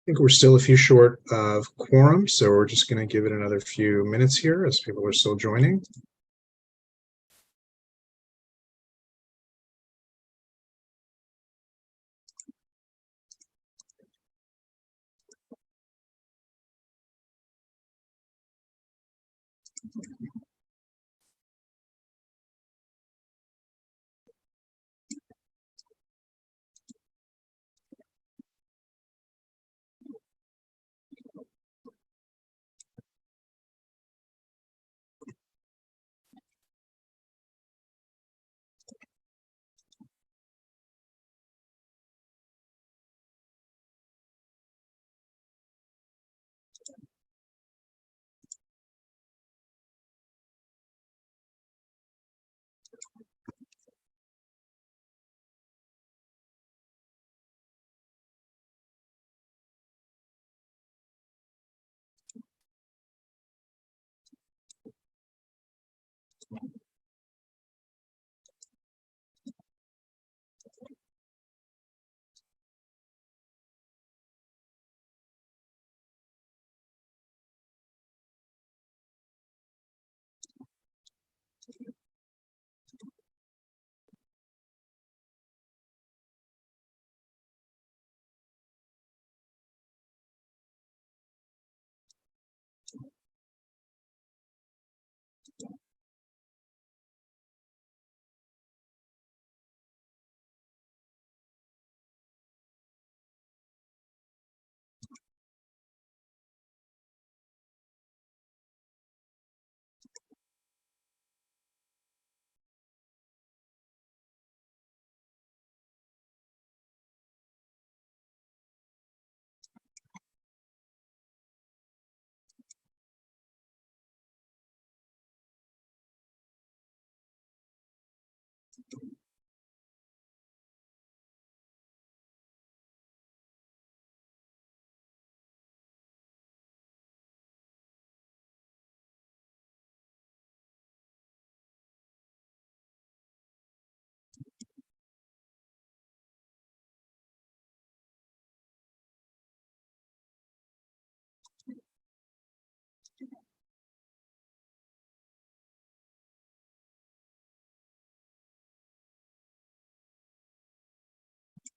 think we're still a few short of quorum, so we're just going to give it another few minutes here as people are still joining.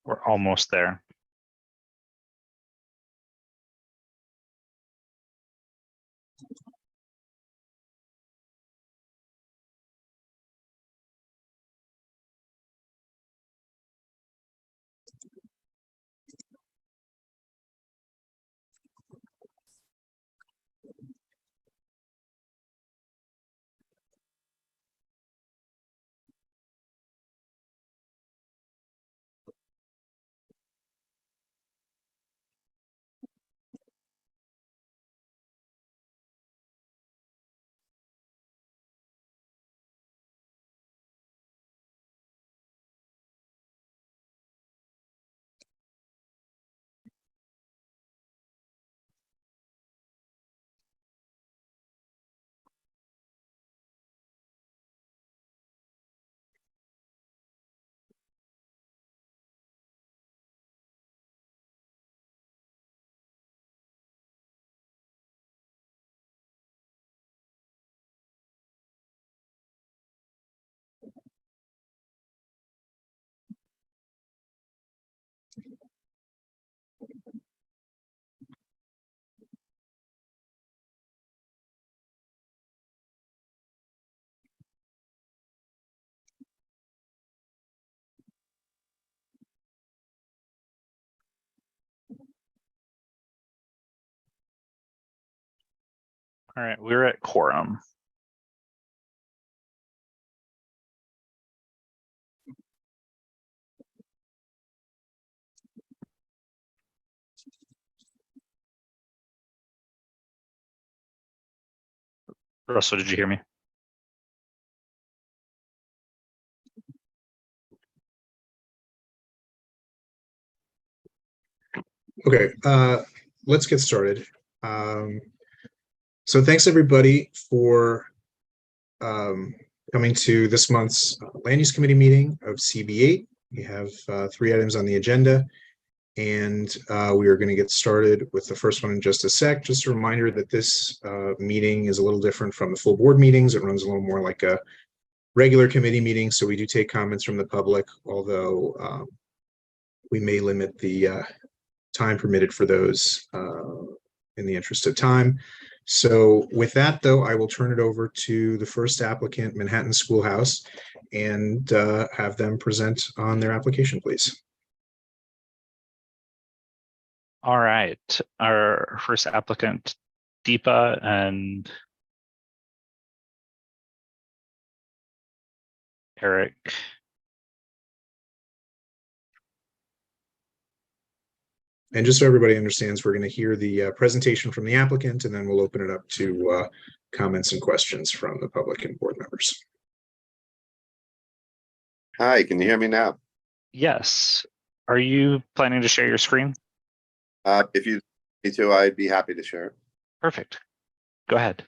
We're almost there. All right, we're at quorum. Russell, did you hear me? Okay, let's get started. So thanks everybody for coming to this month's Land Use Committee meeting of CB8. We have 3 items on the agenda. And we are going to get started with the first one in just a sec. Just a reminder that this meeting is a little different from the full board meetings. It runs a little more like a regular committee meeting, so we do take comments from the public, although we may limit the time permitted for those in the interest of time. So with that, though, I will turn it over to the first applicant, Manhattan Schoolhouse, and have them present on their application, please. All right, our first applicant, Deepa and Eric. And just so everybody understands, we're going to hear the presentation from the applicant, and then we'll open it up to comments and questions from the public and board members. Hi, can you hear me now? Yes. Are you planning to share your screen? If you need to, I'd be happy to share it. Perfect. Go ahead.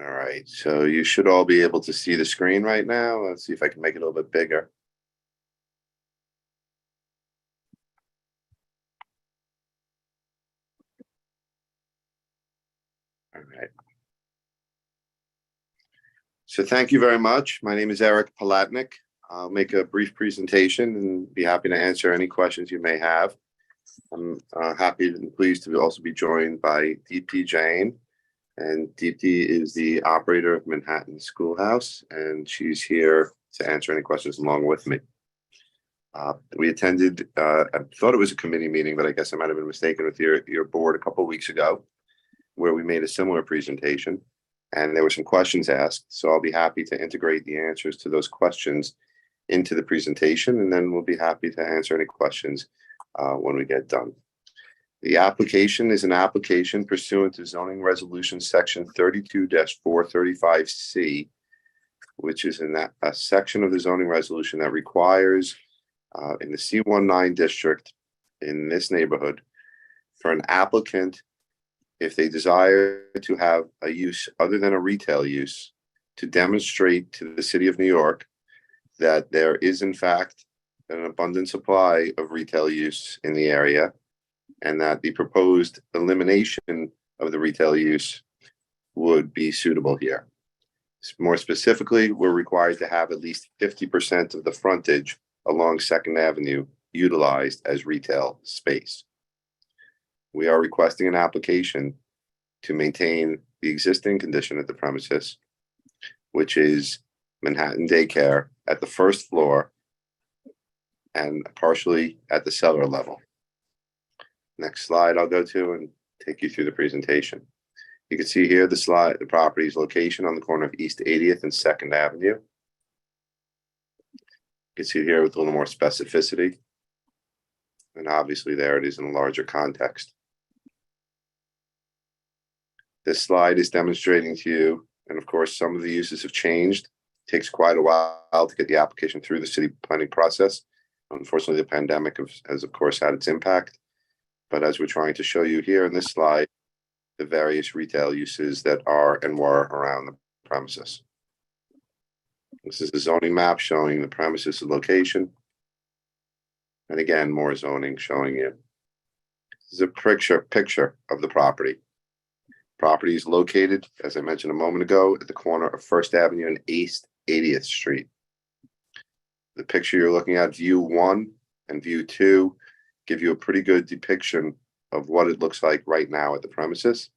All right, so you should all be able to see the screen right now. Let's see if I can make it a little bit bigger. All right. So thank you very much. My name is Eric Palatnik. I'll make a brief presentation and be happy to answer any questions you may have. I'm happy and pleased to also be joined by Deepti Jain. And Deepti is the operator of Manhattan Schoolhouse, and she's here to answer any questions along with me. We attended, I thought it was a committee meeting, but I guess I might have been mistaken with your board a couple of weeks ago, where we made a similar presentation, and there were some questions asked. So I'll be happy to integrate the answers to those questions into the presentation, and then we'll be happy to answer any questions when we get done. The application is an application pursuant to zoning resolution section 32-435C, which is in a section of the zoning resolution that requires in the C19 district in this neighborhood for an applicant, if they desire to have a use other than a retail use, to demonstrate to the city of New York that there is in fact an abundant supply of retail use in the area, and that the proposed elimination of the retail use would be suitable here. More specifically, we're required to have at least 50% of the frontage along 2nd Avenue utilized as retail space. We are requesting an application to maintain the existing condition at the premises, which is Manhattan Daycare at the first floor and partially at the cellar level. Next slide I'll go to and take you through the presentation. You can see here the property's location on the corner of East 80th and 2nd Avenue. You can see here with a little more specificity. And obviously there it is in a larger context. This slide is demonstrating to you, and of course some of the uses have changed. It takes quite a while to get the application through the city planning process. Unfortunately, the pandemic has of course had its impact. But as we're trying to show you here in this slide, the various retail uses that are and were around the premises. This is the zoning map showing the premises location. And again, more zoning showing you. This is a picture of the property. Property is located, as I mentioned a moment ago, at the corner of 1st Avenue and East 80th Street. The picture you're looking at, view 1 and view 2, give you a pretty good depiction of what it looks like right now at the premises.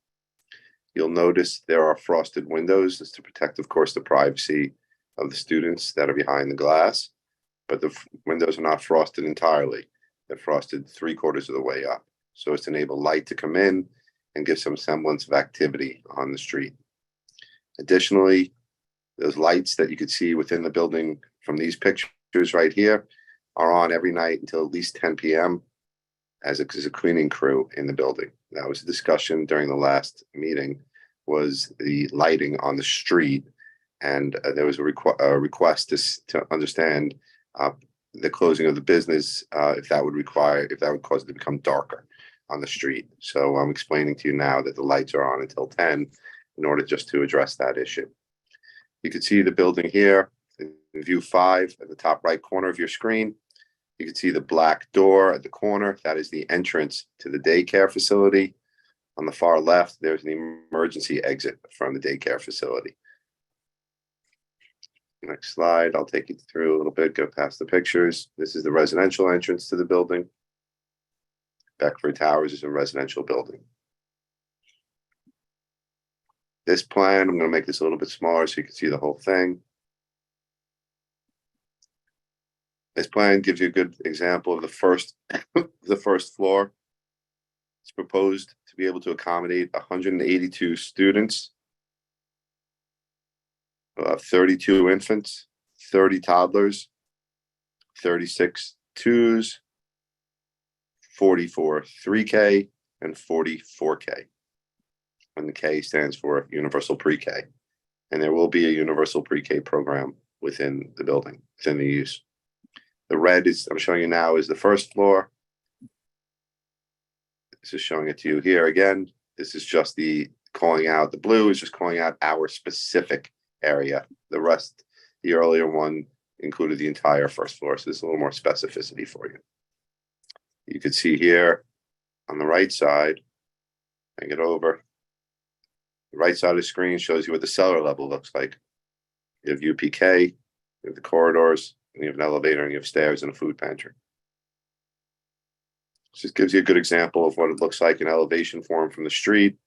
You'll notice there are frosted windows. That's to protect, of course, the privacy of the students that are behind the glass, but the windows are not frosted entirely. They're frosted 3/4 of the way up. So it's to enable light to come in and give some semblance of activity on the street. Additionally, those lights that you could see within the building from these pictures right here are on every night until at least 10 p.m. as a cleaning crew in the building. That was a discussion during the last meeting, was the lighting on the street. And there was a request to understand the closing of the business, if that would cause it to become darker on the street. So I'm explaining to you now that the lights are on until 10 in order just to address that issue. You can see the building here in view 5 at the top right corner of your screen. You can see the black door at the corner. That is the entrance to the daycare facility. On the far left, there's an emergency exit from the daycare facility. Next slide, I'll take you through a little bit, go past the pictures. This is the residential entrance to the building. Beckford Towers is a residential building. This plan, I'm going to make this a little bit smaller so you can see the whole thing. This plan gives you a good example of the first floor. It's proposed to be able to accommodate 182 students, 32 infants, 30 toddlers, 36 twos, 44 3K, and 44K. And the K stands for Universal Pre-K. And there will be a Universal Pre-K program within the building, within the use. The red is, I'm showing you now, is the first floor. This is showing it to you here again. This is just the calling out. The blue is just calling out our specific area. The rest, the earlier one included the entire first floor. So there's a little more specificity for you. You can see here on the right side, bring it over. The right side of the screen shows you what the cellar level looks like. You have UPK, you have the corridors, and you have an elevator, and you have stairs and a food pantry. Just gives you a good example of what it looks like in elevation form from the street.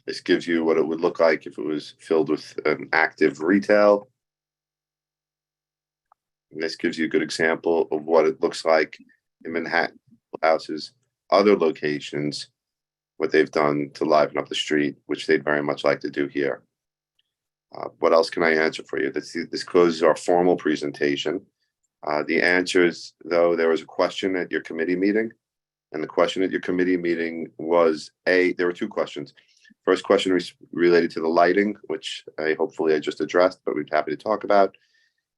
This gives you what it would look like if it was filled with an active retail. And this gives you a good example of what it looks like in Manhattan House's other locations, what they've done to liven up the street, which they'd very much like to do here. What else can I answer for you? This closes our formal presentation. The answers, though, there was a question at your committee meeting, and the question at your committee meeting was, there were two questions. First question was related to the lighting, which hopefully I just addressed, but we'd be happy to talk about.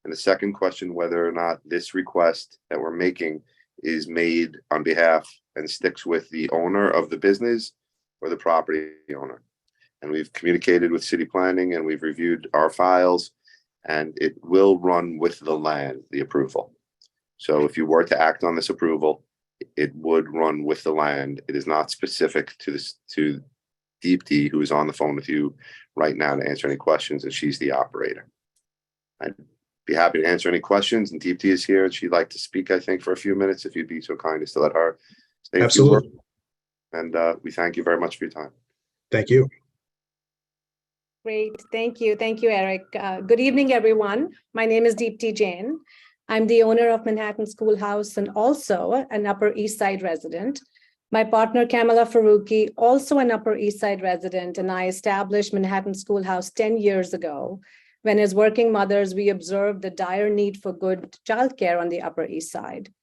And the second question, whether or not this request that we're making is made on behalf and sticks with the owner of the business or the property owner. And we've communicated with city planning and we've reviewed our files, and it will run with the land, the approval. So if you were to act on this approval, it would run with the land. It is not specific to this, to Deepti, who is on the phone with you right now to answer any questions, and she's the operator. I'd be happy to answer any questions, and Deepti is here, and she'd like to speak, I think, for a few minutes, if you'd be so kind as to let her say a few words. And we thank you very much for your time. Thank you. Great. Thank you. Thank you, Eric. Good evening, everyone. My name is Deepti Jain. I'm the owner of Manhattan Schoolhouse and also an Upper East Side resident. My partner, Kamala Faruqi, also an Upper East Side resident, and I established Manhattan Schoolhouse 10 years ago. When as working mothers, we observed the dire need for good childcare on the Upper East Side.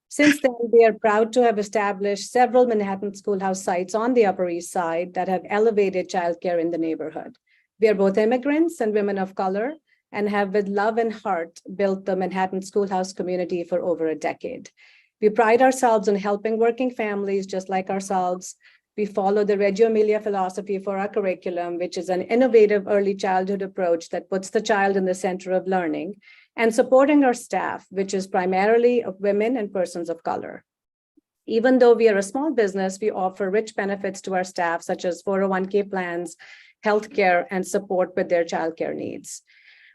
Since then, we are proud to have established several Manhattan Schoolhouse sites on the Upper East Side that have elevated childcare in the neighborhood. We are both immigrants and women of color and have with love and heart built the Manhattan Schoolhouse community for over a decade. We pride ourselves on helping working families just like ourselves. We follow the Reggio Emilia philosophy for our curriculum, which is an innovative early childhood approach that puts the child in the center of learning, and supporting our staff, which is primarily of women and persons of color. Even though we are a small business, we offer rich benefits to our staff, such as 401k plans, healthcare, and support with their childcare needs.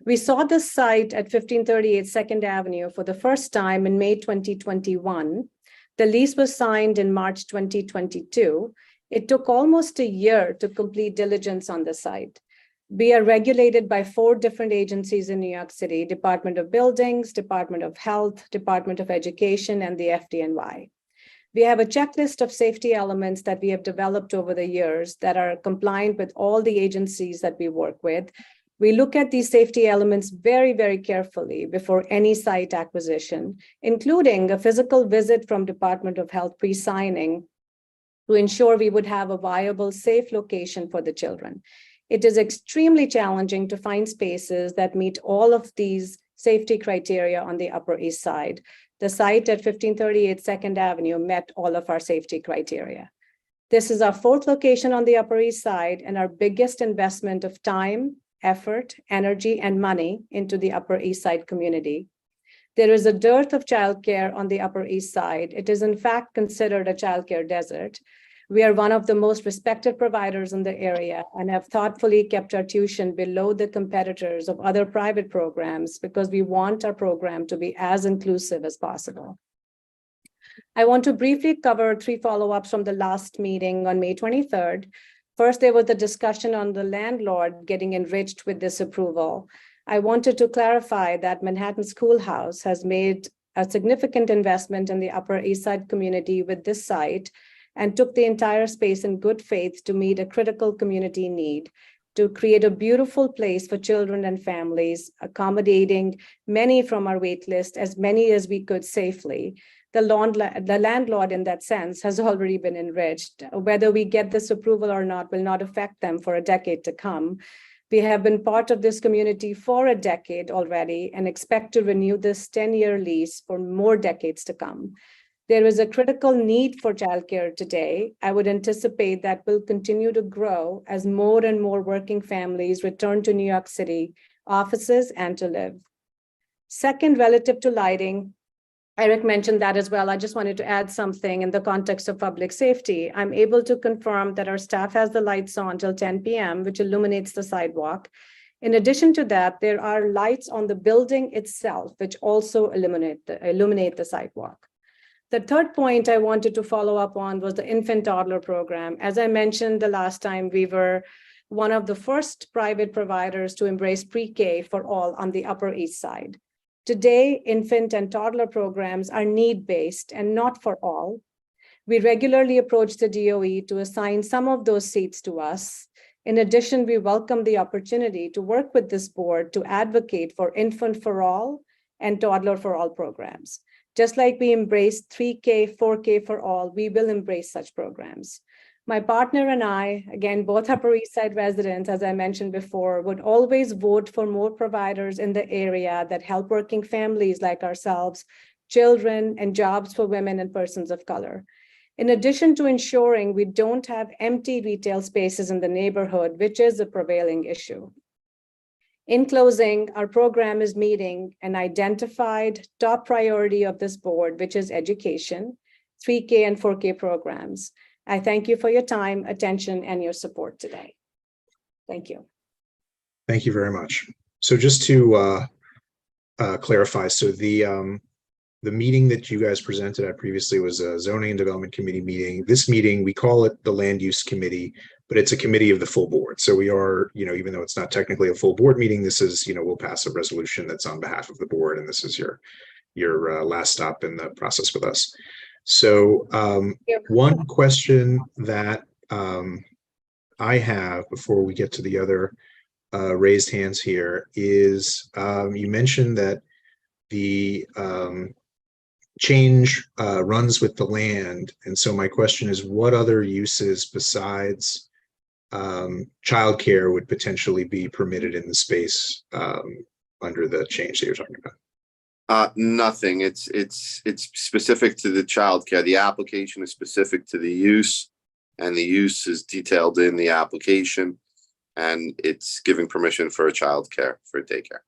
We saw this site at 1538 2nd Avenue for the first time in May 2021. The lease was signed in March 2022. It took almost a year to complete diligence on the site. We are regulated by 4 different agencies in New York City: Department of Buildings, Department of Health, Department of Education, and the FDNY. We have a checklist of safety elements that we have developed over the years that are compliant with all the agencies that we work with. We look at these safety elements very, very carefully before any site acquisition, including a physical visit from Department of Health pre-signing to ensure we would have a viable, safe location for the children. It is extremely challenging to find spaces that meet all of these safety criteria on the Upper East Side. The site at 1538 2nd Avenue met all of our safety criteria. This is our fourth location on the Upper East Side and our biggest investment of time, effort, energy, and money into the Upper East Side community. There is a dearth of childcare on the Upper East Side. It is in fact considered a childcare desert. We are one of the most respected providers in the area and have thoughtfully kept our tuition below the competitors of other private programs because we want our program to be as inclusive as possible. I want to briefly cover 3 follow-ups from the last meeting on May 23rd. First, there was the discussion on the landlord getting enriched with this approval. I wanted to clarify that Manhattan Schoolhouse has made a significant investment in the Upper East Side community with this site and took the entire space in good faith to meet a critical community need, to create a beautiful place for children and families, accommodating many from our wait list, as many as we could safely. The landlord in that sense has already been enriched. Whether we get this approval or not will not affect them for a decade to come. We have been part of this community for a decade already and expect to renew this 10-year lease for more decades to come. There is a critical need for childcare today. I would anticipate that will continue to grow as more and more working families return to New York City offices and to live. Second, relative to lighting, Eric mentioned that as well. I just wanted to add something in the context of public safety. I'm able to confirm that our staff has the lights on till 10 p.m., which illuminates the sidewalk. In addition to that, there are lights on the building itself, which also illuminate the sidewalk. The third point I wanted to follow up on was the infant toddler program. As I mentioned the last time, we were one of the first private providers to embrace pre-K for all on the Upper East Side. Today, infant and toddler programs are need-based and not for all. We regularly approach the DOE to assign some of those seats to us. In addition, we welcome the opportunity to work with this board to advocate for infant for all and toddler for all programs. Just like we embraced 3K, 4K for all, we will embrace such programs. My partner and I, again, both Upper East Side residents, as I mentioned before, would always vote for more providers in the area that help working families like ourselves, children, and jobs for women and persons of color. In addition to ensuring we don't have empty retail spaces in the neighborhood, which is a prevailing issue. In closing, our program is meeting an identified top priority of this board, which is education, 3K and 4K programs. I thank you for your time, attention, and your support today. Thank you. Thank you very much. So just to clarify, so the meeting that you guys presented at previously was a zoning and development committee meeting. This meeting, we call it the land use committee, but it's a committee of the full board. So we are, even though it's not technically a full board meeting, this is, we'll pass a resolution that's on behalf of the board, and this is your last stop in the process with us. So one question that I have before we get to the other raised hands here is you mentioned that the change runs with the land. And so my question is, what other uses besides childcare would potentially be permitted in the space under the change that you're talking about? Nothing. It's specific to the childcare. The application is specific to the use, and the use is detailed in the application, and it's giving permission for a childcare, for daycare.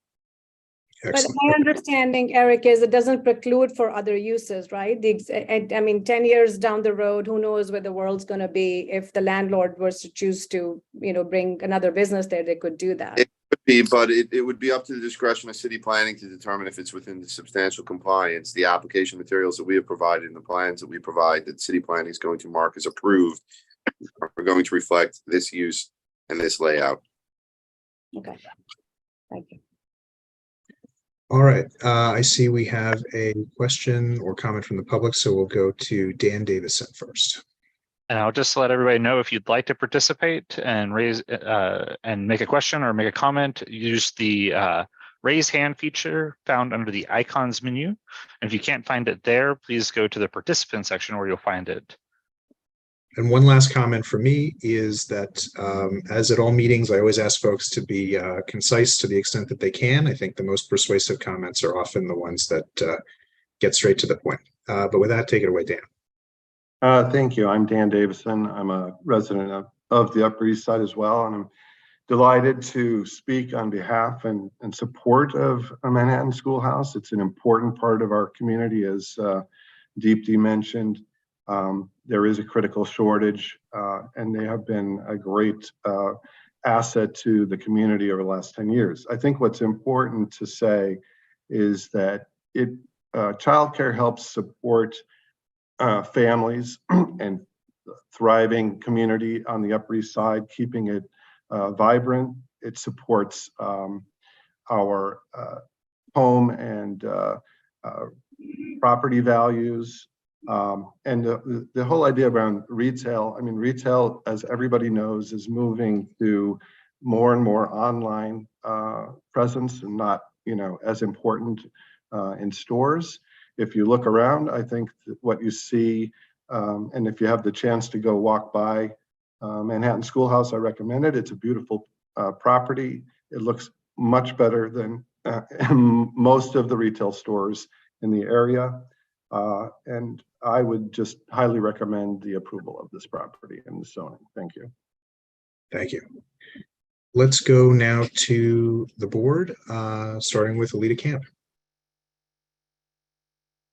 Excellent. But my understanding, Eric, is it doesn't preclude for other uses, right? I mean, 10 years down the road, who knows where the world's going to be? If the landlord was to choose to, bring another business there, they could do that. It could be, but it would be up to the discretion of city planning to determine if it's within the substantial compliance. The application materials that we have provided and the plans that we provide that city planning is going to mark as approved are going to reflect this use and this layout. Okay. Thank you. All right. I see we have a question or comment from the public, so we'll go to Dan Davison first. And I'll just let everybody know, if you'd like to participate and raise and make a question or make a comment, use the raise hand feature found under the icons menu. And if you can't find it there, please go to the participant section where you'll find it. And one last comment for me is that, as at all meetings, I always ask folks to be concise to the extent that they can. I think the most persuasive comments are often the ones that get straight to the point. But with that, take it away, Dan. Thank you. I'm Dan Davison. I'm a resident of the Upper East Side as well, and I'm delighted to speak on behalf and support of Manhattan Schoolhouse. It's an important part of our community, as Deepti mentioned. There is a critical shortage, and they have been a great asset to the community over the last 10 years. I think what's important to say is that childcare helps support families and thriving community on the Upper East Side, keeping it vibrant. It supports our home and property values. And the whole idea around retail, I mean, retail, as everybody knows, is moving to more and more online presence and not, as important in stores. If you look around, I think what you see, and if you have the chance to go walk by Manhattan Schoolhouse, I recommend it. It's a beautiful property. It looks much better than most of the retail stores in the area. And I would just highly recommend the approval of this property and the zoning. Thank you. Thank you. Let's go now to the board, starting with Alita Camp.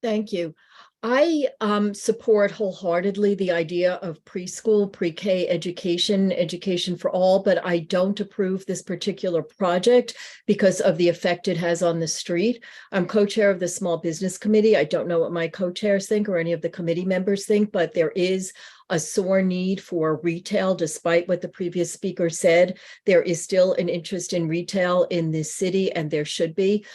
Thank you. I support wholeheartedly the idea of preschool, pre-K education for all, but I don't approve this particular project because of the effect it has on the street. I'm co-chair of the Small Business Committee. I don't know what my co-chairs think or any of the committee members think, but there is a sore need for retail, despite what the previous speaker said. There is still an interest in retail in this city, and there should be.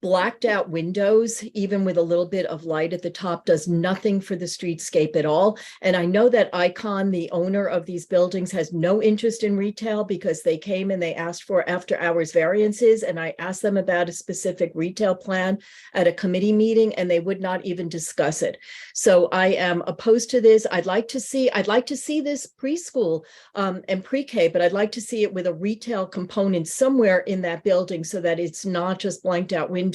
Blacked out windows, even with a little bit of light at the top, does nothing for the streetscape at all. And I know that Icon, the owner of these buildings, has no interest in retail because they came and they asked for after hours variances. And I asked them about a specific retail plan at a committee meeting, and they would not even discuss it. So I am opposed to this. I'd like to see this preschool and pre-K, but I'd like to see it with a retail component somewhere in that building so that it's not just blanked out windows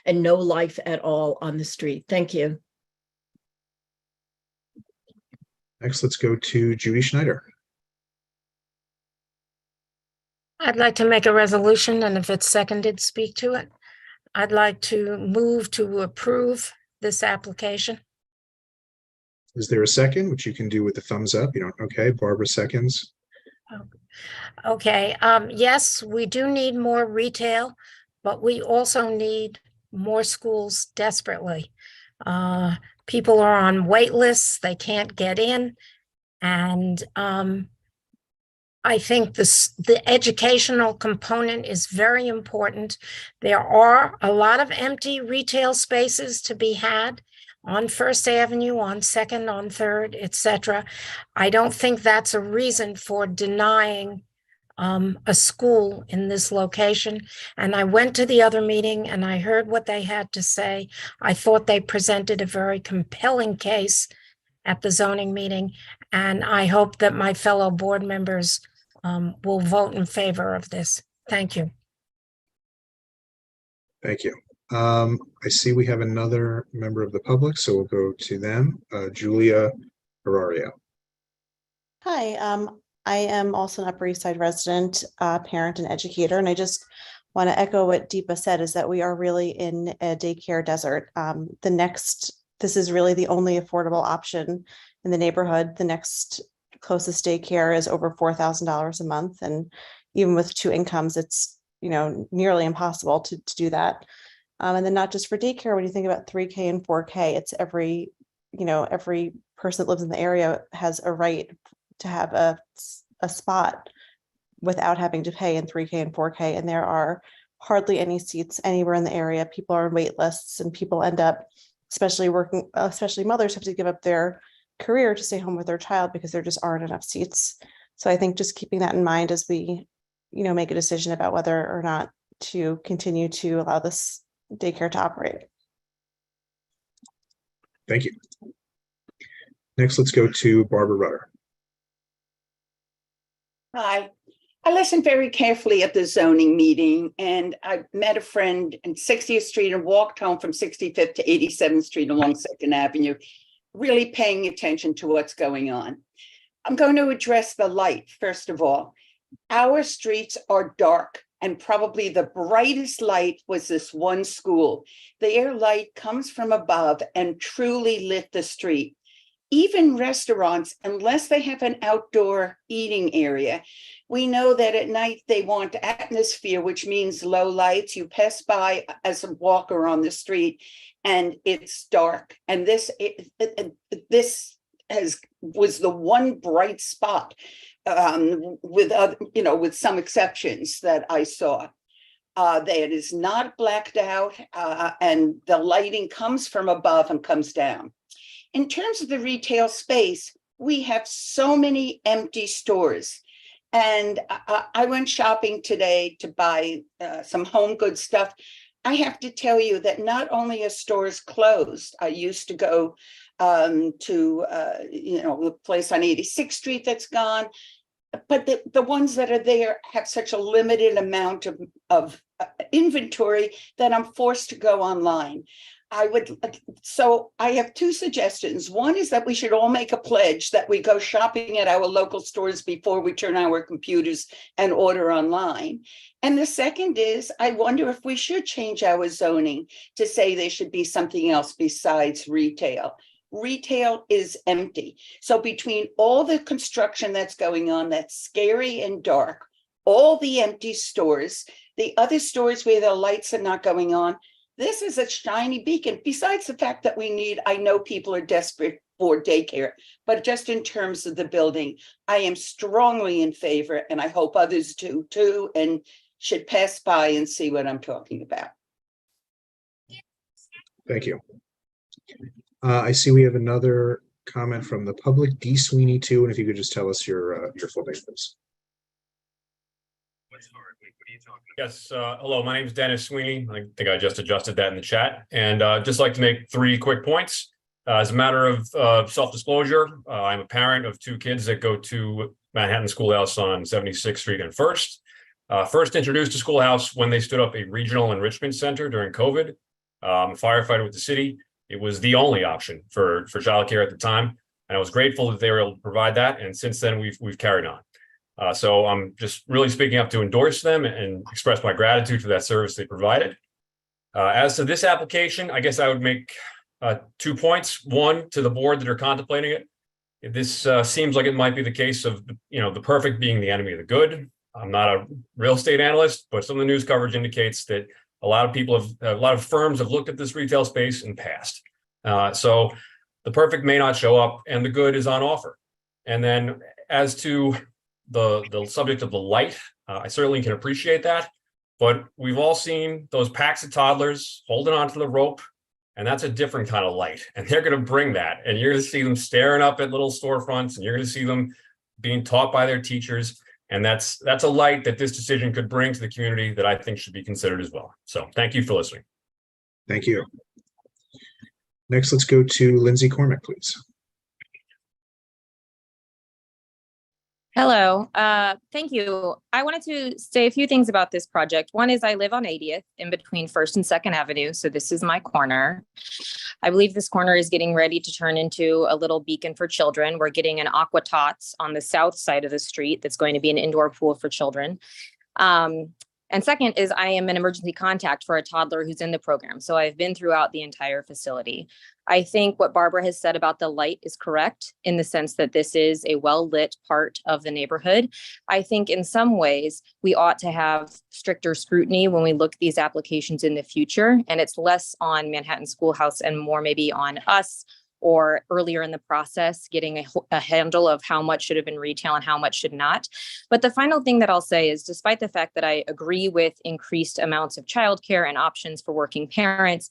and no life at all on the street. Thank you. Next, let's go to Judy Schneider. I'd like to make a resolution, and if it's seconded, speak to it. I'd like to move to approve this application. Is there a second, which you can do with the thumbs up? You don't. Okay, Barbara seconds. Okay. Yes, we do need more retail, but we also need more schools desperately. People are on wait lists, they can't get in. And I think the educational component is very important. There are a lot of empty retail spaces to be had on First Avenue, on Second, on Third, etc. I don't think that's a reason for denying a school in this location. And I went to the other meeting and I heard what they had to say. I thought they presented a very compelling case at the zoning meeting. And I hope that my fellow board members will vote in favor of this. Thank you. Thank you. I see we have another member of the public, so we'll go to them. Julia Herrario. Hi, I am also an Upper East Side resident, parent and educator, and I just want to echo what Deepa said, is that we are really in a daycare desert. This is really the only affordable option in the neighborhood. The next closest daycare is over $4,000 a month, and even with two incomes, it's nearly impossible to do that. And then not just for daycare, when you think about 3K and 4K, it's every person that lives in the area has a right to have a spot without having to pay in 3K and 4K. And there are hardly any seats anywhere in the area. People are on wait lists, and people end up, especially mothers, have to give up their career to stay home with their child because there just aren't enough seats. So I think just keeping that in mind as we, make a decision about whether or not to continue to allow this daycare to operate. Thank you. Next, let's go to Barbara Rutter. Hi. I listened very carefully at the zoning meeting, and I met a friend in 60th Street and walked home from 65th to 87th Street along 2nd Avenue. really paying attention to what's going on. I'm going to address the light, first of all. Our streets are dark, and probably the brightest light was this one school. Their light comes from above and truly lit the street. Even restaurants, unless they have an outdoor eating area, we know that at night they want atmosphere, which means low lights. You pass by as a walker on the street and it's dark. And this was the one bright spot, with some exceptions that I saw. That it is not blacked out, and the lighting comes from above and comes down. In terms of the retail space, we have so many empty stores. And I went shopping today to buy some home goods stuff. I have to tell you that not only are stores closed, I used to go to the place on 86th Street that's gone, but the ones that are there have such a limited amount of inventory that I'm forced to go online. So I have two suggestions. One is that we should all make a pledge that we go shopping at our local stores before we turn our computers and order online. And the second is, I wonder if we should change our zoning to say there should be something else besides retail. Retail is empty. So between all the construction that's going on, that's scary and dark, all the empty stores, the other stores where the lights are not going on, this is a shiny beacon. Besides the fact that I know people are desperate for daycare, but just in terms of the building, I am strongly in favor, and I hope others do too, and should pass by and see what I'm talking about. Thank you. I see we have another comment from the public, D. Sweeney too, and if you could just tell us your full name, please. Yes, hello, my name is Dennis Sweeney. I think I just adjusted that in the chat, and just like to make 3 quick points. As a matter of self-disclosure, I'm a parent of 2 kids that go to Manhattan Schoolhouse on 76th Street and First. First introduced to Schoolhouse when they stood up a regional enrichment center during COVID. I'm a firefighter with the city. It was the only option for childcare at the time, and I was grateful that they were able to provide that. And since then, we've carried on. So I'm just really speaking up to endorse them and express my gratitude for that service they provided. As to this application, I guess I would make 2 points. One, to the board that are contemplating it. This seems like it might be the case of the perfect being the enemy of the good. I'm not a real estate analyst, but some of the news coverage indicates that a lot of firms have looked at this retail space and passed. So the perfect may not show up, and the good is on offer. And then as to the subject of the light, I certainly can appreciate that, but we've all seen those packs of toddlers holding onto the rope, and that's a different kind of light, and they're going to bring that, and you're going to see them staring up at little storefronts, and you're going to see them being taught by their teachers, and that's a light that this decision could bring to the community that I think should be considered as well. So thank you for listening. Thank you. Next, let's go to Lindsay Cormack, please. Hello, thank you. I wanted to say a few things about this project. One is I live on 80th in between 1st and 2nd Avenue, so this is my corner. I believe this corner is getting ready to turn into a little beacon for children. We're getting an Aqua Tots on the south side of the street that's going to be an indoor pool for children. And second is I am an emergency contact for a toddler who's in the program. So I've been throughout the entire facility. I think what Barbara has said about the light is correct in the sense that this is a well-lit part of the neighborhood. I think in some ways we ought to have stricter scrutiny when we look at these applications in the future. And it's less on Manhattan Schoolhouse and more maybe on us or earlier in the process, getting a handle of how much should have been retail and how much should not. But the final thing that I'll say is, despite the fact that I agree with increased amounts of childcare and options for working parents,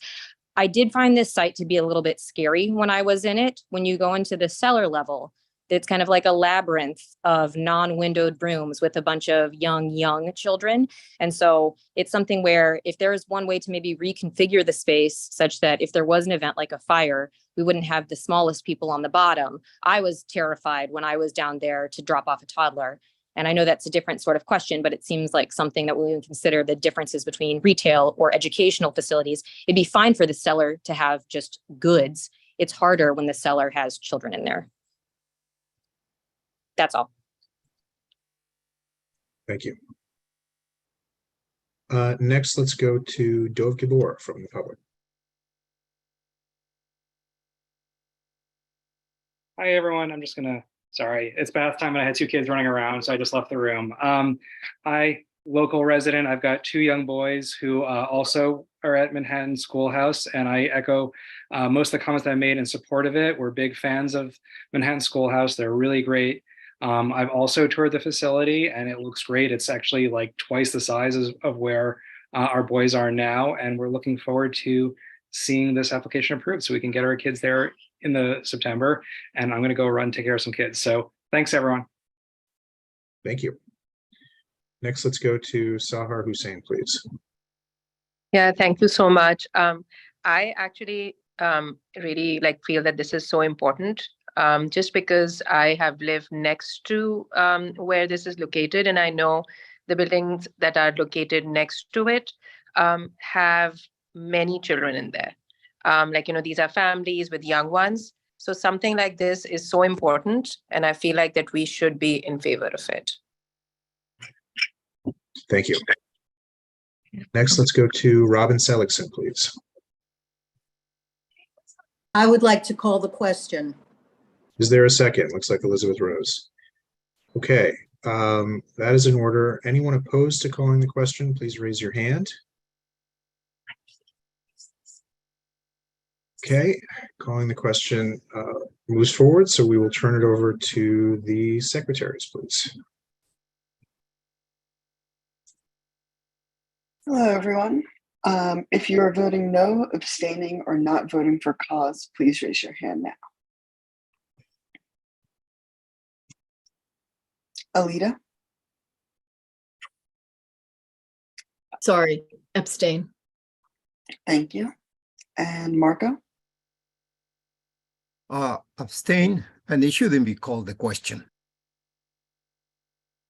I did find this site to be a little bit scary when I was in it. When you go into the cellar level, it's kind of like a labyrinth of non-windowed rooms with a bunch of young children. And so it's something where if there is one way to maybe reconfigure the space such that if there was an event like a fire, we wouldn't have the smallest people on the bottom. I was terrified when I was down there to drop off a toddler. And I know that's a different sort of question, but it seems like something that we would consider the differences between retail or educational facilities. It'd be fine for the seller to have just goods it's harder when the seller has children in there. That's all. Thank you. Next, let's go to Dov Gabor from the public. Hi, everyone. I'm just gonna, sorry, it's bath time and I had 2 kids running around, so I just left the room. Hi, local resident. I've got 2 young boys who also are at Manhattan Schoolhouse, and I echo most of the comments that I made in support of it. We're big fans of Manhattan Schoolhouse. They're really great. I've also toured the facility and it looks great. It's actually like twice the size of where our boys are now, and we're looking forward to seeing this application approved so we can get our kids there in the September, and I'm going to go run take care of some kids. So thanks, everyone. Thank you. Next, let's go to Sahar Hussain, please. Yeah, thank you so much. I actually really feel that this is so important, just because I have lived next to where this is located, and I know the buildings that are located next to it have many children in there. These are families with young ones. So something like this is so important, and I feel like that we should be in favor of it. Thank you. Next, let's go to Robin Seligson, please. I would like to call the question. Is there a second? Looks like Elizabeth Rose. Okay, that is in order. Anyone opposed to calling the question, please raise your hand. Okay, calling the question moves forward, so we will turn it over to the secretaries, please. Hello, everyone. If you are voting no, abstaining, or not voting for cause, please raise your hand now. Alita? Sorry, abstain. Thank you. And Marco? Abstain, and it shouldn't be called the question.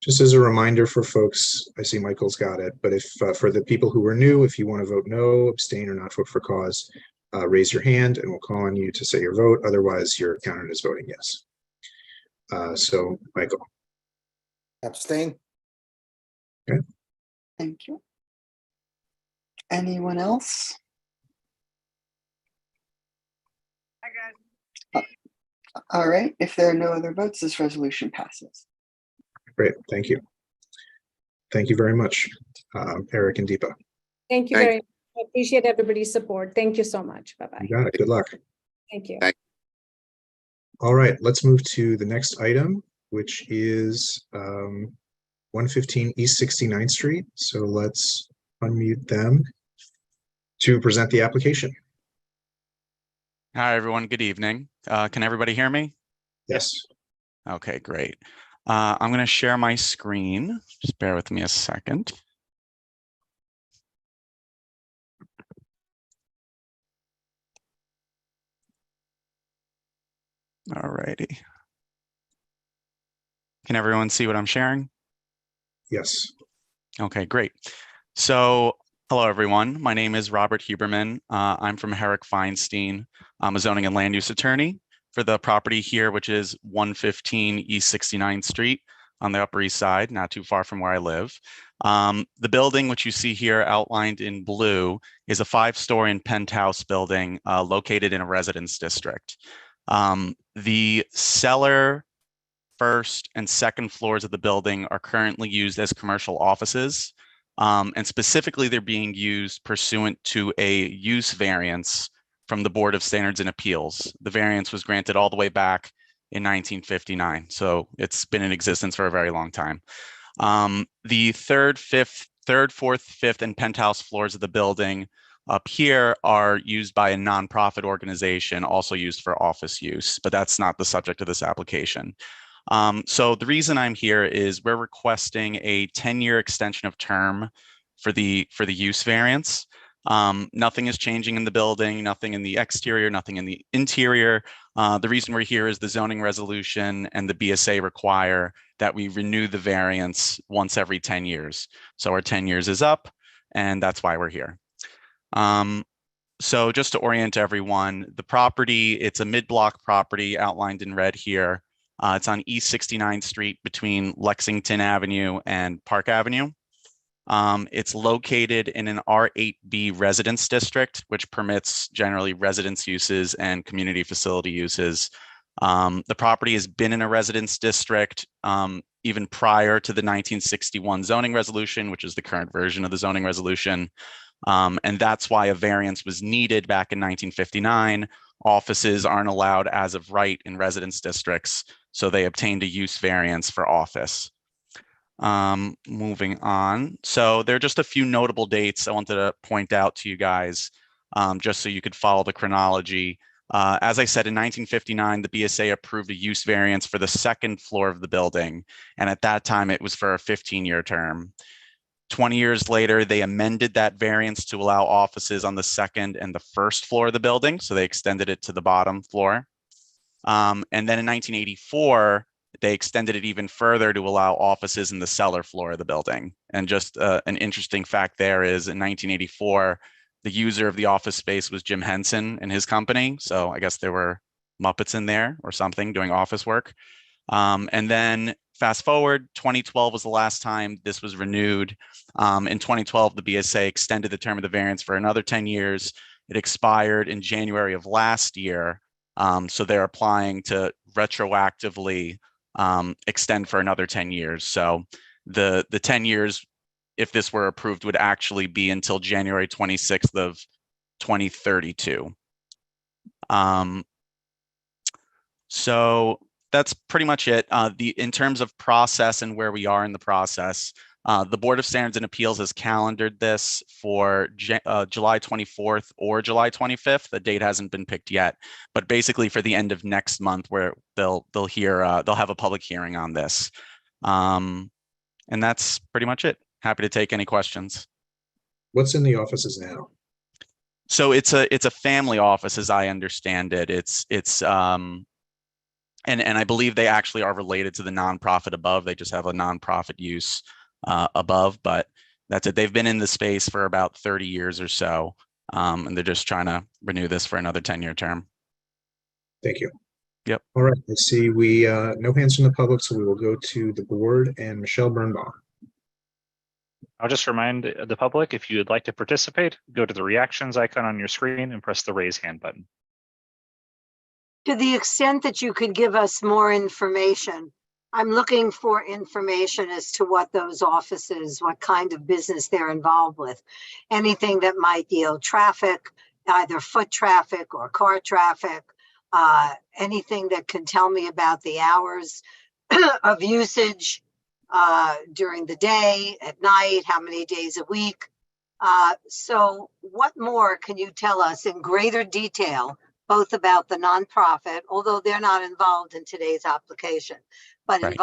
Just as a reminder for folks, I see Michael's got it, but if for the people who are new, if you want to vote no, abstain, or not vote for cause, raise your hand and we'll call on you to say your vote. Otherwise, you're counted as voting yes. So, Michael. Abstain. Okay. Thank you. Anyone else? All right. If there are no other votes, this resolution passes. Great. Thank you. Thank you very much, Eric and Deepa. Thank you very much. I appreciate everybody's support. Thank you so much. Bye-bye. You got it. Good luck. Thank you. All right, let's move to the next item, which is 115 East 69th Street. So let's unmute them to present the application. Hi, everyone. Good evening. Can everybody hear me? Yes. Okay, great. I'm going to share my screen. Just bear with me a second. All righty. Can everyone see what I'm sharing? Yes. Okay, great. So hello, everyone. My name is Robert Huberman. I'm from Herrick Feinstein. I'm a zoning and land use attorney for the property here, which is 115 East 69th Street on the Upper East Side, not too far from where I live. The building, which you see here outlined in blue, is a 5-story and penthouse building located in a residence district. The cellar, first and second floors of the building are currently used as commercial offices. And specifically, they're being used pursuant to a use variance from the Board of Standards and Appeals. The variance was granted all the way back in 1959. So it's been in existence for a very long time. The third, fourth, fifth, and penthouse floors of the building up here are used by a nonprofit organization, also used for office use, but that's not the subject of this application. So the reason I'm here is we're requesting a 10-year extension of term for the use variance. Nothing is changing in the building, nothing in the exterior, nothing in the interior. The reason we're here is the zoning resolution and the BSA require that we renew the variance once every 10 years. So our 10 years is up, and that's why we're here. So just to orient everyone, the property, it's a mid-block property outlined in red here. It's on East 69th Street between Lexington Avenue and Park Avenue. It's located in an R8B residence district, which permits generally residence uses and community facility uses. The property has been in a residence district even prior to the 1961 zoning resolution, which is the current version of the zoning resolution. And that's why a variance was needed back in 1959. Offices aren't allowed as of right in residence districts, so they obtained a use variance for office. Moving on. So there are just a few notable dates I wanted to point out to you guys, just so you could follow the chronology. As I said, in 1959, the BSA approved a use variance for the second floor of the building. And at that time, it was for a 15-year term. 20 years later, they amended that variance to allow offices on the second and the first floor of the building. So they extended it to the bottom floor. And then in 1984, they extended it even further to allow offices in the cellar floor of the building. And just an interesting fact there is in 1984, the user of the office space was Jim Henson and his company. So I guess there were Muppets in there or something doing office work. And then fast forward, 2012 was the last time this was renewed. In 2012, the BSA extended the term of the variance for another 10 years. It expired in January of last year. So they're applying to retroactively extend for another 10 years. So the 10 years, if this were approved, would actually be until January 26th of 2032. So that's pretty much it. In terms of process and where we are in the process, the Board of Standards and Appeals has calendared this for July 24th or July 25th. The date hasn't been picked yet, but basically for the end of next month, where they'll have a public hearing on this. And that's pretty much it. Happy to take any questions. What's in the offices now? So it's a family office, as I understand it. And I believe they actually are related to the nonprofit above. They just have a nonprofit use above, but that's it. They've been in the space for about 30 years or so, and they're just trying to renew this for another 10-year term. Thank you. Yep. All right. I see we no hands from the public, so we will go to the board and Michelle Birnbaum. I'll just remind the public, if you would like to participate, go to the reactions icon on your screen and press the raise hand button. To the extent that you could give us more information, I'm looking for information as to what those offices, what kind of business they're involved with. Anything that might deal traffic, either foot traffic or car traffic, anything that can tell me about the hours of usage during the day, at night, how many days a week. So what more can you tell us in greater detail, both about the nonprofit, although they're not involved in today's application, but Right.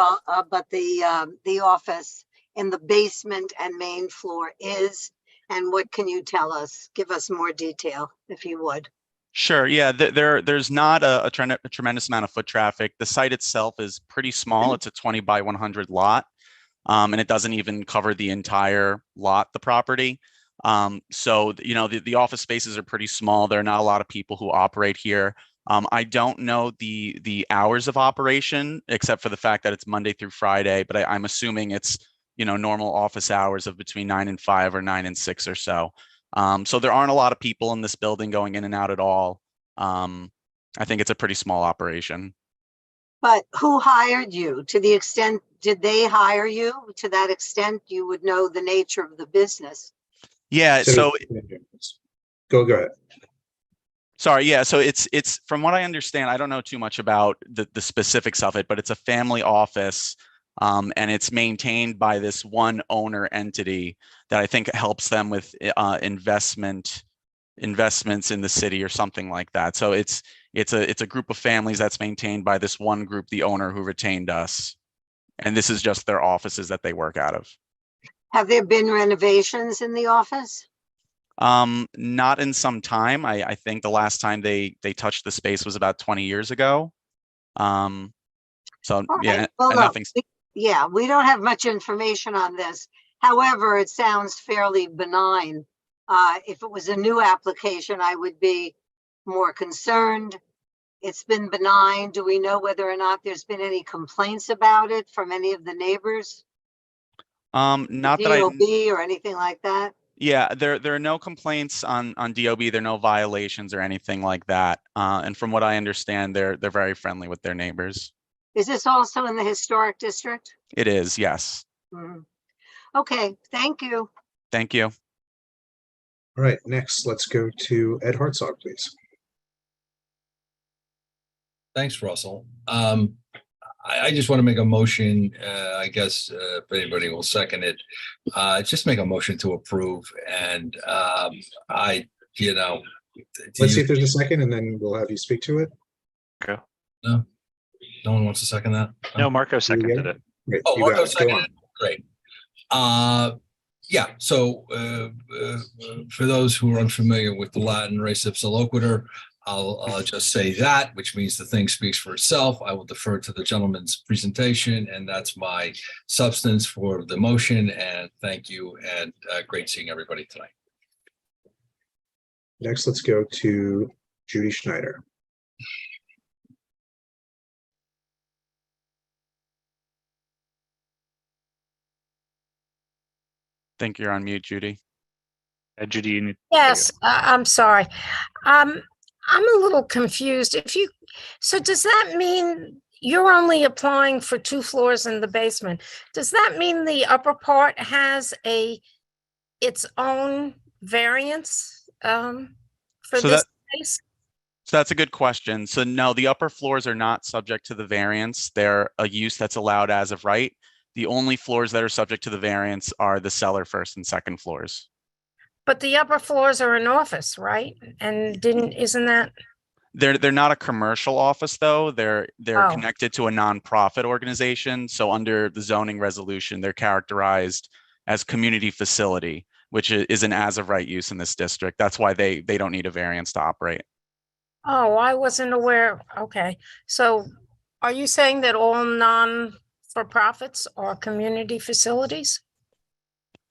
but the office in the basement and main floor is, and what can you tell us? Give us more detail, if you would. Sure. Yeah, there's not a tremendous amount of foot traffic. The site itself is pretty small. It's a 20 by 100 lot, and it doesn't even cover the entire lot, the property. So, the office spaces are pretty small. There are not a lot of people who operate here. I don't know the hours of operation, except for the fact that it's Monday through Friday, but I'm assuming it's, normal office hours of between 9 and 5 or 9 and 6 or so. So there aren't a lot of people in this building going in and out at all. I think it's a pretty small operation. But who hired you? To the extent, did they hire you? To that extent, you would know the nature of the business. Yeah, so go ahead. Sorry, yeah, so it's from what I understand, I don't know too much about the specifics of it, but it's a family office, and it's maintained by this one owner entity that I think helps them with investments in the city or something like that. So it's a group of families that's maintained by this one group, the owner who retained us, and this is just their offices that they work out of. Have there been renovations in the office? Not in some time. I think the last time they touched the space was about 20 years ago. So yeah, well, and nothing's. Yeah, we don't have much information on this. However, it sounds fairly benign If it was a new application, I would be more concerned. It's been benign. Do we know whether or not there's been any complaints about it from any of the neighbors? Not that I, DOB or anything like that? yeah, there are no complaints on DOB. There are no violations or anything like that. And from what I understand, they're very friendly with their neighbors. Is this also in the historic district? It is, yes. Mhm. Okay, thank you. Thank you. All right, next, let's go to Ed Hartzog, please. Thanks, Russell. I just want to make a motion, I guess, if anybody will second it, just make a motion to approve. And Let's see if there's a second, and then we'll have you speak to it. Okay. No one wants to second that? No, Marco seconded it. Great, Oh, you got Marco it. Go seconded on. it. Great. Yeah, so for those who are unfamiliar with the Latin res ipsa loquitur, I'll just say that, which means the thing speaks for itself. I will defer to the gentleman's presentation, and that's my substance for the motion. And thank you, and great seeing everybody tonight. Next, let's go to Judy Schneider. Think you're on mute, Judy. Judy, you need. Yes, I'm sorry. I'm a little confused. So does that mean you're only applying for 2 floors in the basement? Does that mean the upper part has its own variance for So this space? So that's a good question. So no, the upper floors are not subject to the variance. They're a use that's allowed as of right. The only floors that are subject to the variance are the cellar first and second floors. But the upper floors are an office, right? And isn't that? They're not a commercial office though. They're Oh. connected to a nonprofit organization. So under the zoning resolution, they're characterized as community facility, which is an as of right use in this district. That's why they don't need a variance to operate. Oh, I wasn't aware. Okay. So are you saying that all non-for-profits are community facilities?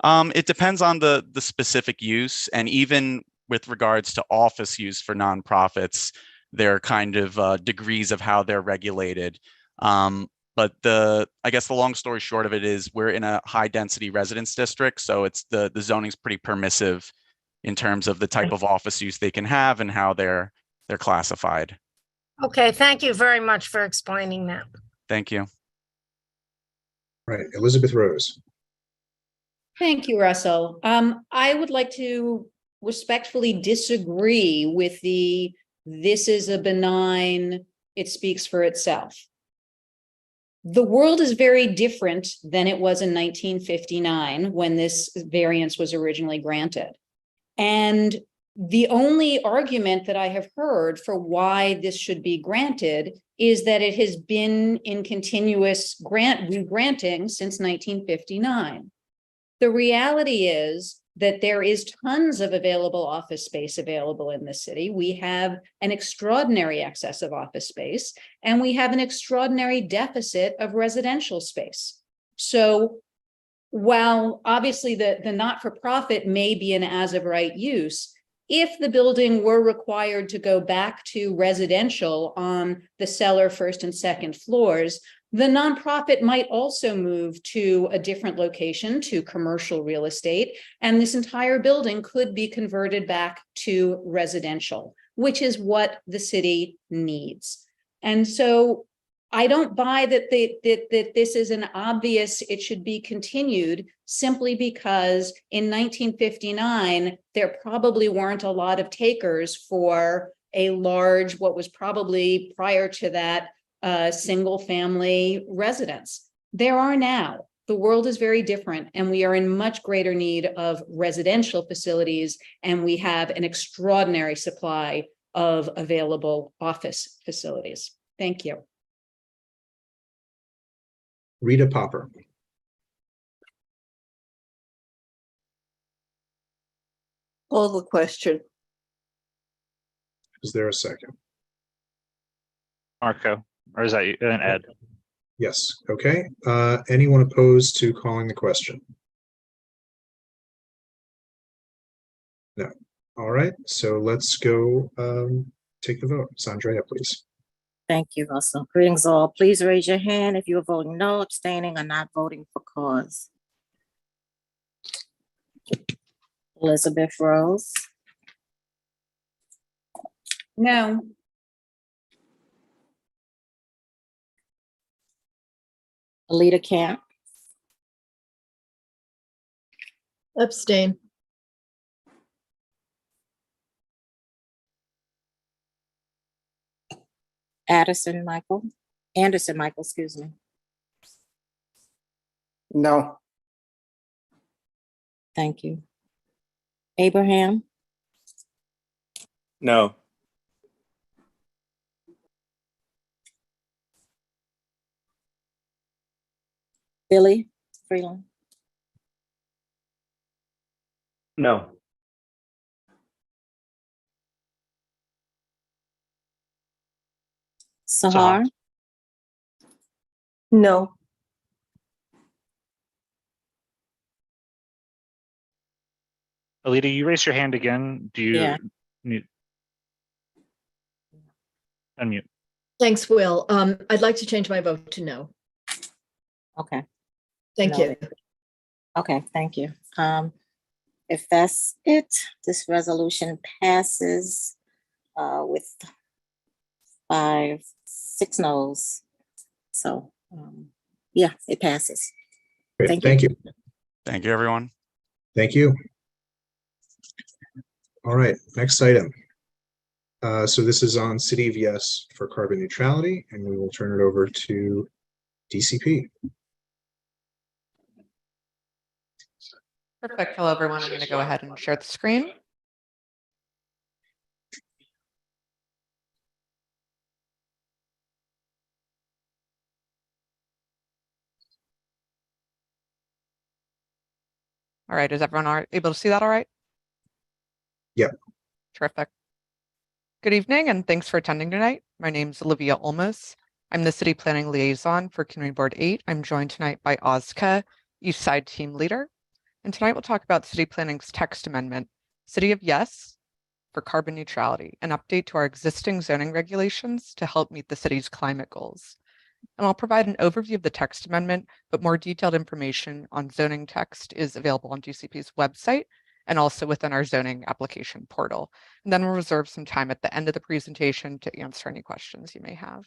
It depends on the specific use, and even with regards to office use for nonprofits, there are kind of degrees of how they're regulated. But I guess the long story short of it is we're in a high density residence district, so it's the zoning's pretty permissive in terms of the type of office use they can have and how they're classified. Okay, thank you very much for explaining that. Thank you. Right, Elizabeth Rose. Thank you, Russell. I would like to respectfully disagree with this is a benign, it speaks for itself. The world is very different than it was in 1959 when this variance was originally granted. And the only argument that I have heard for why this should be granted is that it has been in continuous re-granting since 1959. The reality is that there is tons of available office space available in the city. We have an extraordinary excess of office space, and we have an extraordinary deficit of residential space. So while obviously the not-for-profit may be an as-of-right use, if the building were required to go back to residential on the cellar first and second floors, the nonprofit might also move to a different location, to commercial real estate, and this entire building could be converted back to residential, which is what the city needs. And so I don't buy that this is an obvious, it should be continued simply because in 1959, there probably weren't a lot of takers for a large, what was probably prior to that, single family residence. There are now. The world is very different, and we are in much greater need of residential facilities, and we have an extraordinary supply of available office facilities. Thank you. Rita Popper. Call the question. Is there a second? Marco, or is that you? And Ed? Yes, okay. Anyone opposed to calling the question? All right, so let's go take the vote. Sandra, please. Thank you, Russell. Greetings all. Please raise your hand if you are voting no, abstaining, or not voting for cause. Elizabeth Rose, No. Alita Camp, Abstain. Anderson Michael, excuse me. No. Thank you. Abraham, No. Billy Freeland, No. Sahar, No. Alita, you raised your hand again. Do you Yeah. mute? Unmute. Thanks, Will. I'd like to change my vote to no. okay. Thank you. Noted. Okay, thank you. If that's it, this resolution passes with 6 noes. So, yeah, it passes. Great, thank you. Thank you, everyone. Thank you. All right, next item. So this is on City of Yes for carbon neutrality, and we will turn it over to DCP. Perfect. Hello, everyone. I'm going to go ahead and share the screen. All right. Is everyone able to see that all right? Yep. Terrific. Good evening, and thanks for attending tonight. My name is Olivia Olmos. I'm the City Planning Liaison for Community Board 8. I'm joined tonight by Ozka, East Side Team Leader. And tonight we'll talk about City Planning's text amendment, City of Yes for carbon neutrality, an update to our existing zoning regulations to help meet the city's climate goals. And I'll provide an overview of the text amendment, but more detailed information on zoning text is available on DCP's website and also within our zoning application portal. And then we'll reserve some time at the end of the presentation to answer any questions you may have.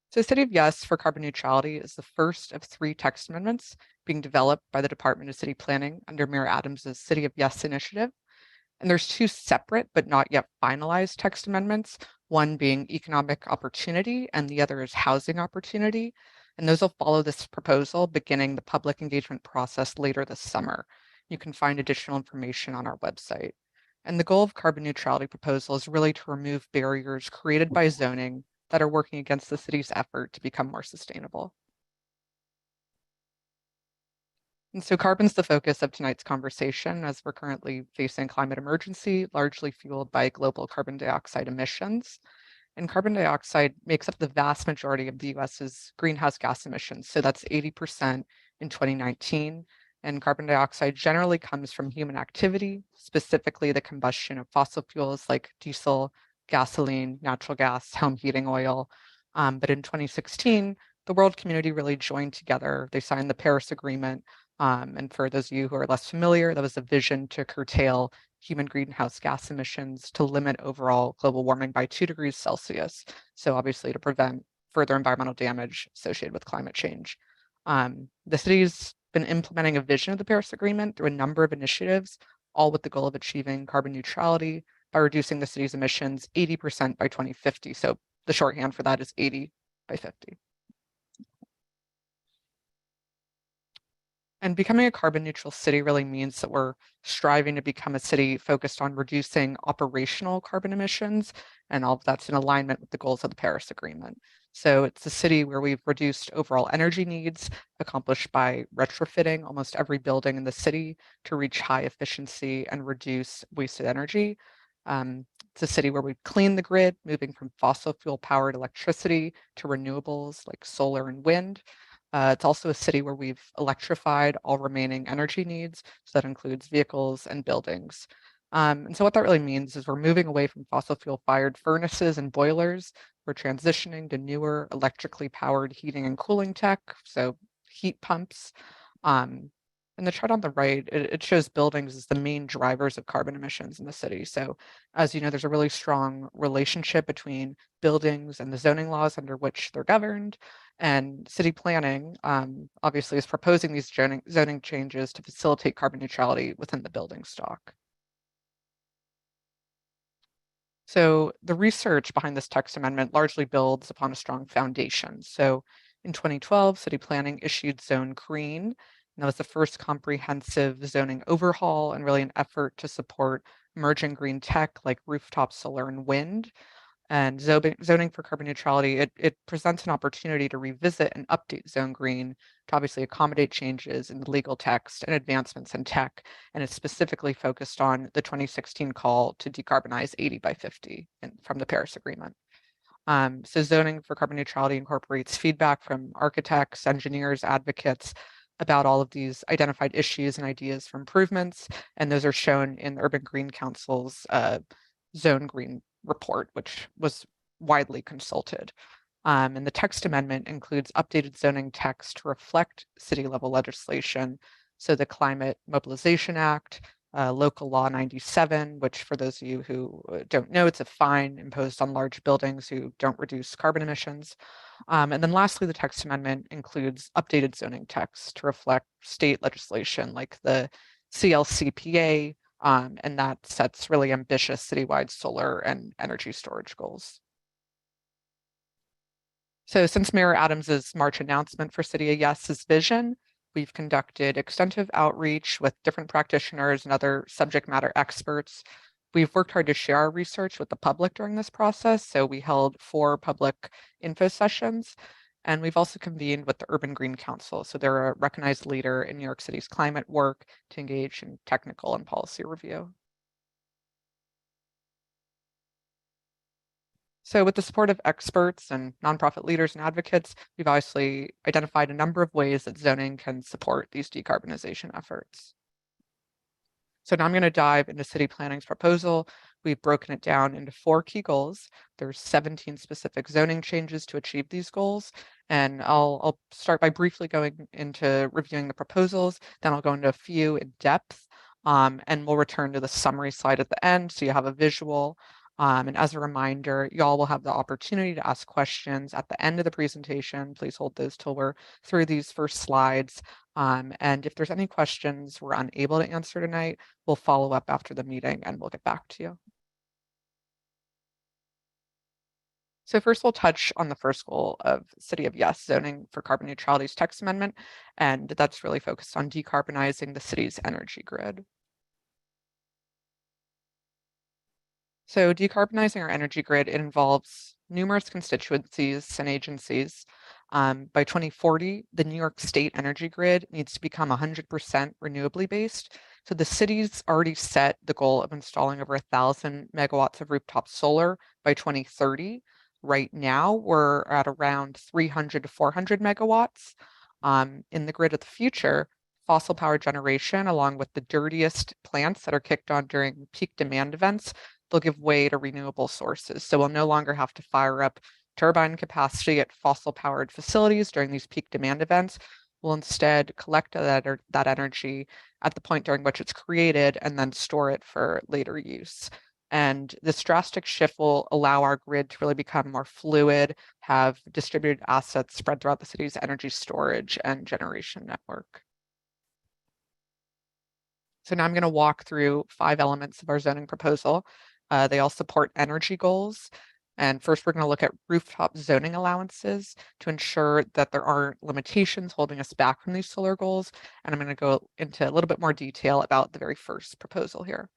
So City of Yes for carbon neutrality is the first of 3 text amendments being developed by the Department of City Planning under Mayor Adams's City of Yes initiative. And there's 2 separate but not yet finalized text amendments, one being economic opportunity and the other is housing opportunity. And those will follow this proposal beginning the public engagement process later this summer. You can find additional information on our website. And the goal of carbon neutrality proposal is really to remove barriers created by zoning that are working against the city's effort to become more sustainable. And so carbon's the focus of tonight's conversation as we're currently facing climate emergency, largely fueled by global carbon dioxide emissions. And carbon dioxide makes up the vast majority of the US's greenhouse gas emissions. So that's 80% in 2019. And carbon dioxide generally comes from human activity, specifically the combustion of fossil fuels like diesel, gasoline, natural gas, home heating oil. But in 2016, the world community really joined together. They signed the Paris Agreement. And for those of you who are less familiar, that was a vision to curtail human greenhouse gas emissions to limit overall global warming by 2 degrees Celsius. So obviously to prevent further environmental damage associated with climate change. The city's been implementing a vision of the Paris Agreement through a number of initiatives, all with the goal of achieving carbon neutrality by reducing the city's emissions 80% by 2050. So the shorthand for that is 80 by 50. And becoming a carbon neutral city really means that we're striving to become a city focused on reducing operational carbon emissions, and all of that's in alignment with the goals of the Paris Agreement. So it's a city where we've reduced overall energy needs accomplished by retrofitting almost every building in the city to reach high efficiency and reduce wasted energy. It's a city where we've cleaned the grid, moving from fossil fuel powered electricity to renewables like solar and wind. It's also a city where we've electrified all remaining energy needs. So that includes vehicles and buildings. And so what that really means is we're moving away from fossil fuel fired furnaces and boilers. We're transitioning to newer electrically powered heating and cooling tech, so heat pumps. And the chart on the right, it shows buildings as the main drivers of carbon emissions in the city. So as you know, there's a really strong relationship between buildings and the zoning laws under which they're governed. And city planning obviously is proposing these zoning changes to facilitate carbon neutrality within the building stock. So the research behind this text amendment largely builds upon a strong foundation. So in 2012, city planning issued Zone Green. And that was the first comprehensive zoning overhaul and really an effort to support emerging green tech like rooftop solar and wind. And zoning for carbon neutrality, it presents an opportunity to revisit and update Zone Green to obviously accommodate changes in the legal text and advancements in tech. And it's specifically focused on the 2016 call to decarbonize 80 by 50 from the Paris Agreement. So zoning for carbon neutrality incorporates feedback from architects, engineers, advocates about all of these identified issues and ideas for improvements. And those are shown in the Urban Green Council's Zone Green report, which was widely consulted. And the text amendment includes updated zoning text to reflect city level legislation. So the Climate Mobilization Act, Local Law 97, which for those of you who don't know, it's a fine imposed on large buildings who don't reduce carbon emissions. And then lastly, the text amendment includes updated zoning text to reflect state legislation like the CLCPA, and that sets really ambitious citywide solar and energy storage goals. So since Mayor Adams's March announcement for City of Yes's vision, we've conducted extensive outreach with different practitioners and other subject matter experts. We've worked hard to share our research with the public during this process. So we held 4 public info sessions, and we've also convened with the Urban Green Council. So they're a recognized leader in New York City's climate work to engage in technical and policy review. So with the support of experts and nonprofit leaders and advocates, we've obviously identified a number of ways that zoning can support these decarbonization efforts. So now I'm going to dive into city planning's proposal. We've broken it down into 4 key goals. There's 17 specific zoning changes to achieve these goals. And I'll start by briefly going into reviewing the proposals. Then I'll go into a few in depth, and we'll return to the summary slide at the end so you have a visual. And as a reminder, y'all will have the opportunity to ask questions at the end of the presentation. Please hold those till we're through these first slides. And if there's any questions we're unable to answer tonight, we'll follow up after the meeting and we'll get back to you. So first we'll touch on the first goal of City of Yes, zoning for carbon neutrality's text amendment, and that's really focused on decarbonizing the city's energy grid. So decarbonizing our energy grid, it involves numerous constituencies and agencies. By 2040, the New York State energy grid needs to become 100% renewably based. So the city's already set the goal of installing over 1,000 megawatts of rooftop solar by 2030. Right now, we're at around 300 to 400 megawatts. In the grid of the future, fossil power generation, along with the dirtiest plants that are kicked on during peak demand events, they'll give way to renewable sources. So we'll no longer have to fire up turbine capacity at fossil powered facilities during these peak demand events. We'll instead collect that energy at the point during which it's created and then store it for later use. And this drastic shift will allow our grid to really become more fluid, have distributed assets spread throughout the city's energy storage and generation network. So now I'm going to walk through 5 elements of our zoning proposal. They all support energy goals. And first, we're going to look at rooftop zoning allowances to ensure that there aren't limitations holding us back from these solar goals. And I'm going to go into a little bit more detail about the very first proposal here.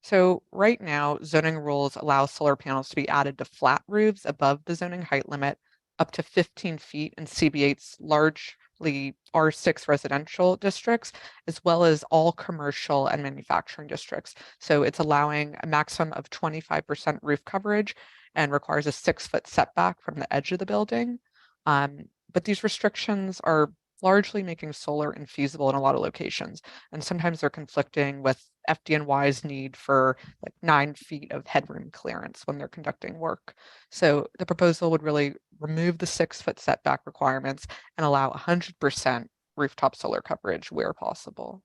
So right now, zoning rules allow solar panels to be added to flat roofs above the zoning height limit up to 15 feet in CB8's largely R6 residential districts, as well as all commercial and manufacturing districts. So it's allowing a maximum of 25% roof coverage and requires a 6-foot setback from the edge of the building. But these restrictions are largely making solar infeasible in a lot of locations. And sometimes they're conflicting with FDNY's need for like 9 feet of headroom clearance when they're conducting work. So the proposal would really remove the 6-foot setback requirements and allow 100% rooftop solar coverage where possible.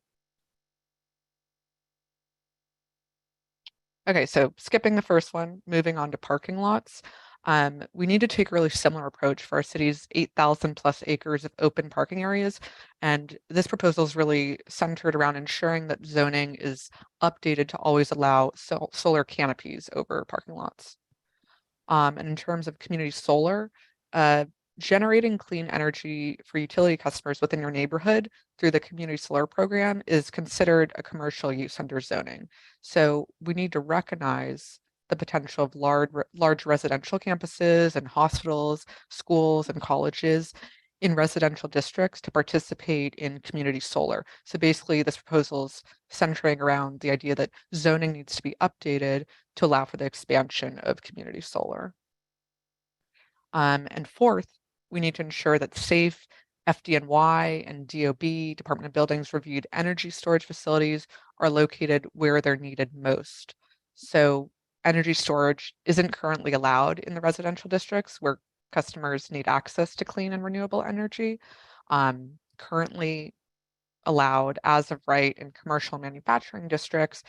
Okay, so skipping the first one, moving on to parking lots. We need to take a really similar approach for our city's 8,000 plus acres of open parking areas. And this proposal is really centered around ensuring that zoning is updated to always allow solar canopies over parking lots. And in terms of community solar, generating clean energy for utility customers within your neighborhood through the community solar program is considered a commercial use under zoning. So we need to recognize the potential of large residential campuses and hospitals, schools, and colleges in residential districts to participate in community solar. So basically, this proposal is centering around the idea that zoning needs to be updated to allow for the expansion of community solar. And fourth, we need to ensure that safe FDNY and DOB, Department of Buildings reviewed energy storage facilities are located where they're needed most. So energy storage isn't currently allowed in the residential districts where customers need access to clean and renewable energy. Currently allowed as of right in commercial manufacturing districts,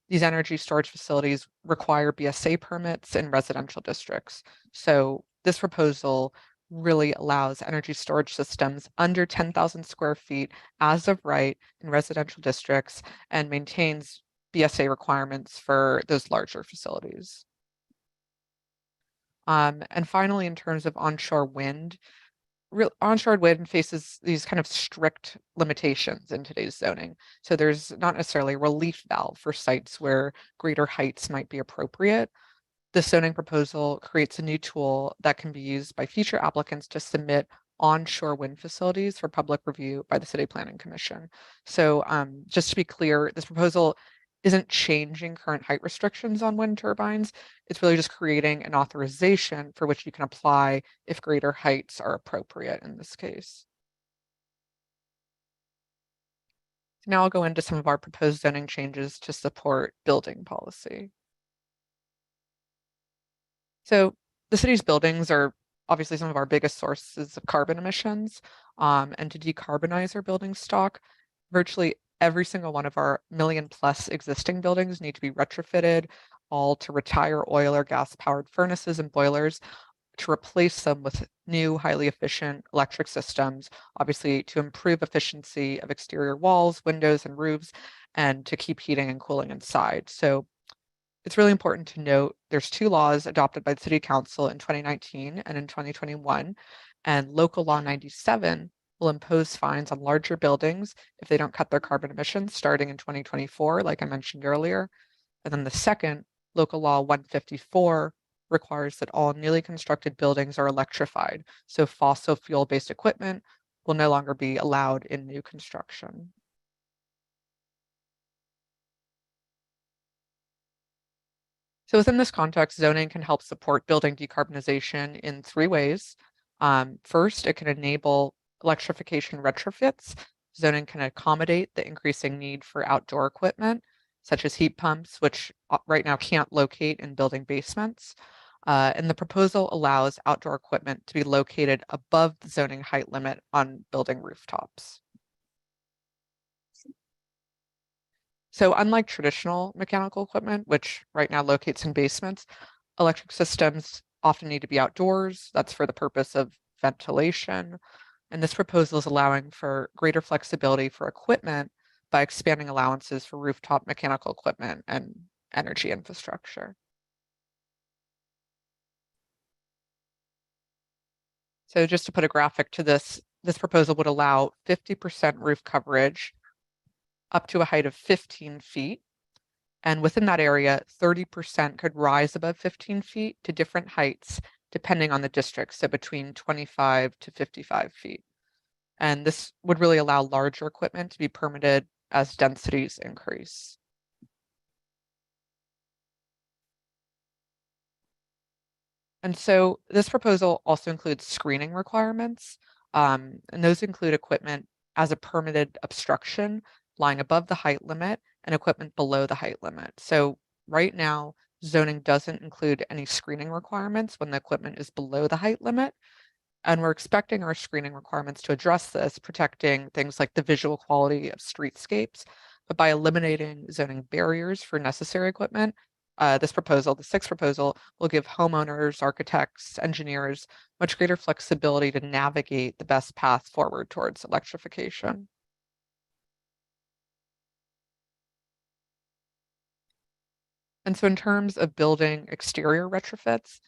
these energy storage facilities require BSA permits in residential districts. So this proposal really allows energy storage systems under 10,000 square feet as of right in residential districts and maintains BSA requirements for those larger facilities. And finally, in terms of onshore wind, onshore wind faces these kind of strict limitations in today's zoning. So there's not necessarily a relief valve for sites where greater heights might be appropriate. This zoning proposal creates a new tool that can be used by future applicants to submit onshore wind facilities for public review by the City Planning Commission. So just to be clear, this proposal isn't changing current height restrictions on wind turbines. It's really just creating an authorization for which you can apply if greater heights are appropriate in this case. Now I'll go into some of our proposed zoning changes to support building policy. So the city's buildings are obviously some of our biggest sources of carbon emissions, and to decarbonize our building stock, virtually every single one of our million-plus existing buildings need to be retrofitted, all to retire oil or gas-powered furnaces and boilers, to replace them with new, highly efficient electric systems, obviously to improve efficiency of exterior walls, windows, and roofs, and to keep heating and cooling inside. So it's really important to note there's 2 laws adopted by the City Council in 2019 and in 2021, and Local Law 97 will impose fines on larger buildings if they don't cut their carbon emissions starting in 2024, like I mentioned earlier. And then the second, Local Law 154, requires that all newly constructed buildings are electrified. So fossil fuel-based equipment will no longer be allowed in new construction. So within this context, zoning can help support building decarbonization in 3 ways. First, it can enable electrification retrofits. Zoning can accommodate the increasing need for outdoor equipment, such as heat pumps, which right now can't locate in building basements. And the proposal allows outdoor equipment to be located above the zoning height limit on building rooftops. So unlike traditional mechanical equipment, which right now locates in basements, electric systems often need to be outdoors. That's for the purpose of ventilation. And this proposal is allowing for greater flexibility for equipment by expanding allowances for rooftop mechanical equipment and energy infrastructure. So just to put a graphic to this, this proposal would allow 50% roof coverage up to a height of 15 feet. And within that area, 30% could rise above 15 feet to different heights, depending on the district, so between 25 to 55 feet. And this would really allow larger equipment to be permitted as densities increase. And so this proposal also includes screening requirements, and those include equipment as a permitted obstruction lying above the height limit and equipment below the height limit. So right now, zoning doesn't include any screening requirements when the equipment is below the height limit. And we're expecting our screening requirements to address this, protecting things like the visual quality of streetscapes. But by eliminating zoning barriers for necessary equipment, this proposal, the sixth proposal, will give homeowners, architects, engineers much greater flexibility to navigate the best path forward towards electrification. And so in terms of building exterior retrofits,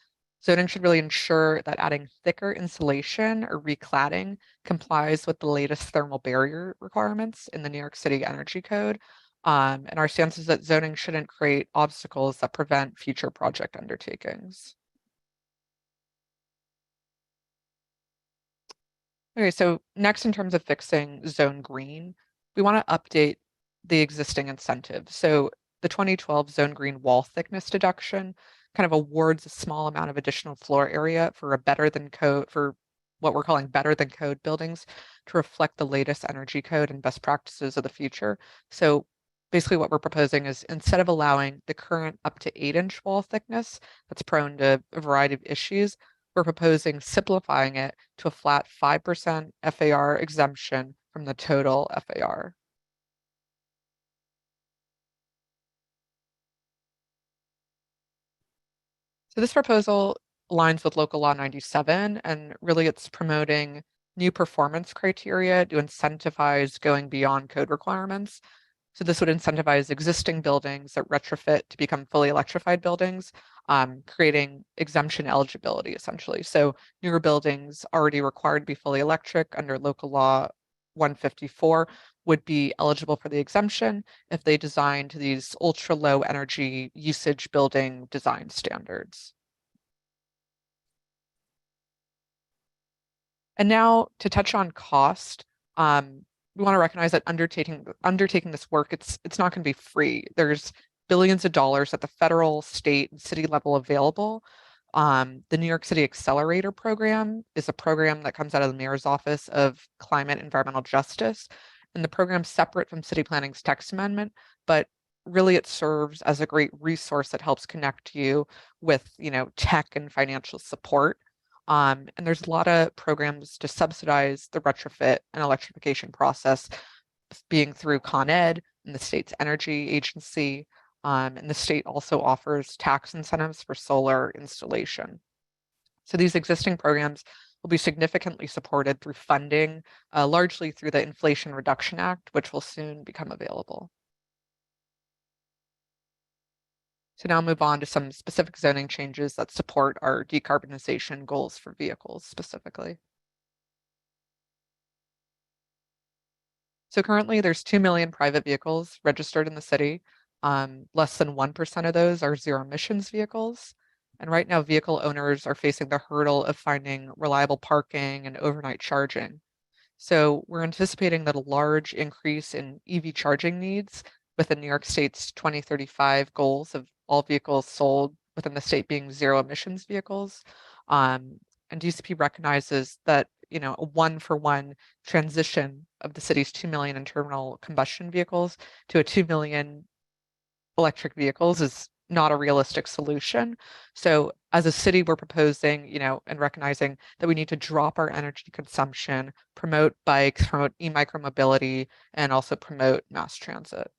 zoning should really ensure that adding thicker insulation or recladding complies with the latest thermal barrier requirements in the New York City Energy Code. And our stance is that zoning shouldn't create obstacles that prevent future project undertakings. Okay, so next in terms of fixing zone green, we want to update the existing incentive. So the 2012 zone green wall thickness deduction kind of awards a small amount of additional floor area for a better than code, for what we're calling better than code buildings, to reflect the latest energy code and best practices of the future. So basically what we're proposing is, instead of allowing the current up to 8-inch wall thickness that's prone to a variety of issues, we're proposing simplifying it to a flat 5% FAR exemption from the total FAR. So this proposal aligns with Local Law 97, and really it's promoting new performance criteria to incentivize going beyond code requirements. So this would incentivize existing buildings that retrofit to become fully electrified buildings, creating exemption eligibility essentially. So newer buildings already required to be fully electric under Local Law 154 would be eligible for the exemption if they designed these ultra low energy usage building design standards. And now to touch on cost, we want to recognize that undertaking this work, it's not going to be free. There's billions of dollars at the federal, state, and city level available. The New York City Accelerator Program is a program that comes out of the Mayor's Office of Climate and Environmental Justice. And the program's separate from City Planning's text amendment, but really it serves as a great resource that helps connect you with, tech and financial support. And there's a lot of programs to subsidize the retrofit and electrification process, being through Con Ed and the state's energy agency. And the state also offers tax incentives for solar installation. So these existing programs will be significantly supported through funding, largely through the Inflation Reduction Act, which will soon become available. So now move on to some specific zoning changes that support our decarbonization goals for vehicles specifically. So currently there's 2 million private vehicles registered in the city. Less than 1% of those are zero emissions vehicles. And right now vehicle owners are facing the hurdle of finding reliable parking and overnight charging. So we're anticipating that a large increase in EV charging needs within New York State's 2035 goals of all vehicles sold within the state being zero emissions vehicles. And DCP recognizes that, a 1-for-1 transition of the city's 2 million internal combustion vehicles to a 2 million electric vehicles is not a realistic solution. So as a city, we're proposing, and recognizing that we need to drop our energy consumption, promote bikes, promote e-micromobility, and also promote mass transit.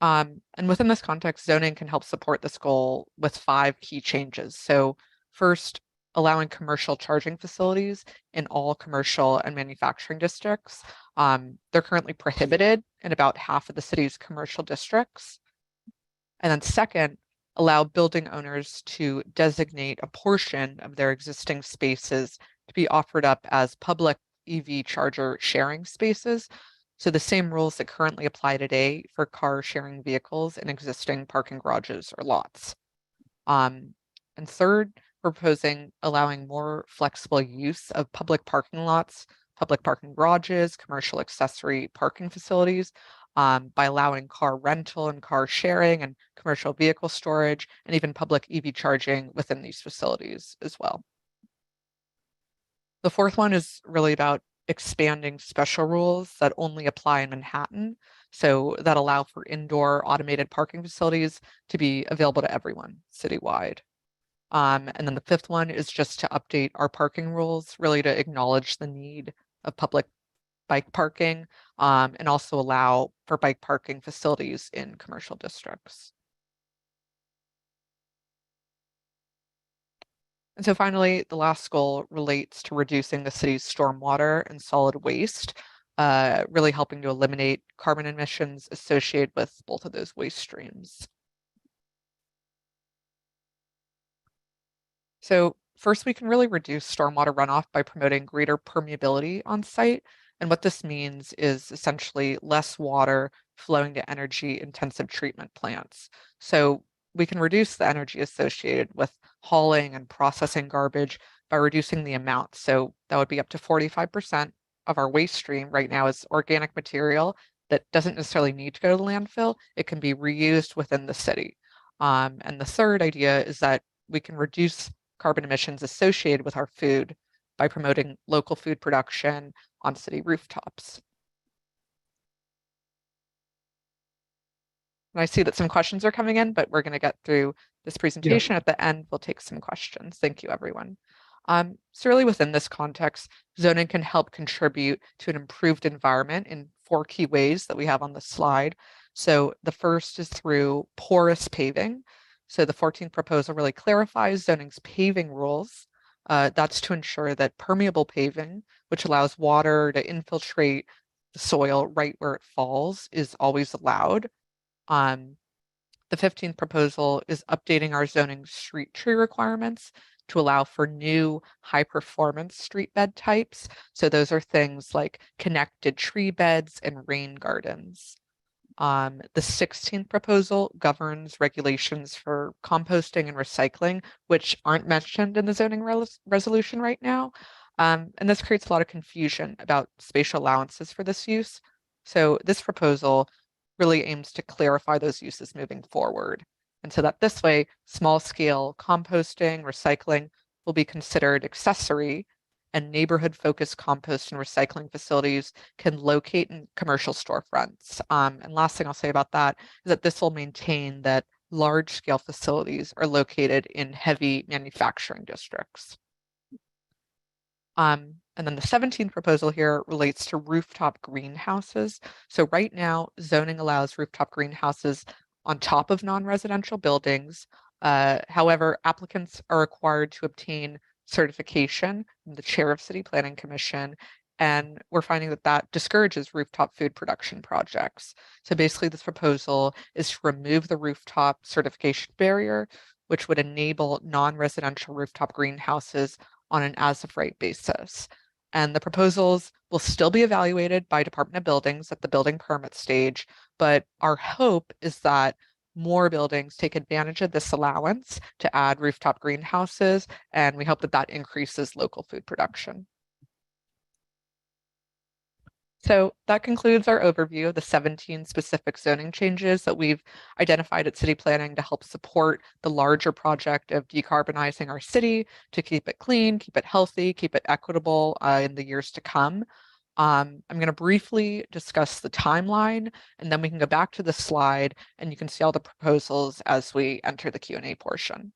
And within this context, zoning can help support this goal with 5 key changes. So first, allowing commercial charging facilities in all commercial and manufacturing districts. They're currently prohibited in about half of the city's commercial districts. And then second, allow building owners to designate a portion of their existing spaces to be offered up as public EV charger sharing spaces. So the same rules that currently apply today for car sharing vehicles in existing parking garages or lots. And third, we're proposing allowing more flexible use of public parking lots, public parking garages, commercial accessory parking facilities, by allowing car rental and car sharing and commercial vehicle storage and even public EV charging within these facilities as well. The fourth one is really about expanding special rules that only apply in Manhattan, so that allow for indoor automated parking facilities to be available to everyone citywide. And then the fifth one is just to update our parking rules, really to acknowledge the need of public bike parking, and also allow for bike parking facilities in commercial districts. And so finally, the last goal relates to reducing the city's stormwater and solid waste, really helping to eliminate carbon emissions associated with both of those waste streams. So first, we can really reduce stormwater runoff by promoting greater permeability on site. And what this means is essentially less water flowing to energy-intensive treatment plants. So we can reduce the energy associated with hauling and processing garbage by reducing the amount. So that would be up to 45% of our waste stream right now is organic material that doesn't necessarily need to go to the landfill. It can be reused within the city. And the third idea is that we can reduce carbon emissions associated with our food by promoting local food production on city rooftops. And I see that some questions are coming in, but we're going to get through this presentation. At the end, we'll take some questions. Thank you, everyone. So really within this context, zoning can help contribute to an improved environment in 4 key ways that we have on the slide. So the first is through porous paving. So the 14th proposal really clarifies zoning's paving rules. That's to ensure that permeable paving, which allows water to infiltrate the soil right where it falls, is always allowed. The 15th proposal is updating our zoning street tree requirements to allow for new high performance street bed types. So those are things like connected tree beds and rain gardens. The 16th proposal governs regulations for composting and recycling, which aren't mentioned in the zoning resolution right now. And this creates a lot of confusion about spatial allowances for this use. So this proposal really aims to clarify those uses moving forward. And so that this way, small scale composting, recycling will be considered accessory, and neighborhood focused compost and recycling facilities can locate in commercial storefronts. And last thing I'll say about that is that this will maintain that large scale facilities are located in heavy manufacturing districts. And then the 17th proposal here relates to rooftop greenhouses. So right now, zoning allows rooftop greenhouses on top of non-residential buildings. However, applicants are required to obtain certification from the chair of City Planning Commission, and we're finding that that discourages rooftop food production projects. So basically, this proposal is to remove the rooftop certification barrier, which would enable non-residential rooftop greenhouses on an as-of-right basis. And the proposals will still be evaluated by Department of Buildings at the building permit stage, but our hope is that more buildings take advantage of this allowance to add rooftop greenhouses, and we hope that that increases local food production. So that concludes our overview of the 17 specific zoning changes that we've identified at City Planning to help support the larger project of decarbonizing our city, to keep it clean, keep it healthy, keep it equitable in the years to come. I'm going to briefly discuss the timeline, and then we can go back to the slide and you can see all the proposals as we enter the Q&A portion.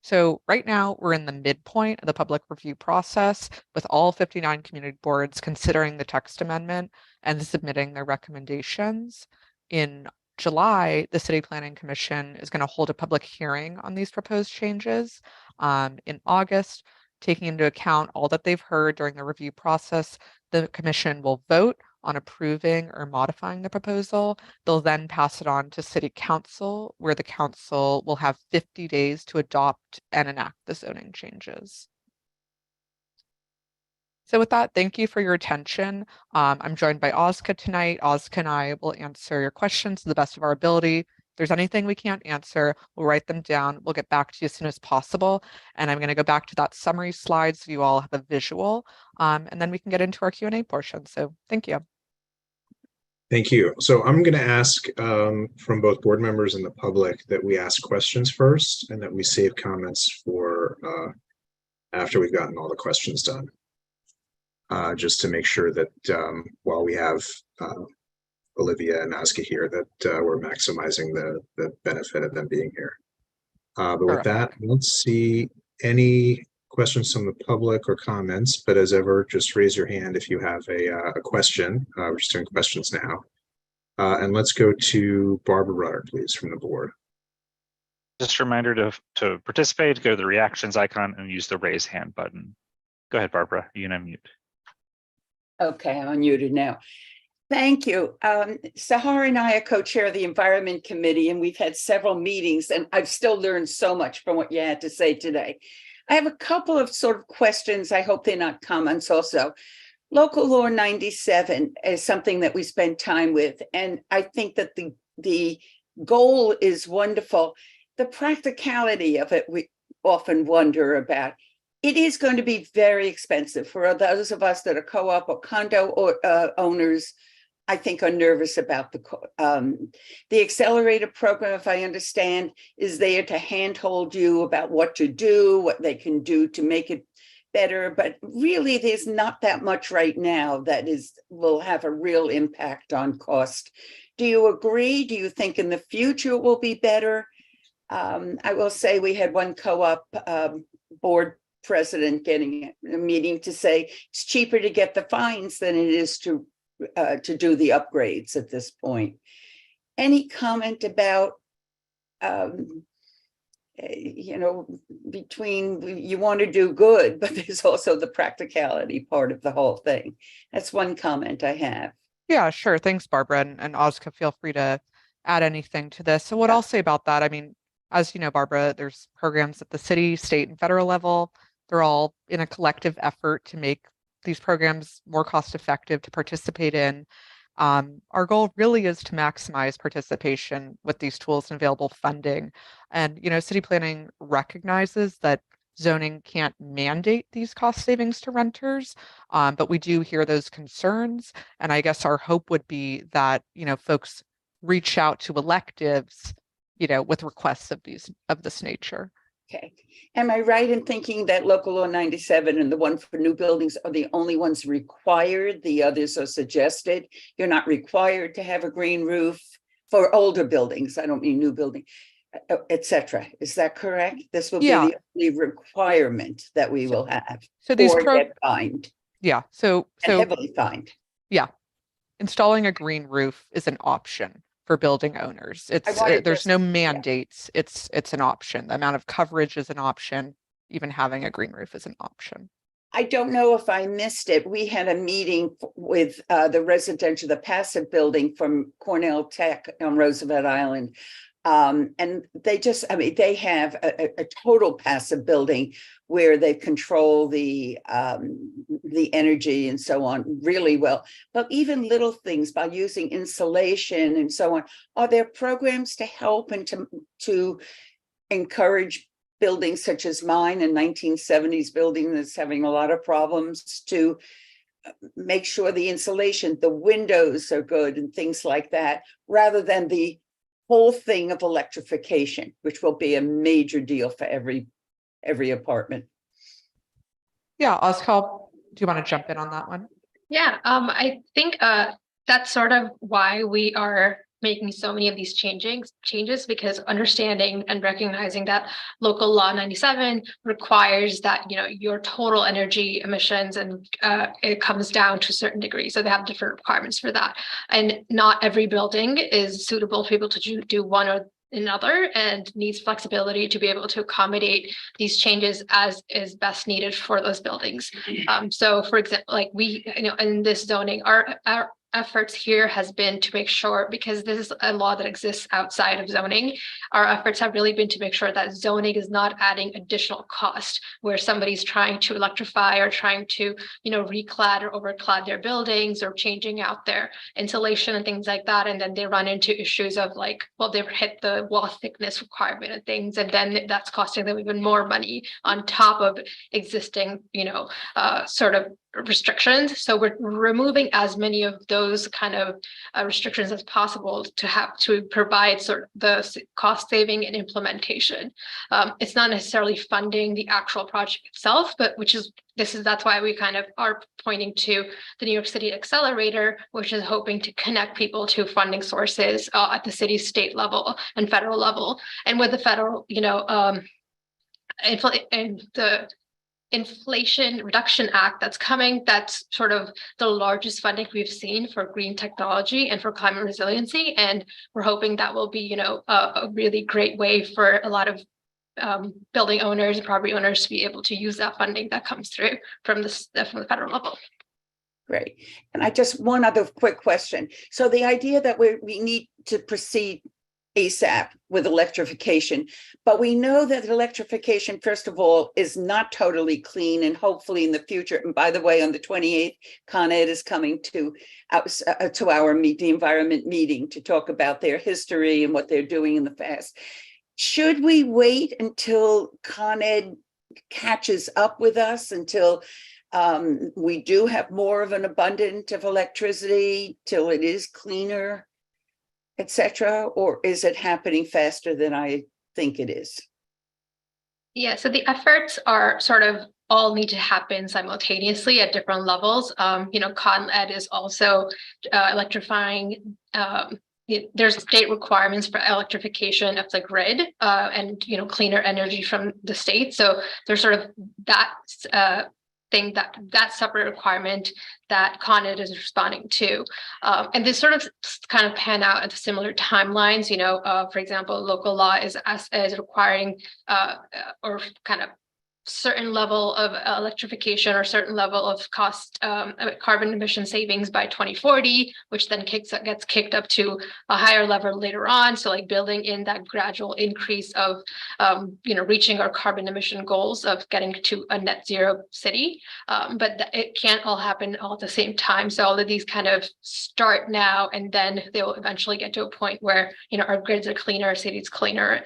So right now we're in the midpoint of the public review process with all 59 community boards considering the text amendment and submitting their recommendations. In July, the City Planning Commission is going to hold a public hearing on these proposed changes. In August, taking into account all that they've heard during the review process, the commission will vote on approving or modifying the proposal. They'll then pass it on to City Council, where the council will have 50 days to adopt and enact the zoning changes. So with that, thank you for your attention. I'm joined by Ozka tonight. Ozka and I will answer your questions to the best of our ability. If there's anything we can't answer, we'll write them down. We'll get back to you as soon as possible. And I'm going to go back to that summary slide so you all have a visual, and then we can get into our Q&A portion. So thank you. Thank you. So I'm going to ask from both board members and the public that we ask questions first and that we save comments for after we've gotten all the questions done. Just to make sure that while we have Olivia and Aska here, that we're maximizing the benefit of them being here. But with that, let's see any questions from the public or comments, but as ever, just raise your hand if you have a question. We're just doing questions now. And let's go to Barbara Rudder, please, from the board. Just a reminder to participate, go to the reactions icon and use the raise hand button. Go ahead, Barbara, you can unmute. Okay, I'm unmuted now. Thank you. Sahar and I are co-chair of the Environment Committee, and we've had several meetings, and I've still learned so much from what you had to say today. I have a couple of sort of questions. I hope they're not comments also. Local Law 97 is something that we spend time with, and I think that the goal is wonderful. The practicality of it, we often wonder about. It is going to be very expensive for those of us that are co-op or condo or owners. I think are nervous about the accelerator program, if I understand, is there to handhold you about what to do, what they can do to make it better. But really, there's not that much right now that will have a real impact on cost. Do you agree? Do you think in the future it will be better? I will say we had one co-op board president getting a meeting to say it's cheaper to get the fines than it is to do the upgrades at this point. Any comment about, between you want to do good, but there's also the practicality part of the whole thing. That's one comment I have. Yeah, sure. Thanks, Barbara. And Ozka, feel free to add anything to this. So what I'll say about that, I mean, as you know, Barbara, there's programs at the city, state, and federal level. They're all in a collective effort to make these programs more cost effective to participate in. Our goal really is to maximize participation with these tools and available funding. And, city planning recognizes that zoning can't mandate these cost savings to renters, but we do hear those concerns. And I guess our hope would be that, folks reach out to electives, with requests of this nature. Okay. Am I right in thinking that Local Law 97 and the one for new buildings are the only ones required? The others are suggested. You're not required to have a green roof for older buildings. I don't mean new building, etc. Is that correct? This will be the only requirement that we will have. So these get fined. Yeah. So heavily fined. Yeah. Installing a green roof is an option for building owners. There's no mandates. Yeah. It's an option. The amount of coverage is an option. Even having a green roof is an option. I don't know if I missed it. We had a meeting with the passive building from Cornell Tech on Roosevelt Island. And they have a total passive building where they control the energy and so on really well. But even little things by using insulation and so on, are there programs to help and to encourage buildings such as mine, a 1970s building that's having a lot of problems, to make sure the insulation, the windows are good and things like that, rather than the whole thing of electrification, which will be a major deal for every apartment. Yeah, Ozka, do you want to jump in on that one? Yeah, I think that's sort of why we are making so many of these changes, because understanding and recognizing that Local Law 97 requires that your total energy emissions and it comes down to a certain degree. So they have different requirements for that, and not every building is suitable for people to do one or another, and needs flexibility to be able to accommodate these changes as is best needed for those buildings. So for example, like we, in this zoning, our efforts here has been to make sure, because this is a law that exists outside of zoning, our efforts have really been to make sure that zoning is not adding additional cost where somebody's trying to electrify or trying to, reclad or overclad their buildings or changing out their insulation and things like that. And then they run into issues of they've hit the wall thickness requirement and things, and then that's costing them even more money on top of existing, sort of restrictions. So we're removing as many of those kind of restrictions as possible to provide sort of the cost saving and implementation. It's not necessarily funding the actual project itself, but that's why we kind of are pointing to the New York City Accelerator, which is hoping to connect people to funding sources at the city, state level, and federal level. And with the federal, and the Inflation Reduction Act that's coming, that's sort of the largest funding we've seen for green technology and for climate resiliency. And we're hoping that will be, a really great way for a lot of building owners and property owners to be able to use that funding that comes through from the federal level. Great. And I just one other quick question. So the idea that we need to proceed ASAP with electrification, but we know that electrification, first of all, is not totally clean, and hopefully in the future. And by the way, on the 28th, Con Ed is coming to our the environment meeting to talk about their history and what they're doing in the past. Should we wait until Con Ed catches up with us, until we do have more of an abundance of electricity, till it is cleaner, etc., or is it happening faster than I think it is? Yeah, so the efforts are sort of all need to happen simultaneously at different levels. Con Ed is also electrifying. There's state requirements for electrification of the grid and cleaner energy from the state. So there's sort of that thing, that separate requirement that Con Ed is responding to. And this sort of kind of pan out at similar timelines. For example, local law is requiring or kind of certain level of electrification or certain level of cost carbon emission savings by 2040, which then gets kicked up to a higher level later on. So like building in that gradual increase of reaching our carbon emission goals of getting to a net zero city, but it can't all happen all at the same time. So all of these kind of start now, and then they will eventually get to a point where our grids are cleaner, our cities cleaner,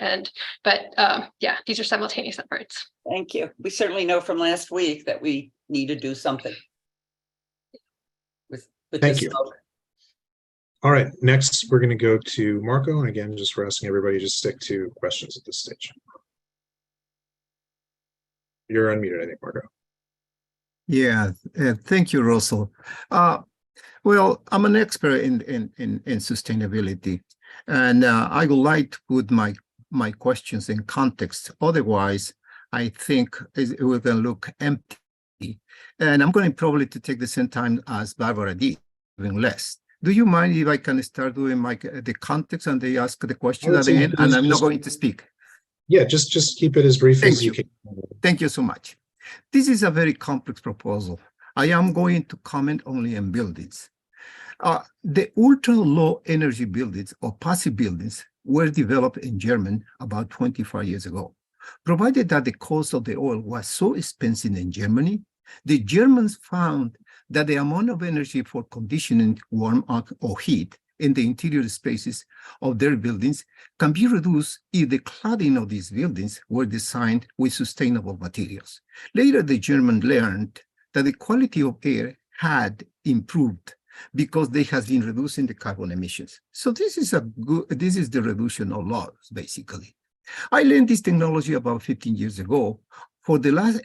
but these are simultaneous efforts. Thank you. We certainly know from last week that we need to do something. Thank you. All right, next we're going to go to Marco. And again, just for asking everybody to stick to questions at this stage. You're unmuted, I think, Marco. Yeah, thank you, Russell. Well, I'm an expert in sustainability, and I would like to put my questions in context. Otherwise, I think it will look empty. And I'm going probably to take the same time as Barbara did, even less. Do you mind if I can start doing the context and they ask the question at the end, and I'm not going to speak? Yeah, just keep it as brief as you can. Thank you so much. This is a very complex proposal. I am going to comment only on buildings. The ultra-low energy buildings or passive buildings were developed in Germany about 25 years ago. Provided that the cost of the oil was so expensive in Germany, the Germans found that the amount of energy for conditioning, warm up, or heat in the interior spaces of their buildings can be reduced if the cladding of these buildings were designed with sustainable materials. Later, the Germans learned that the quality of air had improved because they have been reducing the carbon emissions. So this is the reduction of loss, basically. I learned this technology about 15 years ago. For the last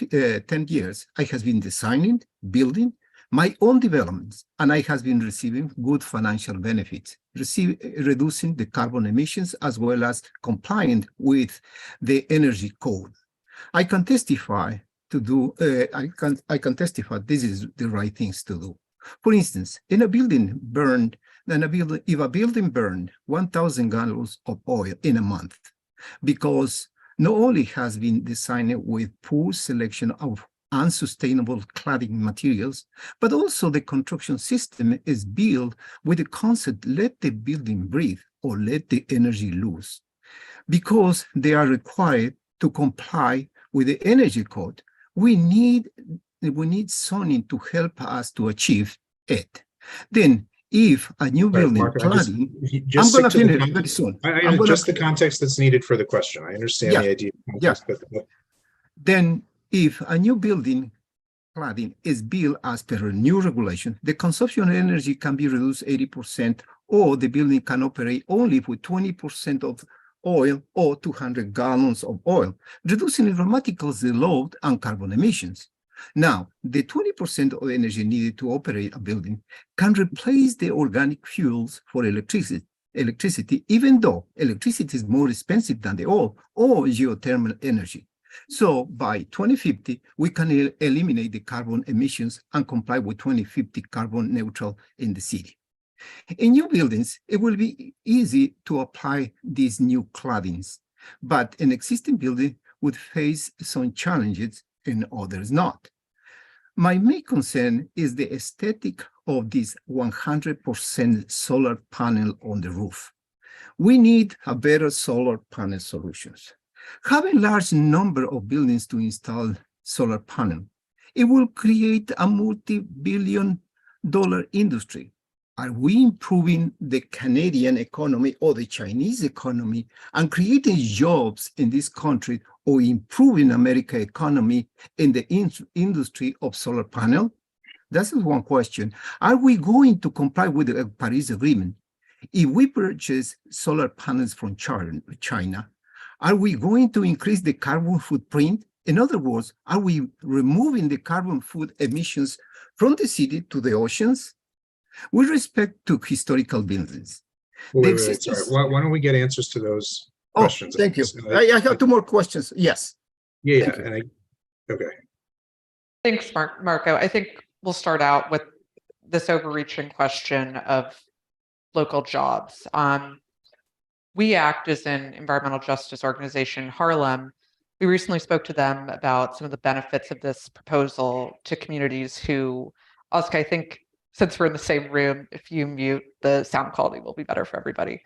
10 years, I have been designing, building my own developments, and I have been receiving good financial benefits, reducing the carbon emissions as well as complying with the energy code. I can testify this is the right things to do. For instance, if a building burned 1,000 gallons of oil in a month, because not only has been designed with poor selection of unsustainable cladding materials, but also the construction system is built with the concept, let the building breathe or let the energy loose. Because they are required to comply with the energy code, we need zoning to help us to achieve it. Then, if a new building cladding, I'm going to finish very soon. Just the context that's needed for the question. I understand the idea. Then, if a new building cladding is built as per a new regulation, the consumption of energy can be reduced 80%, or the building can operate only with 20% of oil or 200 gallons of oil, reducing dramatically the load and carbon emissions. Now, the 20% of energy needed to operate a building can replace the organic fuels for electricity, even though electricity is more expensive than the oil or geothermal energy. So by 2050, we can eliminate the carbon emissions and comply with 2050 carbon neutral in the city. In new buildings, it will be easy to apply these new claddings, but an existing building would face some challenges and others not. My main concern is the aesthetic of this 100% solar panel on the roof. We need a better solar panel solutions. Having large number of buildings to install solar panel, it will create a multi-billion-dollar industry. Are we improving the Canadian economy or the Chinese economy and creating jobs in this country, or improving American economy in the industry of solar panel? That's one question. Are we going to comply with the Paris Agreement? If we purchase solar panels from China, are we going to increase the carbon footprint? In other words, are we removing the carbon foot emissions from the city to the oceans? With respect to historical buildings, Wait, sorry. Why don't we get answers to those questions? Thank you. I have two more questions. Yes. Yeah. Okay. Thanks, Marco. I think we'll start out with this overreaching question of local jobs. We act as an environmental justice organization in Harlem. We recently spoke to them about some of the benefits of this proposal to communities who, Oscar, I think, since we're in the same room, if you mute, the sound quality will be better for everybody.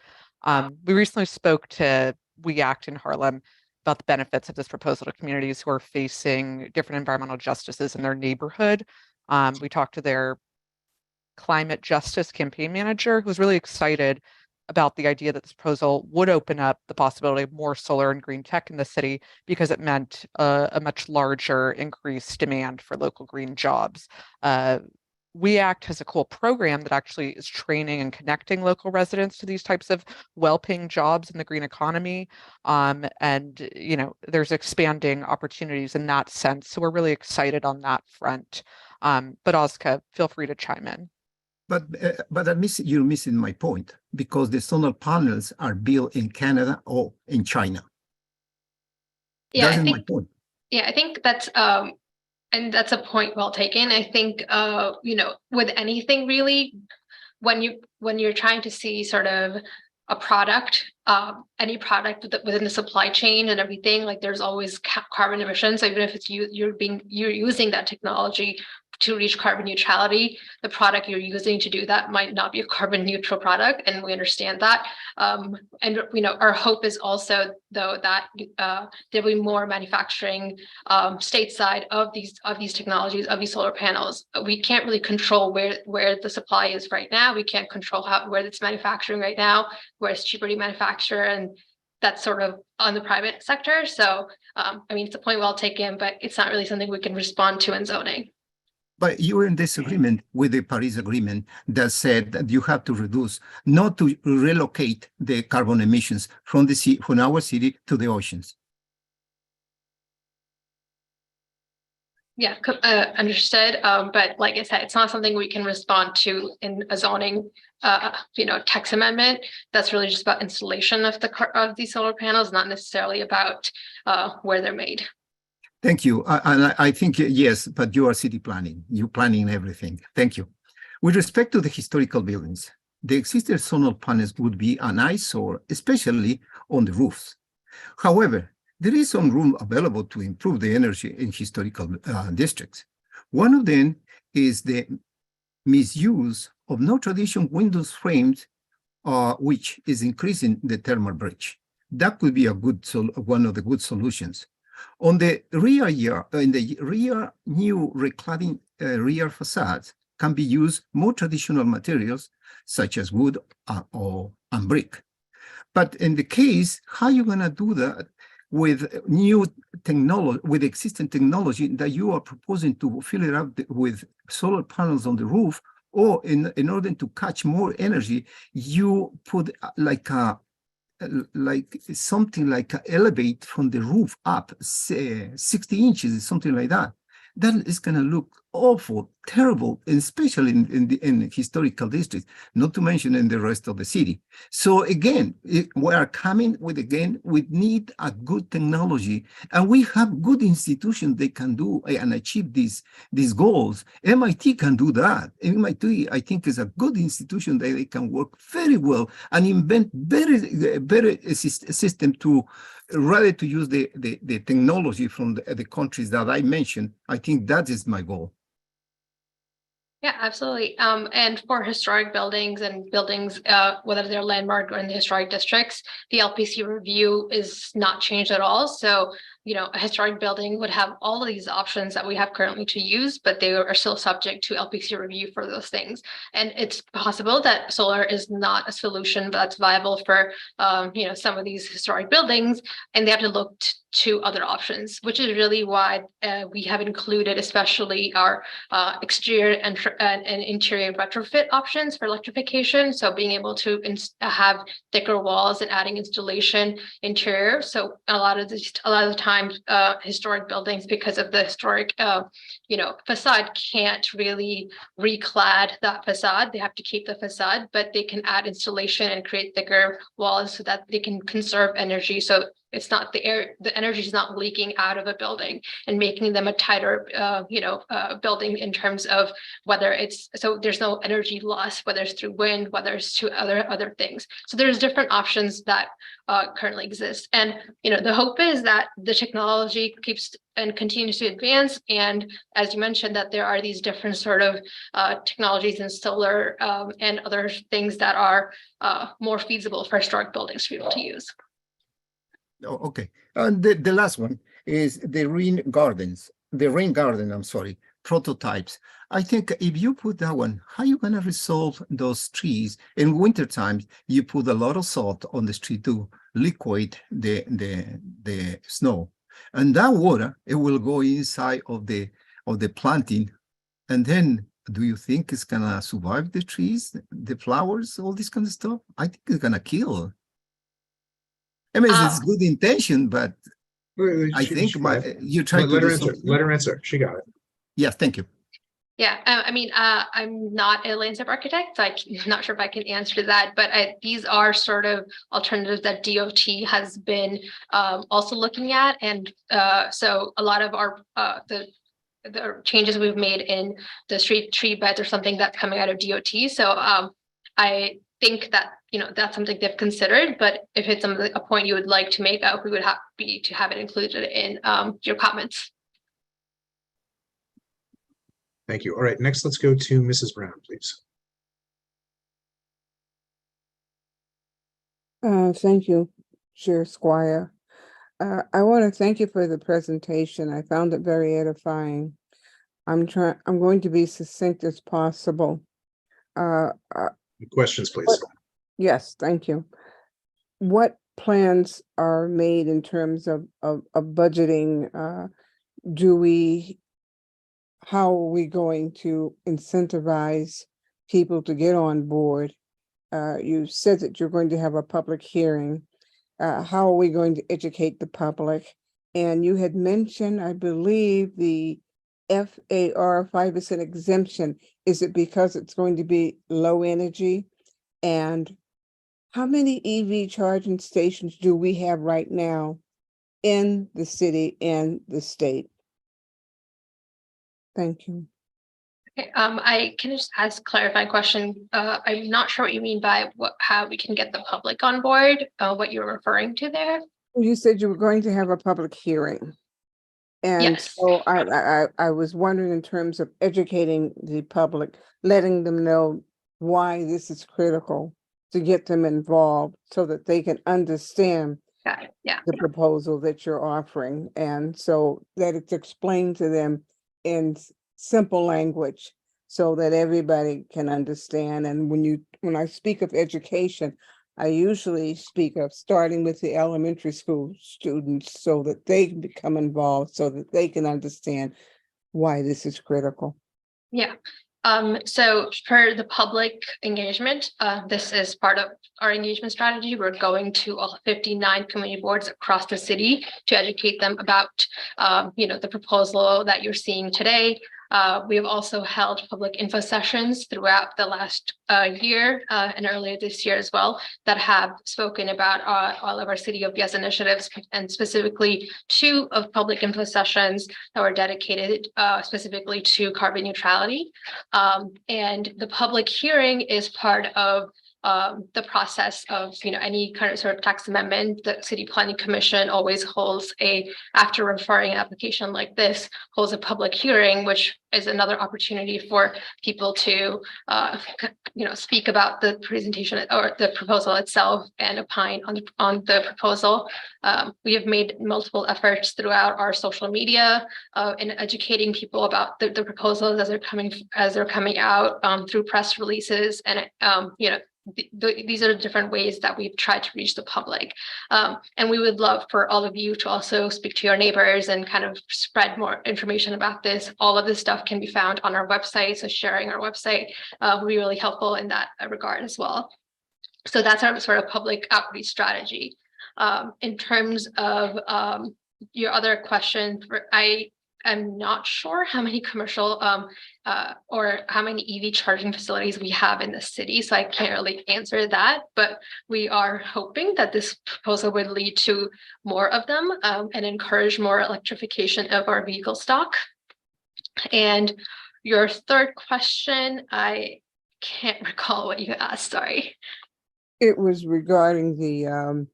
We recently spoke to We Act in Harlem about the benefits of this proposal to communities who are facing different environmental justices in their neighborhood. We talked to their climate justice campaign manager, who was really excited about the idea that this proposal would open up the possibility of more solar and green tech in the city, because it meant a much larger increased demand for local green jobs. We Act has a cool program that actually is training and connecting local residents to these types of well-paying jobs in the green economy. And, there's expanding opportunities in that sense. So we're really excited on that front. But Oscar, feel free to chime in. But you're missing my point, because the solar panels are built in Canada or in China. Yeah, my point. Yeah, I think that's and that's a point well taken. I think with anything really, when you're trying to see sort of a product, any product within the supply chain and everything, like there's always carbon emissions. So even if it's you're using that technology to reach carbon neutrality, the product you're using to do that might not be a carbon neutral product, and we understand that. And our hope is also, though, that there'll be more manufacturing stateside of these technologies, of these solar panels. We can't really control where the supply is right now. We can't control where it's manufacturing right now, where it's cheaper to manufacture, and that's sort of on the private sector. So it's a point well taken, but it's not really something we can respond to in zoning. But you are in disagreement with the Paris Agreement that said that you have to reduce, not to relocate the carbon emissions from our city to the oceans. Yeah, understood. But like I said, it's not something we can respond to in a zoning, text amendment. That's really just about installation of these solar panels, not necessarily about where they're made. Thank you. And I think, yes, but you are city planning. You're planning everything. Thank you. With respect to the historical buildings, the existing solar panels would be an eyesore, especially on the roofs. However, there is some room available to improve the energy in historical districts. One of them is the misuse of non-traditional window frames, which is increasing the thermal breach. That could be one of the good solutions. On the rear yard, in the rear new recladding rear facades can be used more traditional materials such as wood and brick. But in the case, how are you going to do that? with new technology, with existing technology that you are proposing to fill it up with solar panels on the roof, or in order to catch more energy, you put like something like an elevate from the roof up, say 60 inches, something like that. That is going to look awful, terrible, especially in historical districts, not to mention in the rest of the city. So again, we are coming with, again, we need a good technology, and we have good institutions that can do and achieve these goals. MIT can do that. MIT, I think, is a good institution that they can work very well and invent better system to rather to use the technology from the countries that I mentioned. I think that is my goal. Yeah, absolutely. And for historic buildings and buildings, whether they're landmark or in the historic districts, the LPC review is not changed at all. So, you know, a historic building would have all of these options that we have currently to use, but they are still subject to LPC review for those things. And it's possible that solar is not a solution, but that's viable for, you know, some of these historic buildings, and they have to look to other options, which is really why we have included especially our exterior and interior retrofit options for electrification. So being able to have thicker walls and adding installation interior. So a lot of the times historic buildings, because of the historic you know, facade, can't really reclad that facade. They have to keep the facade, but they can add installation and create thicker walls so that they can conserve energy. So it's not the energy is not leaking out of a building and making them a tighter, you know, building in terms of whether it's, so there's no energy loss, whether it's through wind, whether it's to other things. So there's different options that currently exist. And, you know, the hope is that the technology keeps and continues to advance. And as you mentioned, that there are these different sort of technologies in solar and other things that are more feasible for historic buildings to be able to use. Oh, okay. And the last one is the rain garden, I'm sorry, prototypes. I think if you put that one, how are you going to resolve those trees? In winter times, you put a lot of salt on the street to liquid the snow. And that water, it will go inside of the planting. And then do you think it's going to survive the trees, the flowers, all this kind of stuff? I think it's going to kill. I mean, it's good intention, but I think you try to do something. Let her answer. She got it. Yes, thank you. Yeah, I mean, I'm not a landscape architect, so I'm not sure if I can answer that, but these are sort of alternatives that DOT has been also looking at. And so a lot of our the changes we've made in the street tree beds are something that's coming out of DOT. So I think that, you know, that's something they've considered, but if it's a point you would like to make, we would be to have it included in your comments. Thank you. All right, next let's go to Mrs. Brown, please. Thank you, Chair Squire. I want to thank you for the presentation. I found it very edifying. I'm going to be succinct as possible. Questions, please. Yes, thank you. What plans are made in terms of budgeting? How are we going to incentivize people to get on board? You said that you're going to have a public hearing. How are we going to educate the public? And you had mentioned, I believe, the FAR 5% exemption. Is it because it's going to be low energy? And how many EV charging stations do we have right now in the city and the state? Thank you. Okay, I can just ask a clarifying question. I'm not sure what you mean by how we can get the public on board, what you're referring to there. You said you were going to have a public hearing. And yes. So I was wondering, in terms of educating the public, letting them know why this is critical, to get them involved so that they can understand the proposal that you're offering, and so that it's explained to them in simple language so that everybody can understand. And when I speak of education, I usually speak of starting with the elementary school students so that they can become involved, so that they can understand why this is critical. Yeah. So for the public engagement, this is part of our engagement strategy. We're going to all 59 community boards across the city to educate them about, the proposal that you're seeing today. We have also held public info sessions throughout the last year and earlier this year as well that have spoken about all of our City of Yes initiatives, and specifically 2 of public info sessions that were dedicated specifically to carbon neutrality. And the public hearing is part of the process of any kind of sort of text amendment. The City Planning Commission always holds after referring an application like this, holds a public hearing, which is another opportunity for people to speak about the presentation or the proposal itself and opine on the proposal. We have made multiple efforts throughout our social media in educating people about the proposals as they're coming out through press releases, and these are the different ways that we've tried to reach the public. And we would love for all of you to also speak to your neighbors and kind of spread more information about this. All of this stuff can be found on our website, so sharing our website will be really helpful in that regard as well. So that's our sort of public outreach strategy. In terms of your other question, I'm not sure how many commercial or how many EV charging facilities we have in the city, so I can't really answer that, but we are hoping that this proposal would lead to more of them and encourage more electrification of our vehicle stock. And your third question, I can't recall what you asked, sorry. It was regarding the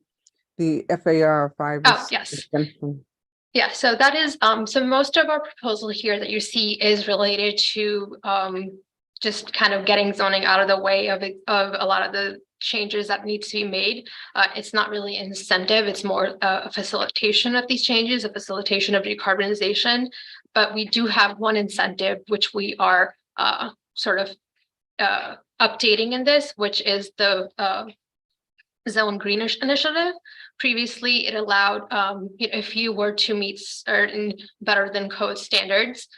FAR 5. Oh, yes. Exemption. Yeah, so that is, so most of our proposal here that you see is related to just kind of getting zoning out of the way of a lot of the changes that need to be made. It's not really an incentive, it's more a facilitation of these changes, a facilitation of decarbonization. But we do have one incentive, which we are sort of updating in this, which is the Zone Greenish initiative. Previously, it allowed, if you were to meet certain better than code standards,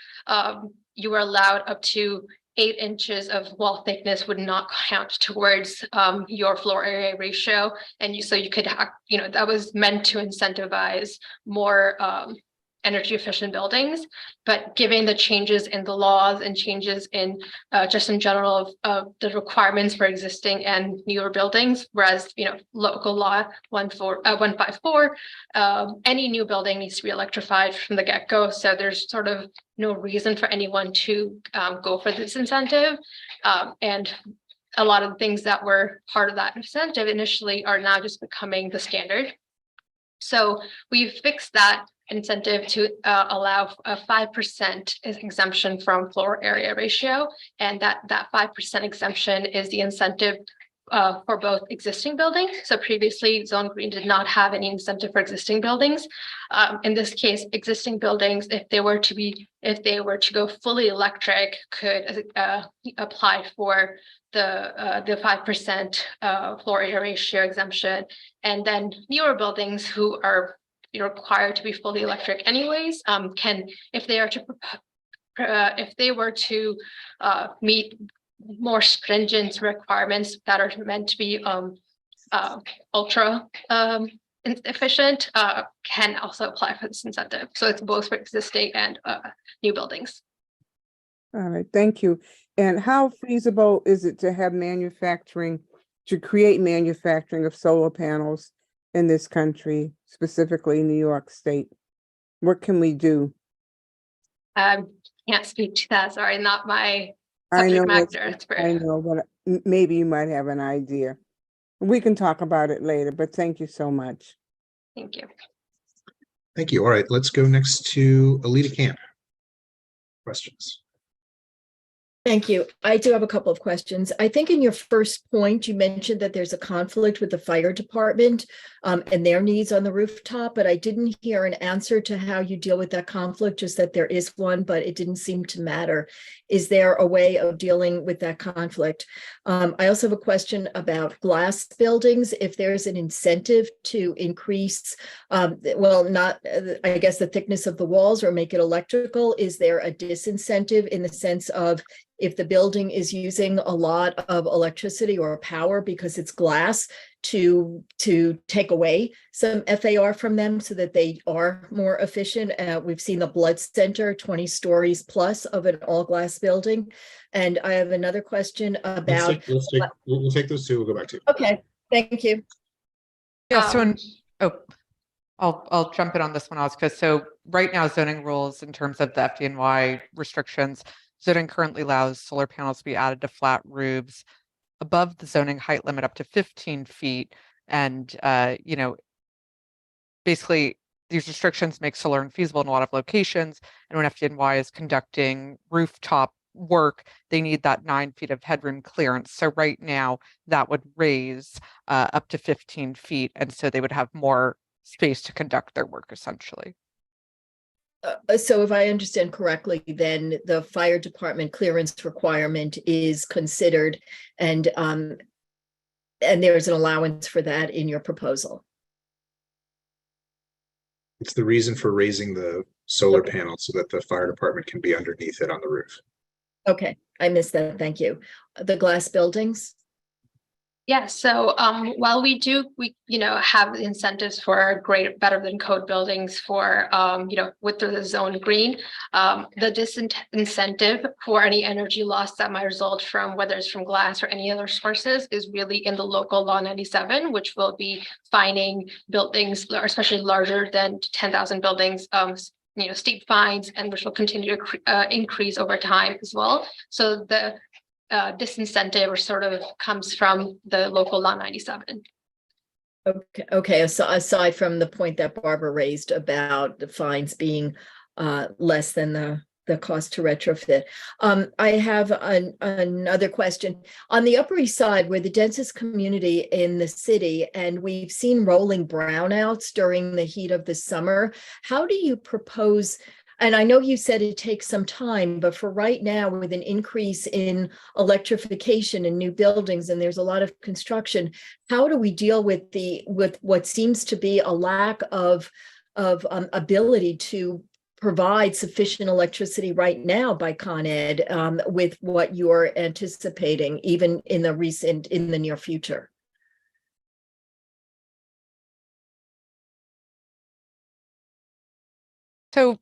you were allowed up to 8 inches of wall thickness would not count towards your floor area ratio. And so you could, that was meant to incentivize more energy efficient buildings. But given the changes in the laws and changes in just in general of the requirements for existing and newer buildings, whereas local law 154, any new building needs to be electrified from the get-go. So there's sort of no reason for anyone to go for this incentive. And a lot of the things that were part of that incentive initially are now just becoming the standard. So we've fixed that incentive to allow a 5% exemption from floor area ratio, and that 5% exemption is the incentive for both existing buildings. So previously, Zone Green did not have any incentive for existing buildings. In this case, existing buildings, if they were to go fully electric, could apply for the 5% floor area ratio exemption, and then newer buildings who are required to be fully electric anyways, can, if they were to meet more stringent requirements that are meant to be ultra efficient, can also apply for this incentive. So it's both for existing and new buildings. All right, thank you. And how feasible is it to have to create manufacturing of solar panels in this country, specifically New York State? What can we do? Can't speak to that. Sorry, not my I subject matter expert. I know, but maybe you might have an idea. We can talk about it later, but thank you so much. Thank you. Thank you. All right, let's go next to Alita Camp. Questions? Thank you. I do have a couple of questions. I think in your first point, you mentioned that there's a conflict with the fire department and their needs on the rooftop, but I didn't hear an answer to how you deal with that conflict, just that there is one, but it didn't seem to matter. Is there a way of dealing with that conflict? I also have a question about glass buildings. If there's an incentive to increase, not, I guess, the thickness of the walls or make it electrical, is there a disincentive in the sense of if the building is using a lot of electricity or power because it's glass, to take away some FAR from them so that they are more efficient? We've seen the Blood Center, 20 stories plus of an all glass building. And I have another question about. We'll take those two. We'll go back to you. Okay, thank you. Yeah, I'll jump in on this one, Oscar. So right now, zoning rules in terms of the FDNY restrictions, zoning currently allows solar panels to be added to flat roofs above the zoning height limit up to 15 feet. And, basically these restrictions make solar infeasible in a lot of locations. And when FDNY is conducting rooftop work, they need that 9 feet of headroom clearance. So right now that would raise up to 15 feet. And so they would have more space to conduct their work essentially. So if I understand correctly, then the fire department clearance requirement is considered and there's an allowance for that in your proposal. It's the reason for raising the solar panel so that the fire department can be underneath it on the roof. Okay, I missed that. Thank you. The glass buildings? Yeah, so while we have incentives for better than code buildings for with the zone green, the disincentive for any energy loss that might result from whether it's from glass or any other sources is really in the local law 97, which will be fining buildings, especially larger than 10,000 buildings, steep fines, and which will continue to increase over time as well. So the disincentive or sort of comes from the local law 97. Okay. So aside from the point that Barbara raised about the fines being less than the cost to retrofit, I have another question. On the Upper East Side, we're the densest community in the city, and we've seen rolling brownouts during the heat of the summer. How do you propose? And I know you said it takes some time, but for right now, with an increase in electrification and new buildings, and there's a lot of construction, how do we deal with what seems to be a lack of ability to provide sufficient electricity right now by Con Ed with what you're anticipating, even in the near future? So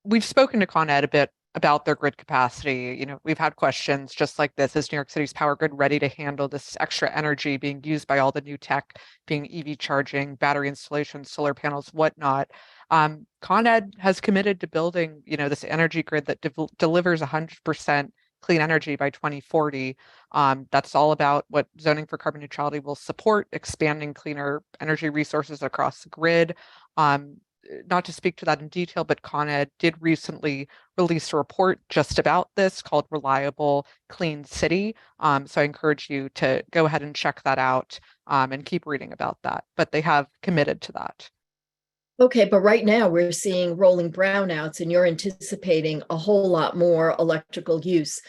we've spoken to Con Ed a bit about their grid capacity. We've had questions just like this: is New York City's power grid ready to handle this extra energy being used by all the new tech, being EV charging, battery installation, solar panels, whatnot? Con Ed has committed to building, this energy grid that delivers 100% clean energy by 2040. That's all about what zoning for carbon neutrality will support: expanding cleaner energy resources across the grid. Not to speak to that in detail, but Con Ed did recently release a report just about this called Reliable Clean City. So I encourage you to go ahead and check that out and keep reading about that. But they have committed to that. Okay, but right now we're seeing rolling brownouts, and you're anticipating a whole lot more electrical use,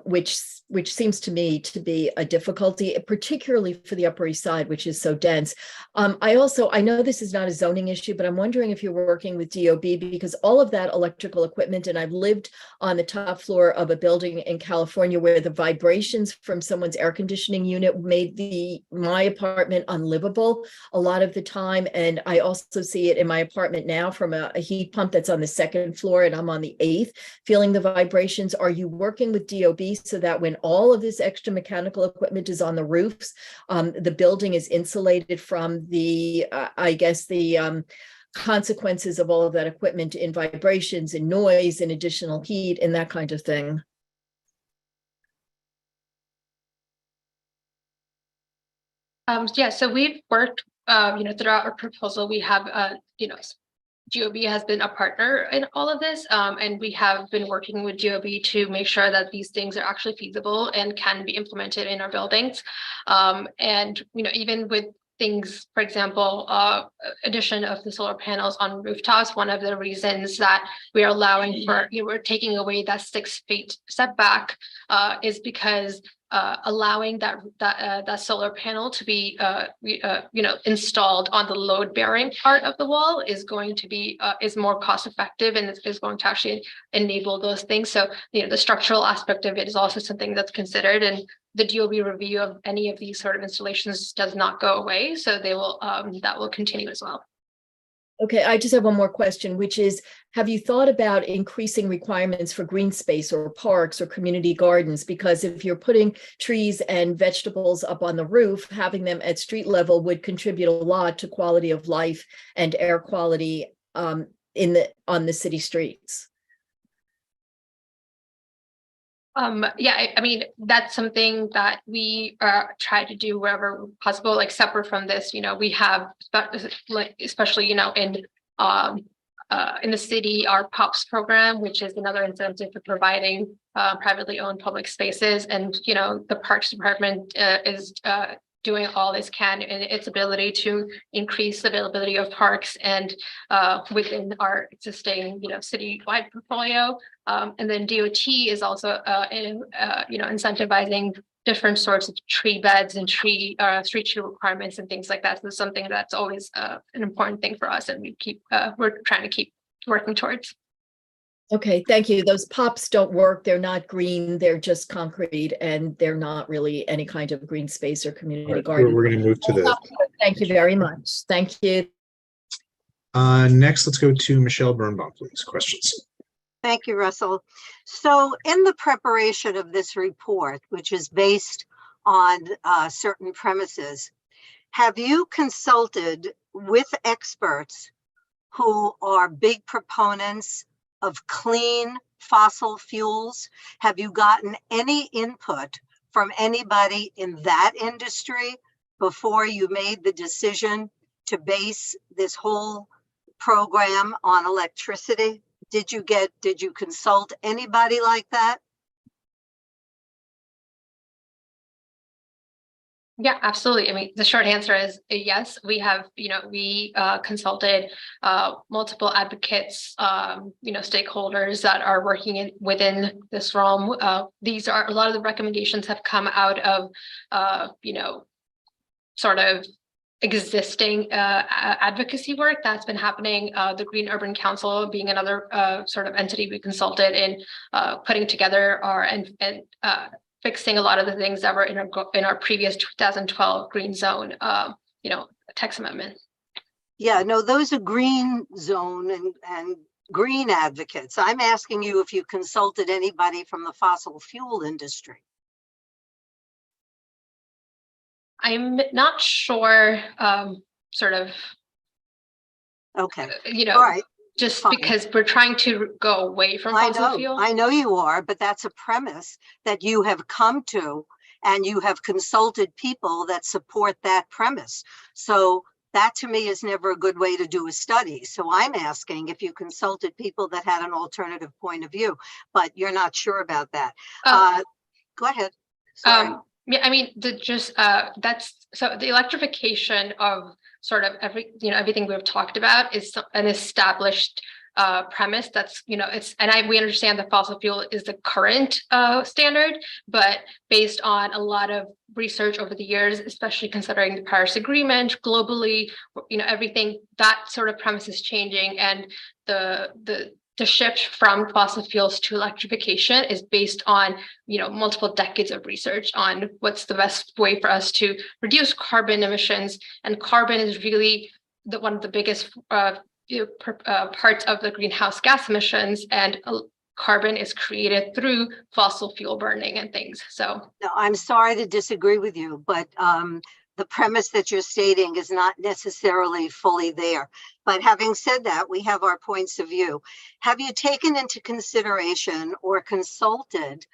which seems to me to be a difficulty, particularly for the Upper East Side, which is so dense. I know this is not a zoning issue, but I'm wondering if you're working with DOB, because all of that electrical equipment, and I've lived on the top floor of a building in California where the vibrations from someone's air conditioning unit made my apartment unlivable a lot of the time. And I also see it in my apartment now from a heat pump that's on the second floor, and I'm on the 8th, feeling the vibrations. Are you working with DOB so that when all of this extra mechanical equipment is on the roofs, the building is insulated from the consequences of all of that equipment in vibrations and noise and additional heat and that kind of thing? So we've worked, throughout our proposal, we have, GOB has been a partner in all of this, and we have been working with GOB to make sure that these things are actually feasible and can be implemented in our buildings. And even with things, for example, addition of the solar panels on rooftops, one of the reasons that we are allowing for, we're taking away that 6 feet setback is because allowing that solar panel to be installed on the load bearing part of the wall is going to be is more cost effective and is going to actually enable those things. So the structural aspect of it is also something that's considered, and the DOB review of any of these sort of installations does not go away, so they will that will continue as well. Okay, I just have one more question, which is, have you thought about increasing requirements for green space or parks or community gardens? Because if you're putting trees and vegetables up on the roof, having them at street level would contribute a lot to quality of life and air quality on the city streets. Yeah, I mean, that's something that we try to do wherever possible, like separate from this. We have, especially, in the city, our POPs program, which is another incentive for providing privately owned public spaces. And, the Parks Department is doing all this can in its ability to increase the availability of parks and within our existing, city-wide portfolio. And then DOT is also, incentivizing different sorts of tree beds and street tree requirements and things like that. So it's something that's always an important thing for us, and we're trying to keep working towards. Okay, thank you. Those POPs don't work. They're not green. They're just concrete, and they're not really any kind of green space or community garden. We're going to move to the. Thank you very much. Thank you. Next, let's go to Michelle Birnbaum, please. Questions. Thank you, Russell. So in the preparation of this report, which is based on certain premises, have you consulted with experts who are big proponents of clean fossil fuels? Have you gotten any input from anybody in that industry before you made the decision to base this whole program on electricity? Did you consult anybody like that? Yeah, absolutely. I mean, the short answer is yes. We have, we consulted multiple advocates, stakeholders that are working within this realm. These are a lot of the recommendations have come out of, sort of existing advocacy work that's been happening. The Green Urban Council being another sort of entity we consulted in putting together and fixing a lot of the things that were in our previous 2012 Green Zone, text amendment. Yeah, no, those are green zone and green advocates. I'm asking you if you consulted anybody from the fossil fuel industry. I'm not sure, sort of. Okay. All right. Just Fine. Because we're trying to go away from fossil fuel. I know you are, but that's a premise that you have come to, and you have consulted people that support that premise. So that to me is never a good way to do a study. So I'm asking if you consulted people that had an alternative point of view, but you're not sure about that. Go ahead. Sorry. Yeah, I mean, that's so the electrification of sort of everything we've talked about is an established premise that's, we understand that fossil fuel is the current standard, but based on a lot of research over the years, especially considering the Paris Agreement globally, everything, that sort of premise is changing, and the shift from fossil fuels to electrification is based on, multiple decades of research on what's the best way for us to reduce carbon emissions. And carbon is really one of the biggest parts of the greenhouse gas emissions, and carbon is created through fossil fuel burning and things. So no, I'm sorry to disagree with you, but the premise that you're stating is not necessarily fully there. But having said that, we have our points of view. Have you taken into consideration or consulted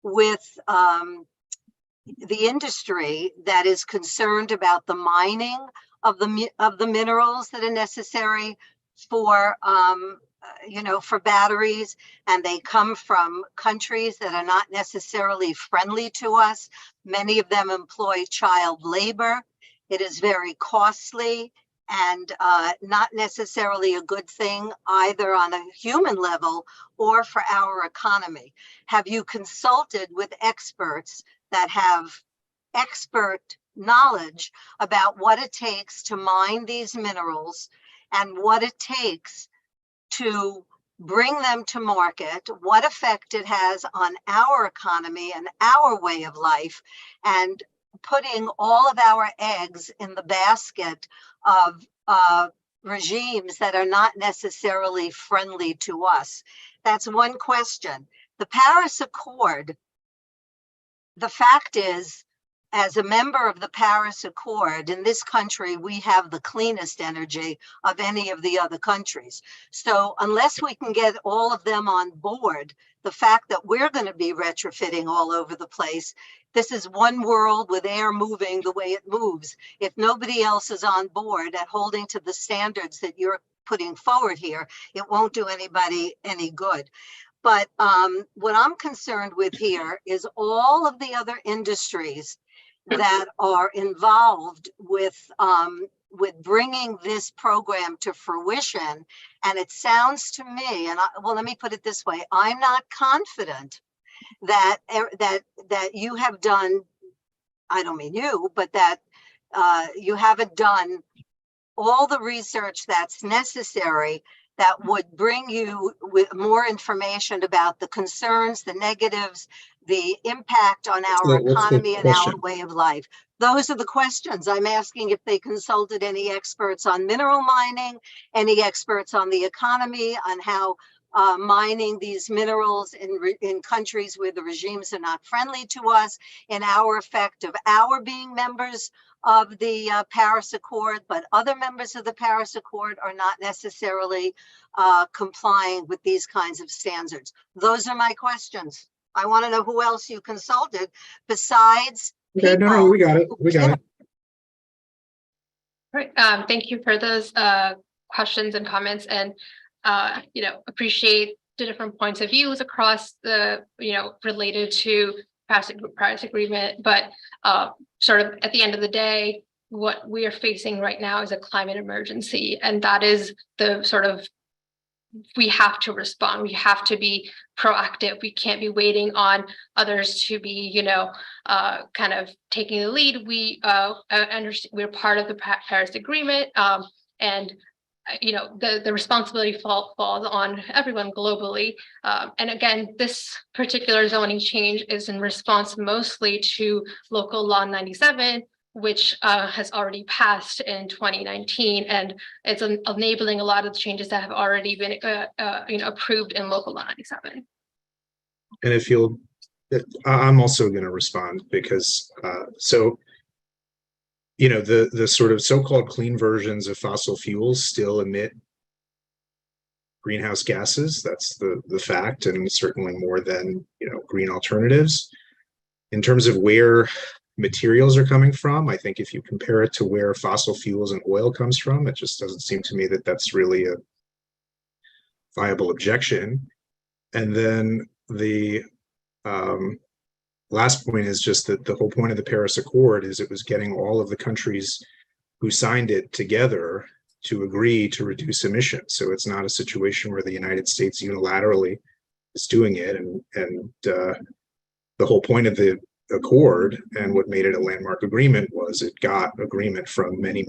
with the industry that is concerned about the mining of the minerals that are necessary for, for batteries, and they come from countries that are not necessarily friendly to us. Many of them employ child labor. It is very costly and not necessarily a good thing either on a human level or for our economy. Have you consulted with experts that have expert knowledge about what it takes to mine these minerals and what it takes to bring them to market, what effect it has on our economy and our way of life, and putting all of our eggs in the basket of regimes that are not necessarily friendly to us? That's one question. The Paris Accord, the fact is, as a member of the Paris Accord, in this country, we have the cleanest energy of any of the other countries. So unless we can get all of them on board, the fact that we're going to be retrofitting all over the place, this is one world with air moving the way it moves. If nobody else is on board at holding to the standards that you're putting forward here, it won't do anybody any good. But what I'm concerned with here is all of the other industries that are involved with bringing this program to fruition. And it sounds to me, and let me put it this way, I'm not confident that you have done, I don't mean you, but that you haven't done all the research that's necessary that would bring you with more information about the concerns, the negatives, the impact on our economy and our way of life. Those are the questions I'm asking. If they consulted any experts on mineral mining, any experts on the economy, on how mining these minerals in countries where the regimes are not friendly to us, in our effect of our being members of the Paris Accord, but other members of the Paris Accord are not necessarily complying with these kinds of standards. Those are my questions. I want to know who else you consulted besides Okay, no, we got it. We got it. Right. Thank you for those questions and comments, and appreciate the different points of views across the related to Paris Agreement. But sort of at the end of the day, what we are facing right now is a climate emergency, and that is the sort of, we have to respond. We have to be proactive. We can't be waiting on others to be, kind of taking the lead. We understand we're part of the Paris Agreement, and the responsibility falls on everyone globally. And again, this particular zoning change is in response mostly to local law 97, which has already passed in 2019, and it's enabling a lot of the changes that have already been approved in local law 97. And if you'll, I'm also going to respond because the sort of so-called clean versions of fossil fuels still emit greenhouse gases. That's the fact, and certainly more than green alternatives. In terms of where materials are coming from, I think if you compare it to where fossil fuels and oil comes from, it just doesn't seem to me that that's really a viable objection. And then the last point is just that the whole point of the Paris Accord is it was getting all of the countries who signed it together to agree to reduce emissions. So it's not a situation where the United States unilaterally is doing it. And the whole point of the Accord and what made it a landmark agreement was it got agreement from many,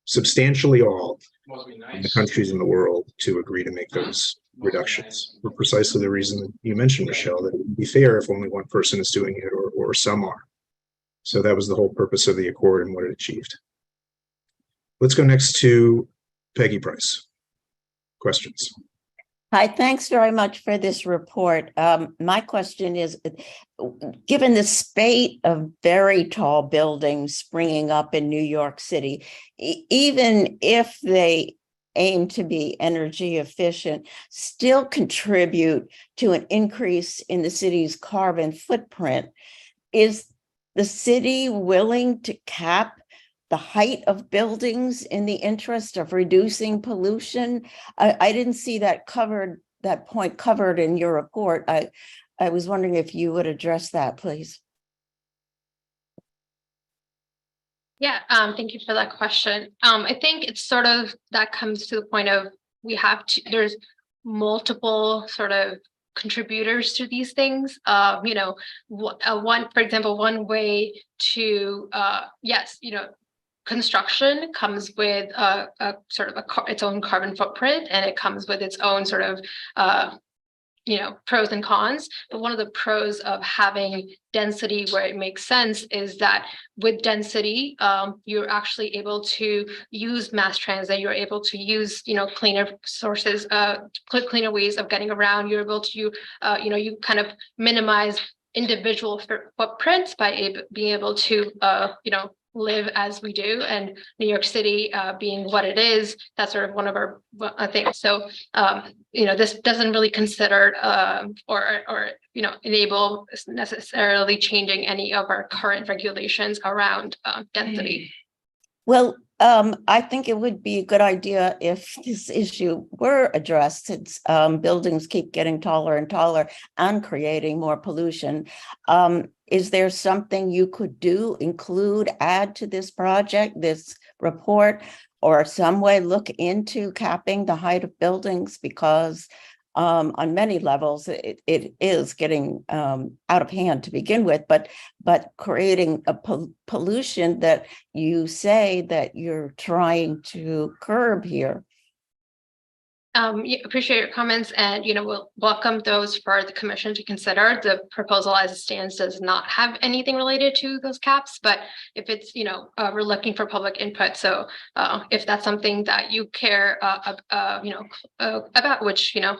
substantially all the countries in the world to agree to make those reductions for precisely the reason that you mentioned, Michelle, that it would be fair if only one person is doing it or some are. So that was the whole purpose of the Accord and what it achieved. Let's go next to Peggy Price. Questions? Hi, thanks very much for this report. My question is, given the spate of very tall buildings springing up in New York City, even if they aim to be energy efficient, still contribute to an increase in the city's carbon footprint, is the city willing to cap the height of buildings in the interest of reducing pollution? I didn't see that point covered in your report. I was wondering if you would address that, please. Yeah, thank you for that question. I think it's sort of that comes to the point of there's multiple sort of contributors to these things. You know, for example, one way to yes, you know, construction comes with a sort of its own carbon footprint, and it comes with its own sort of you know, pros and cons. But one of the pros of having density where it makes sense is that with density, you're actually able to use mass transit. You're able to use, you know, cleaner sources, cleaner ways of getting around. You're able to, you know, you kind of minimize individual footprints by being able to, you know, live as we do, and New York City being what it is, that's sort of one of our things. So, you know, this doesn't really consider or you know, enable necessarily changing any of our current regulations around density. Well, I think it would be a good idea if this issue were addressed, since buildings keep getting taller and taller and creating more pollution. Is there something you could do, add to this project, this report, or some way look into capping the height of buildings? Because on many levels, it is getting out of hand to begin with, but creating a pollution that you say that you're trying to curb here. Yeah, appreciate your comments, and, you know, we'll welcome those for the commission to consider. The proposal as it stands does not have anything related to those caps, but if it's, you know, we're looking for public input. So if that's something that you care, you know, about, which, you know,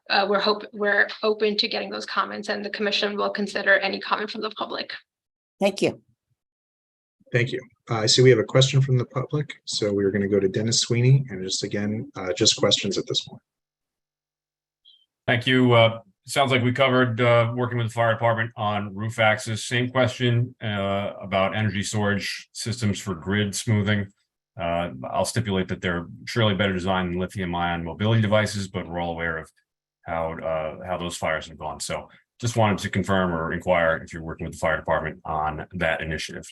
we're open to getting those comments, and the commission will consider any comment from the public. Thank you. Thank you. I see we have a question from the public, so we're going to go to Dennis Sweeney, and just questions at this point. Thank you. Sounds like we covered working with the fire department on roof access. Same question about energy storage systems for grid smoothing. I'll stipulate that they're surely better designed than lithium-ion mobility devices, but we're all aware of how those fires have gone. So just wanted to confirm or inquire if you're working with the fire department on that initiative.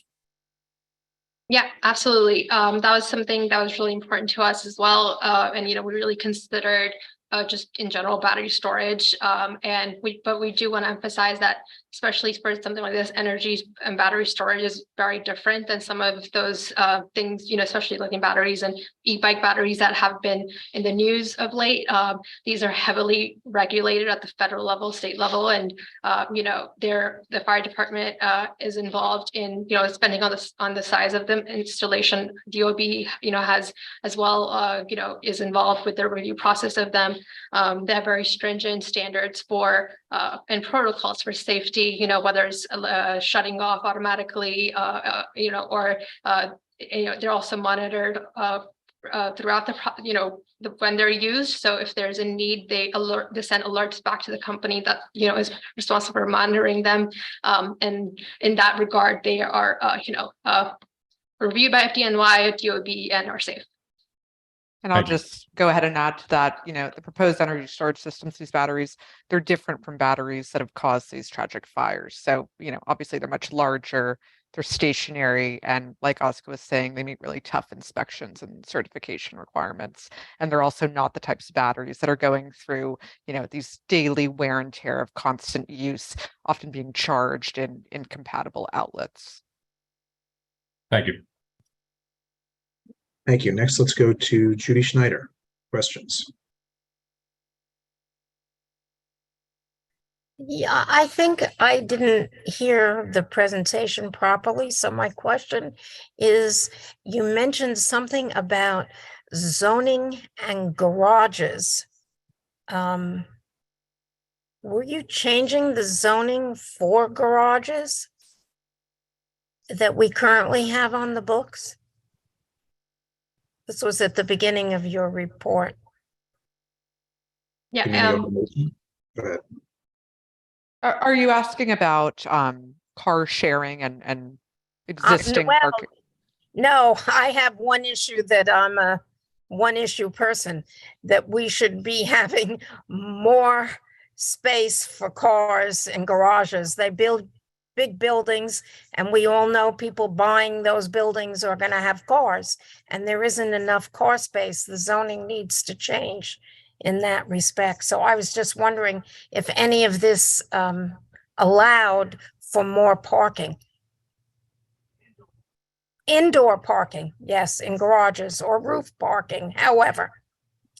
Yeah, absolutely. That was something that was really important to us as well. And, you know, we really considered just in general battery storage. But we do want to emphasize that, especially for something like this, energy and battery storage is very different than some of those things, you know, especially lithium batteries and e-bike batteries that have been in the news of late. These are heavily regulated at the federal level, state level, and you know, the fire department is involved in, you know, spending on the size of the installation. DOB, you know, has as well, you know, is involved with the review process of them. They have very stringent standards for and protocols for safety, you know, whether it's shutting off automatically, you know, or you know, they're also monitored throughout when they're used. So if there's a need, they send alerts back to the company that, you know, is responsible for monitoring them. And in that regard, they are you know, reviewed by FDNY, DOB, and are safe. And I'll just go ahead and add to that, you know, the proposed energy storage systems, these batteries, they're different from batteries that have caused these tragic fires. So, you know, obviously they're much larger, they're stationary, and like Oscar was saying, they meet really tough inspections and certification requirements. And they're also not the types of batteries that are going through, you know, these daily wear and tear of constant use, often being charged in incompatible outlets. Thank you. Thank you. Next, let's go to Judy Schneider. Questions? Yeah, I think I didn't hear the presentation properly. So my question is, you mentioned something about zoning and garages. Were you changing the zoning for garages that we currently have on the books? This was at the beginning of your report. Yeah. Go ahead. Are you asking about car sharing and existing parking? No, I have one issue that I'm a one issue person, that we should be having more space for cars and garages. They build big buildings, and we all know people buying those buildings are going to have cars, and there isn't enough car space. The zoning needs to change in that respect. So I was just wondering if any of this allowed for more parking. Indoor parking, yes, in garages, or roof parking, however,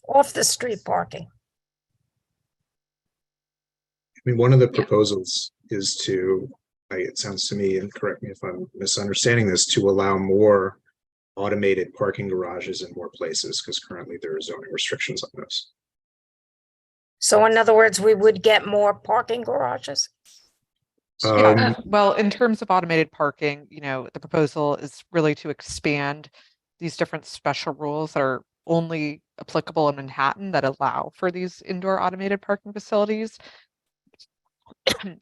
off the street parking. I mean, one of the proposals is to, it sounds to me, and correct me if I'm misunderstanding this, to allow more automated parking garages in more places, because currently there are zoning restrictions on those. So in other words, we would get more parking garages? Yeah, well, in terms of automated parking, you know, the proposal is really to expand these different special rules that are only applicable in Manhattan that allow for these indoor automated parking facilities,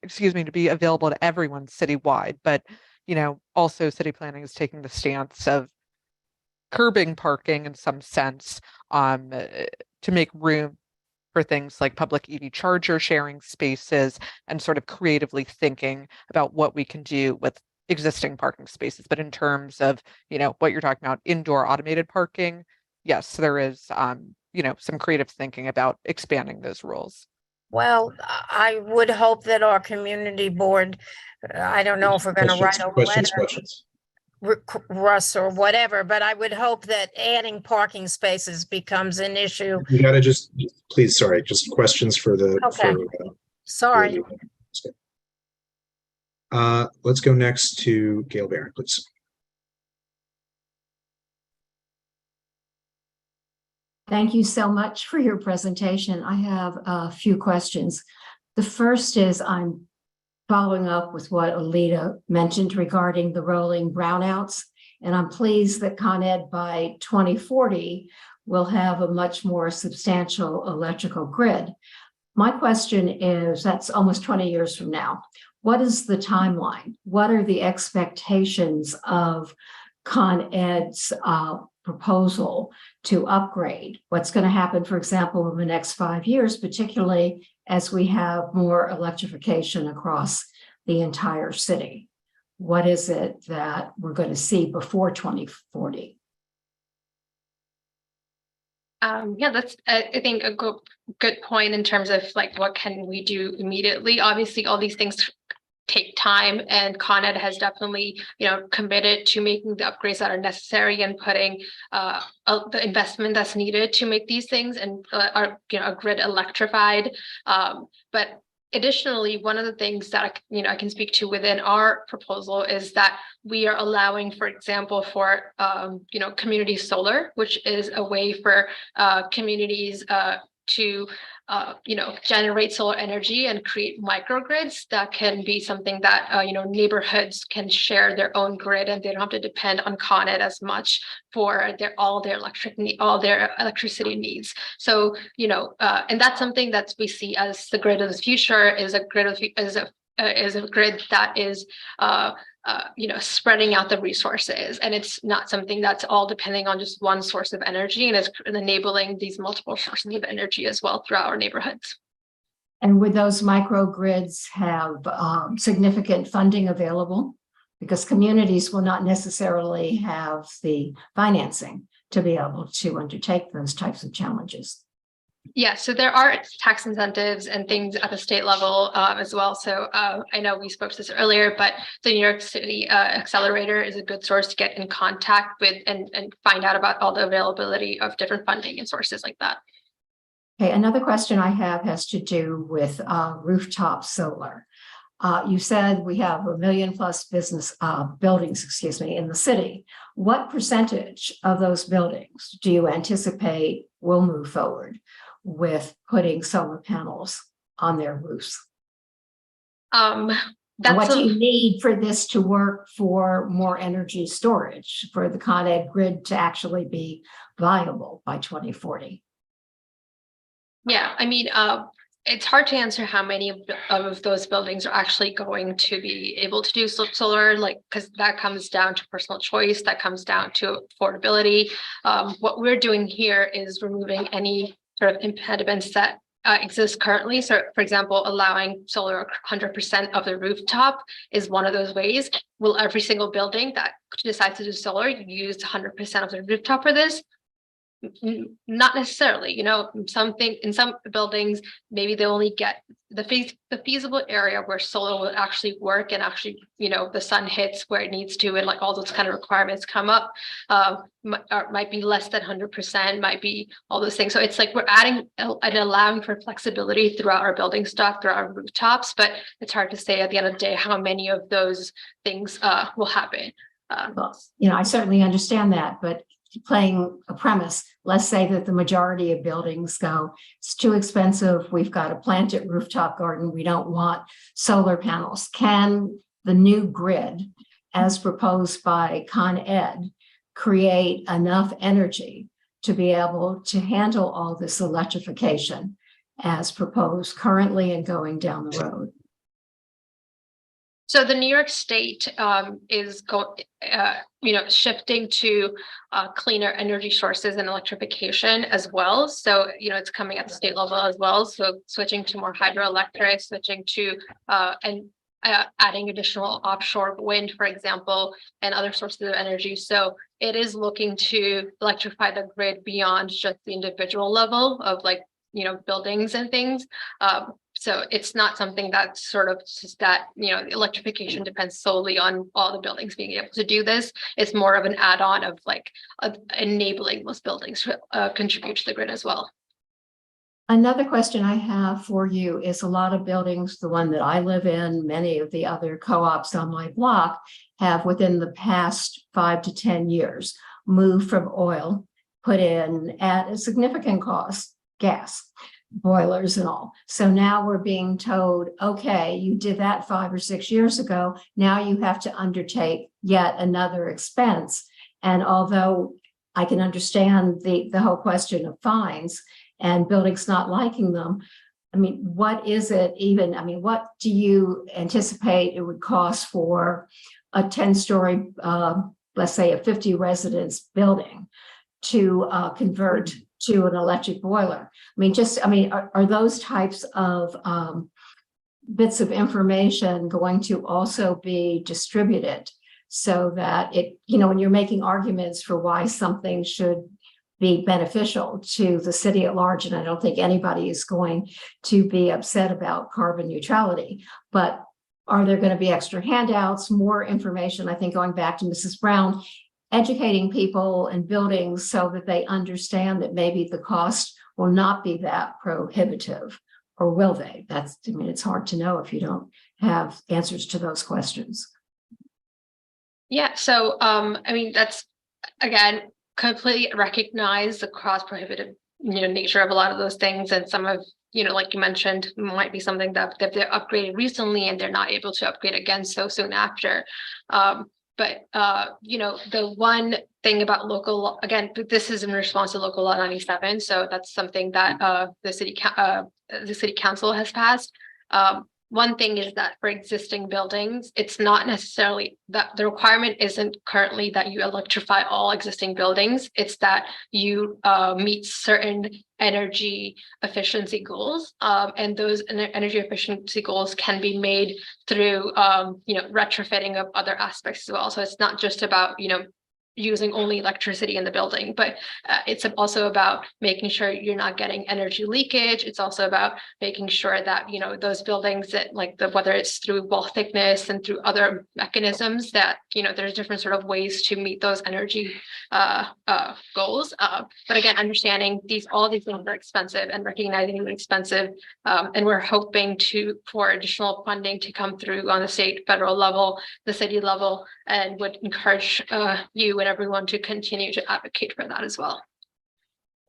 excuse me, to be available to everyone citywide. But, you know, also city planning is taking the stance of curbing parking in some sense to make room for things like public EV charger sharing spaces and sort of creatively thinking about what we can do with existing parking spaces. But in terms of, you know, what you're talking about, indoor automated parking, yes, there is, you know, some creative thinking about expanding those rules. Well, I would hope that our community board, I don't know if we're going to write a letter, Russ, or whatever, but I would hope that adding parking spaces becomes an issue. You gotta just, please, sorry, just questions for the. Okay. Sorry. Let's go next to Gail Barron, please. Thank you so much for your presentation. I have a few questions. The first is, I'm following up with what Alita mentioned regarding the rolling brownouts, and I'm pleased that Con Ed by 2040 will have a much more substantial electrical grid. My question is, that's almost 20 years from now. What is the timeline? What are the expectations of Con Ed's proposal to upgrade? What's going to happen, for example, in the next 5 years, particularly as we have more electrification across the entire city? What is it that we're going to see before 2040? Yeah, that's I think a good point in terms of like what can we do immediately. Obviously, all these things take time, and Con Ed has definitely, you know, committed to making the upgrades that are necessary and putting the investment that's needed to make these things and our, you know, a grid electrified. But additionally, one of the things that I can speak to within our proposal is that we are allowing, for example, for you know, community solar, which is a way for communities to you know, generate solar energy and create microgrids. That can be something that you know, neighborhoods can share their own grid, and they don't have to depend on Con Ed as much for all their electricity needs. So, you know, and that's something that we see as the grid of the future, is a grid that is you know, spreading out the resources, and it's not something that's all depending on just one source of energy, and it's enabling these multiple sources of energy as well throughout our neighborhoods. And would those microgrids have significant funding available? Because communities will not necessarily have the financing to be able to undertake those types of challenges. Yeah, so there are tax incentives and things at the state level as well. So I know we spoke to this earlier, but the New York City Accelerator is a good source to get in contact with and find out about all the availability of different funding and sources like that. Okay, another question I have has to do with rooftop solar. You said we have 1 million plus business buildings, in the city. What percentage of those buildings do you anticipate will move forward with putting solar panels on their roofs? What do you need for this to work for more energy storage, for the Con Ed grid to actually be viable by 2040? Yeah, I mean, it's hard to answer how many of those buildings are actually going to be able to do solar, like, because that comes down to personal choice, that comes down to affordability. What we're doing here is removing any sort of impediments that exist currently. So, for example, allowing solar 100% of the rooftop is one of those ways. Will every single building that decides to do solar use 100% of the rooftop for this? Not necessarily, you know, in some buildings, maybe they only get the feasible area where solar will actually work and actually, you know, the sun hits where it needs to, and like all those kind of requirements come up, might be less than 100%, might be all those things. So it's like we're adding and allowing for flexibility throughout our building stock, throughout our rooftops, but it's hard to say at the end of the day how many of those things will happen. Well, you know, I certainly understand that, but playing a premise, let's say that the majority of buildings go, it's too expensive, we've got a planted rooftop garden, we don't want solar panels. Can the new grid, as proposed by Con Ed, create enough energy to be able to handle all this electrification as proposed currently and going down the road? So the New York State is shifting to cleaner energy sources and electrification as well. So, you know, it's coming at the state level as well. So switching to more hydroelectric, switching to adding additional offshore wind, for example, and other sources of energy. So it is looking to electrify the grid beyond just the individual level of, like, you know, buildings and things. So it's not something that's sort of just that, you know, electrification depends solely on all the buildings being able to do this. It's more of an add-on of like enabling those buildings to contribute to the grid as well. Another question I have for you is a lot of buildings, the one that I live in, many of the other co-ops on my block have within the past 5 to 10 years moved from oil, put in at a significant cost, gas, boilers and all. So now we're being told, okay, you did that 5 or 6 years ago. Now you have to undertake yet another expense. And although I can understand the whole question of fines and buildings not liking them, I mean, what is it even? I mean, what do you anticipate it would cost for a 10-story, let's say a 50 residence building to convert to an electric boiler? I mean, are those types of bits of information going to also be distributed so that it, you know, when you're making arguments for why something should be beneficial to the city at large, and I don't think anybody is going to be upset about carbon neutrality, but are there going to be extra handouts, more information? I think going back to Mrs. Brown, educating people and buildings so that they understand that maybe the cost will not be that prohibitive, or will they? I mean, it's hard to know if you don't have answers to those questions. Yeah, so I mean, that's, again, completely recognize the cost prohibitive, you know, nature of a lot of those things, and some of, you know, like you mentioned, might be something that they're upgraded recently and they're not able to upgrade again so soon after. But you know, the one thing about local law, again, this is in response to local law 97. So that's something that the city council has passed. One thing is that for existing buildings, it's not necessarily that the requirement isn't currently that you electrify all existing buildings. It's that you meet certain energy efficiency goals, and those energy efficiency goals can be made through you know, retrofitting of other aspects as well. So it's not just about, you know, using only electricity in the building, but it's also about making sure you're not getting energy leakage. It's also about making sure that, you know, those buildings that, like, whether it's through wall thickness and through other mechanisms, that, you know, there's different sort of ways to meet those energy goals. But again, understanding all these things are expensive and recognizing they're expensive, and we're hoping for additional funding to come through on the state, federal level, the city level, and would encourage you and everyone to continue to advocate for that as well.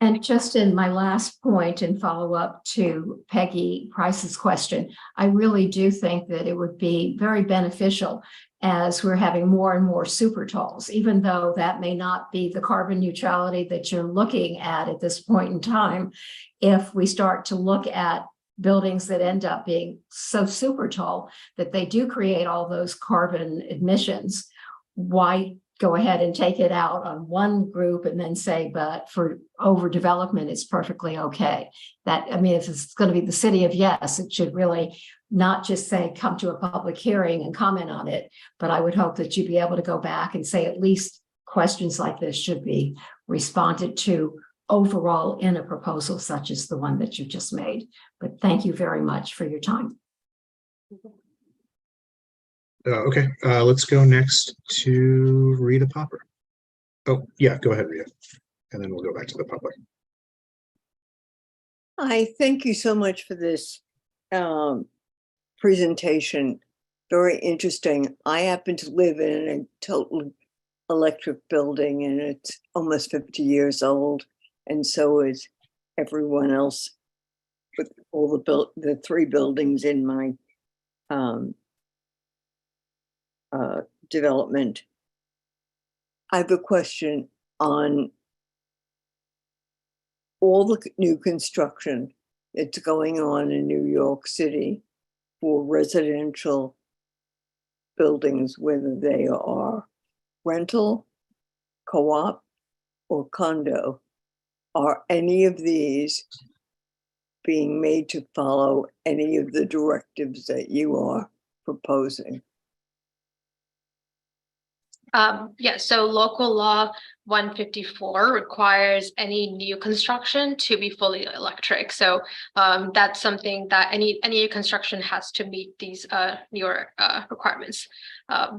And just in my last point and follow up to Peggy Price's question, I really do think that it would be very beneficial as we're having more and more super talls, even though that may not be the carbon neutrality that you're looking at this point in time. If we start to look at buildings that end up being so super tall that they do create all those carbon emissions, why go ahead and take it out on one group and then say, but for overdevelopment, it's perfectly okay? That, I mean, if it's going to be the city of yes, it should really not just say, come to a public hearing and comment on it, but I would hope that you'd be able to go back and say at least questions like this should be responded to overall in a proposal such as the one that you just made. But thank you very much for your time. Okay, let's go next to Rita Popper. Oh, yeah, go ahead, Rita. And then we'll go back to the public. Hi, thank you so much for this presentation. Very interesting. I happen to live in a total electric building and it's almost 50 years old. And so is everyone else with all the three buildings in my development. I have a question on all the new construction that's going on in New York City for residential buildings, whether they are rental, co-op, or condo. Are any of these being made to follow any of the directives that you are proposing? Yeah, so local law 154 requires any new construction to be fully electric. So that's something that any new construction has to meet these newer requirements.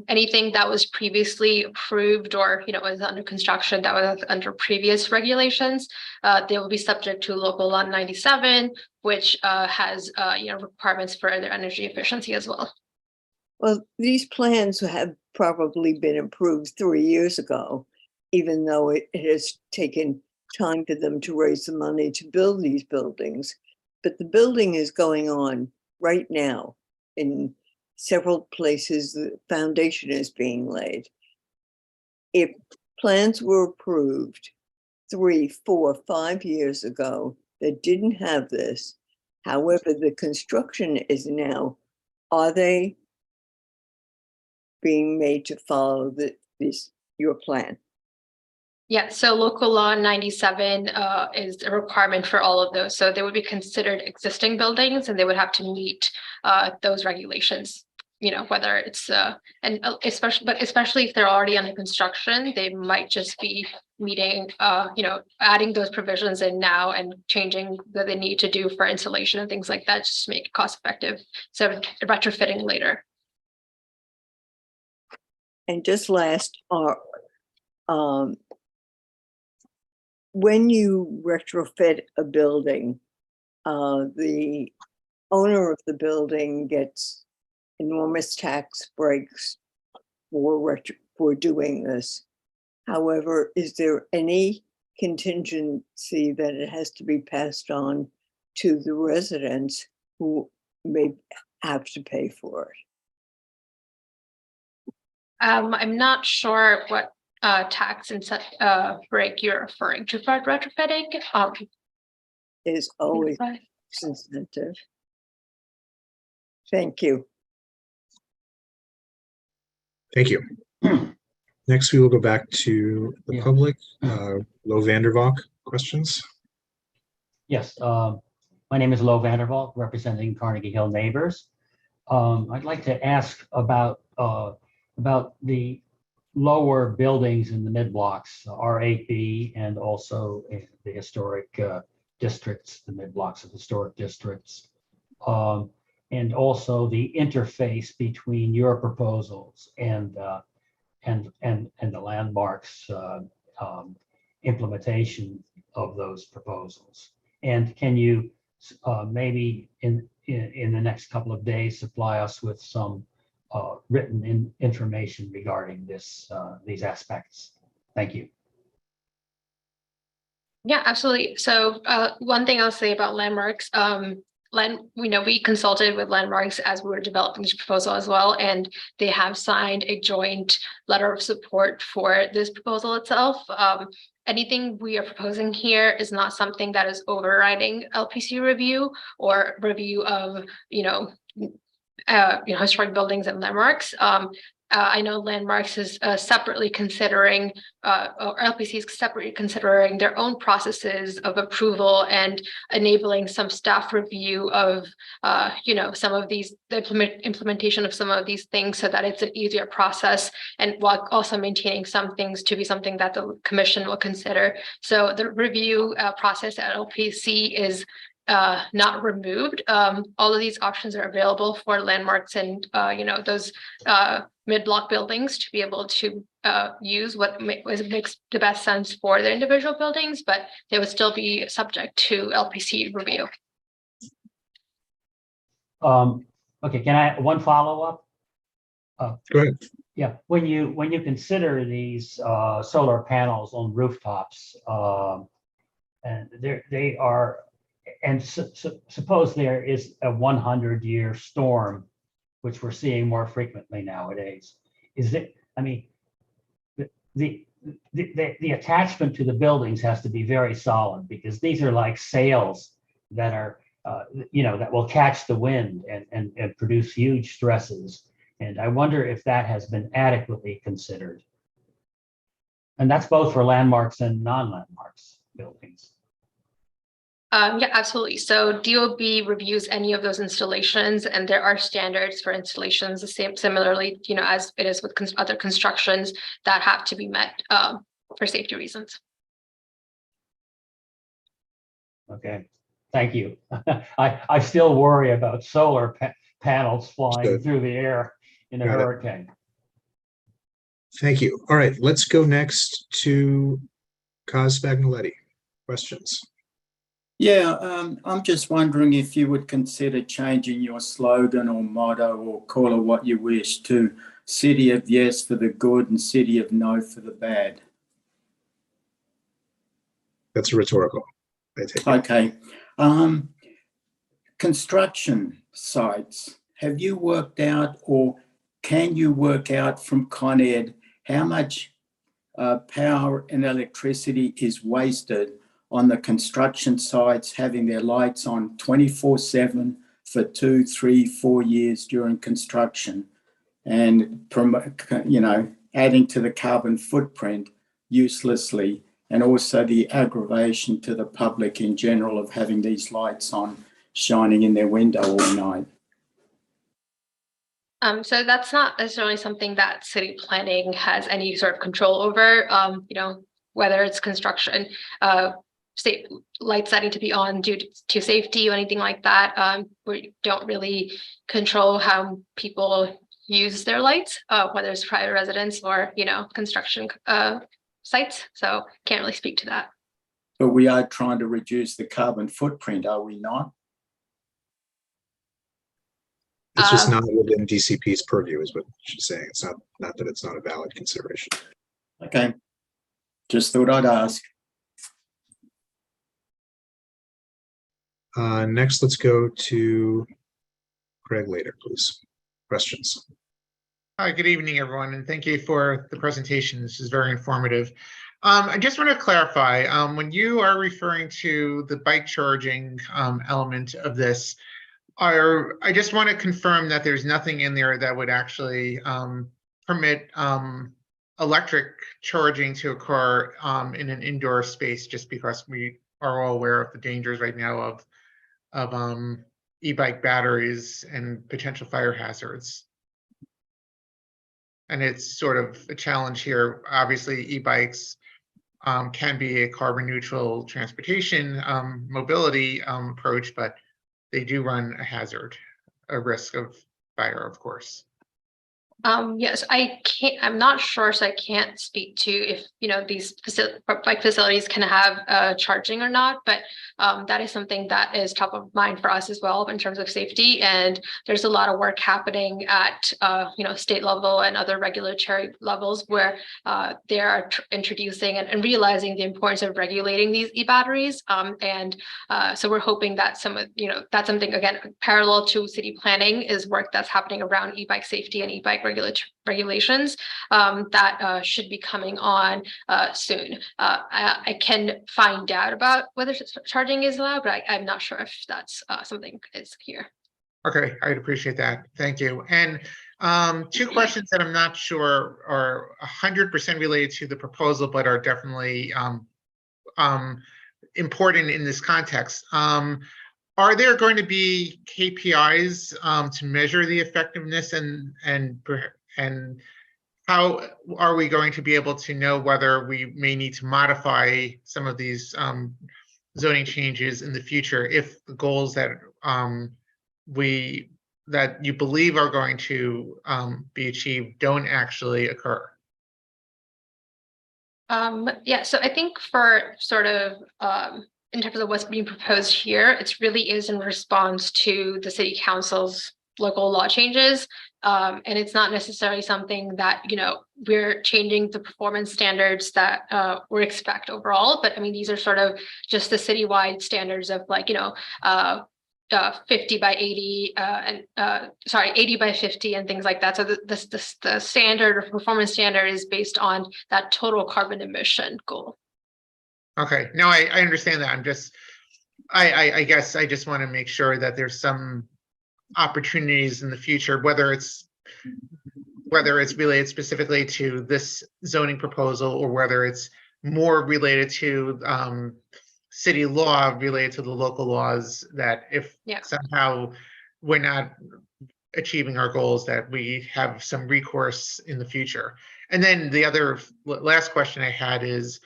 Anything that was previously approved or was under construction that was under previous regulations, they will be subject to local law 97, which has requirements for their energy efficiency as well. Well, these plans have probably been approved 3 years ago, even though it has taken time for them to raise the money to build these buildings. But the building is going on right now in several places. The foundation is being laid. If plans were approved 3, 4, 5 years ago that didn't have this, however, the construction is now, are they being made to follow your plan? Yeah, so local law 97 is a requirement for all of those. So they would be considered existing buildings and they would have to meet those regulations, whether it's and especially if they're already under construction, they might just be meeting, adding those provisions in now and changing what they need to do for insulation and things like that, just to make it cost effective. So retrofitting later. And just last, when you retrofit a building, the owner of the building gets enormous tax breaks for doing this. However, is there any contingency that it has to be passed on to the residents who may have to pay for it? I'm not sure what tax break you're referring to for retrofitting. Is always incentive. Thank you. Thank you. Next, we will go back to the public. Lo Vandervalk, questions? Yes, my name is Lo Vandervalk, representing Carnegie Hill Neighbors. I'd like to ask about the lower buildings in the mid-blocks, R8B, and also in the historic districts, the mid-blocks of historic districts, and also the interface between your proposals and the landmarks implementation of those proposals. And can you maybe in the next couple of days supply us with some written information regarding these aspects? Thank you. Yeah, absolutely. So one thing I'll say about landmarks, we consulted with landmarks as we were developing this proposal as well, and they have signed a joint letter of support for this proposal itself. anything we are proposing here is not something that is overriding LPC review or review of, historic buildings and landmarks. I know landmarks is separately considering, or LPC is separately considering their own processes of approval and enabling some staff review of, some of these, the implementation of some of these things so that it's an easier process, and while also maintaining some things to be something that the commission will consider. So the review process at LPC is not removed. All of these options are available for landmarks and those mid-block buildings to be able to use what makes the best sense for their individual buildings, but they would still be subject to LPC review. Okay, can I one follow-up? Go ahead. Yeah, when you consider these solar panels on rooftops, and they are, and suppose there is a 100-year storm, which we're seeing more frequently nowadays. Is it? I mean, the attachment to the buildings has to be very solid, because these are like sails that are, that will catch the wind and produce huge stresses. And I wonder if that has been adequately considered. And that's both for landmarks and non-landmarks buildings. Yeah, absolutely. So DOB reviews any of those installations, and there are standards for installations, the same similarly, as it is with other constructions that have to be met for safety reasons. Okay, thank you. I still worry about solar panels flying through the air in a hurricane. Thank you. All right, let's go next to Kaz Spagnoletti. Questions? Yeah, I'm just wondering if you would consider changing your slogan or motto, or call it what you wish, to City of Yes for the good and City of No for the bad. That's rhetorical, I take it. Okay. Construction sites, have you worked out, or can you work out from Con Ed how much power and electricity is wasted on the construction sites having their lights on 24/7 for 2, 3, 4 years during construction, and adding to the carbon footprint uselessly, and also the aggravation to the public in general of having these lights on shining in their window all night? So that's not necessarily something that city planning has any sort of control over. Whether it's construction, state lights that need to be on due to safety or anything like that. We don't really control how people use their lights, whether it's private residence or construction sites. So can't really speak to that. But we are trying to reduce the carbon footprint, are we not? It's just not within DCP's purview, is what she's saying. It's not that it's not a valid consideration. Okay, just thought I'd ask. Next, let's go to Craig later, please. Questions? Hi, good evening, everyone, and thank you for the presentation. This is very informative. I just want to clarify, when you are referring to the bike charging element of this, I just want to confirm that there's nothing in there that would actually permit electric charging to occur in an indoor space, just because we are all aware of the dangers right now of e-bike batteries and potential fire hazards. And it's sort of a challenge here. Obviously, e-bikes can be a carbon neutral transportation mobility approach, but they do run a risk of fire, of course. Yes, I'm not sure, so I can't speak to if these bike facilities can have charging or not, but that is something that is top of mind for us as well in terms of safety. And there's a lot of work happening at state level and other regulatory levels where they are introducing and realizing the importance of regulating these e-batteries. So we're hoping that that's something, again, parallel to city planning, is work that's happening around e-bike safety and e-bike regulations that should be coming on soon. I can find out about whether charging is allowed, but I'm not sure if that's something is here. Okay, I'd appreciate that. Thank you. And two questions that I'm not sure are 100% related to the proposal, but are definitely important in this context. Are there going to be KPIs to measure the effectiveness, and how are we going to be able to know whether we may need to modify some of these zoning changes in the future if the goals that you believe are going to be achieved don't actually occur? Yeah, so I think for sort of in terms of what's being proposed here, it really is in response to the city council's local law changes. And it's not necessarily something that, we're changing the performance standards that we expect overall. But I mean, these are sort of just the citywide standards of 50 by 80 and 80 by 50 and things like that. So the standard or performance standard is based on that total carbon emission goal. Okay, no, I understand that. I'm just, I guess I just want to make sure that there's some opportunities in the future, whether it's related specifically to this zoning proposal or whether it's more related to city law related to the local laws, that if somehow we're not achieving our goals, that we have some recourse in the future. And then the other last question I had is,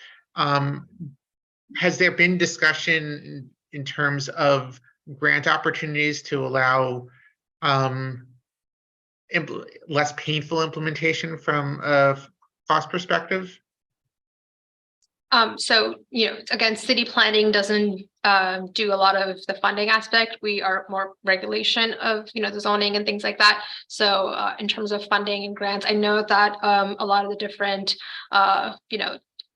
has there been discussion in terms of grant opportunities to allow less painful implementation from a cost perspective? So, again, city planning doesn't do a lot of the funding aspect. We are more regulation of, the zoning and things like that. So in terms of funding and grants, I know that a lot of the different,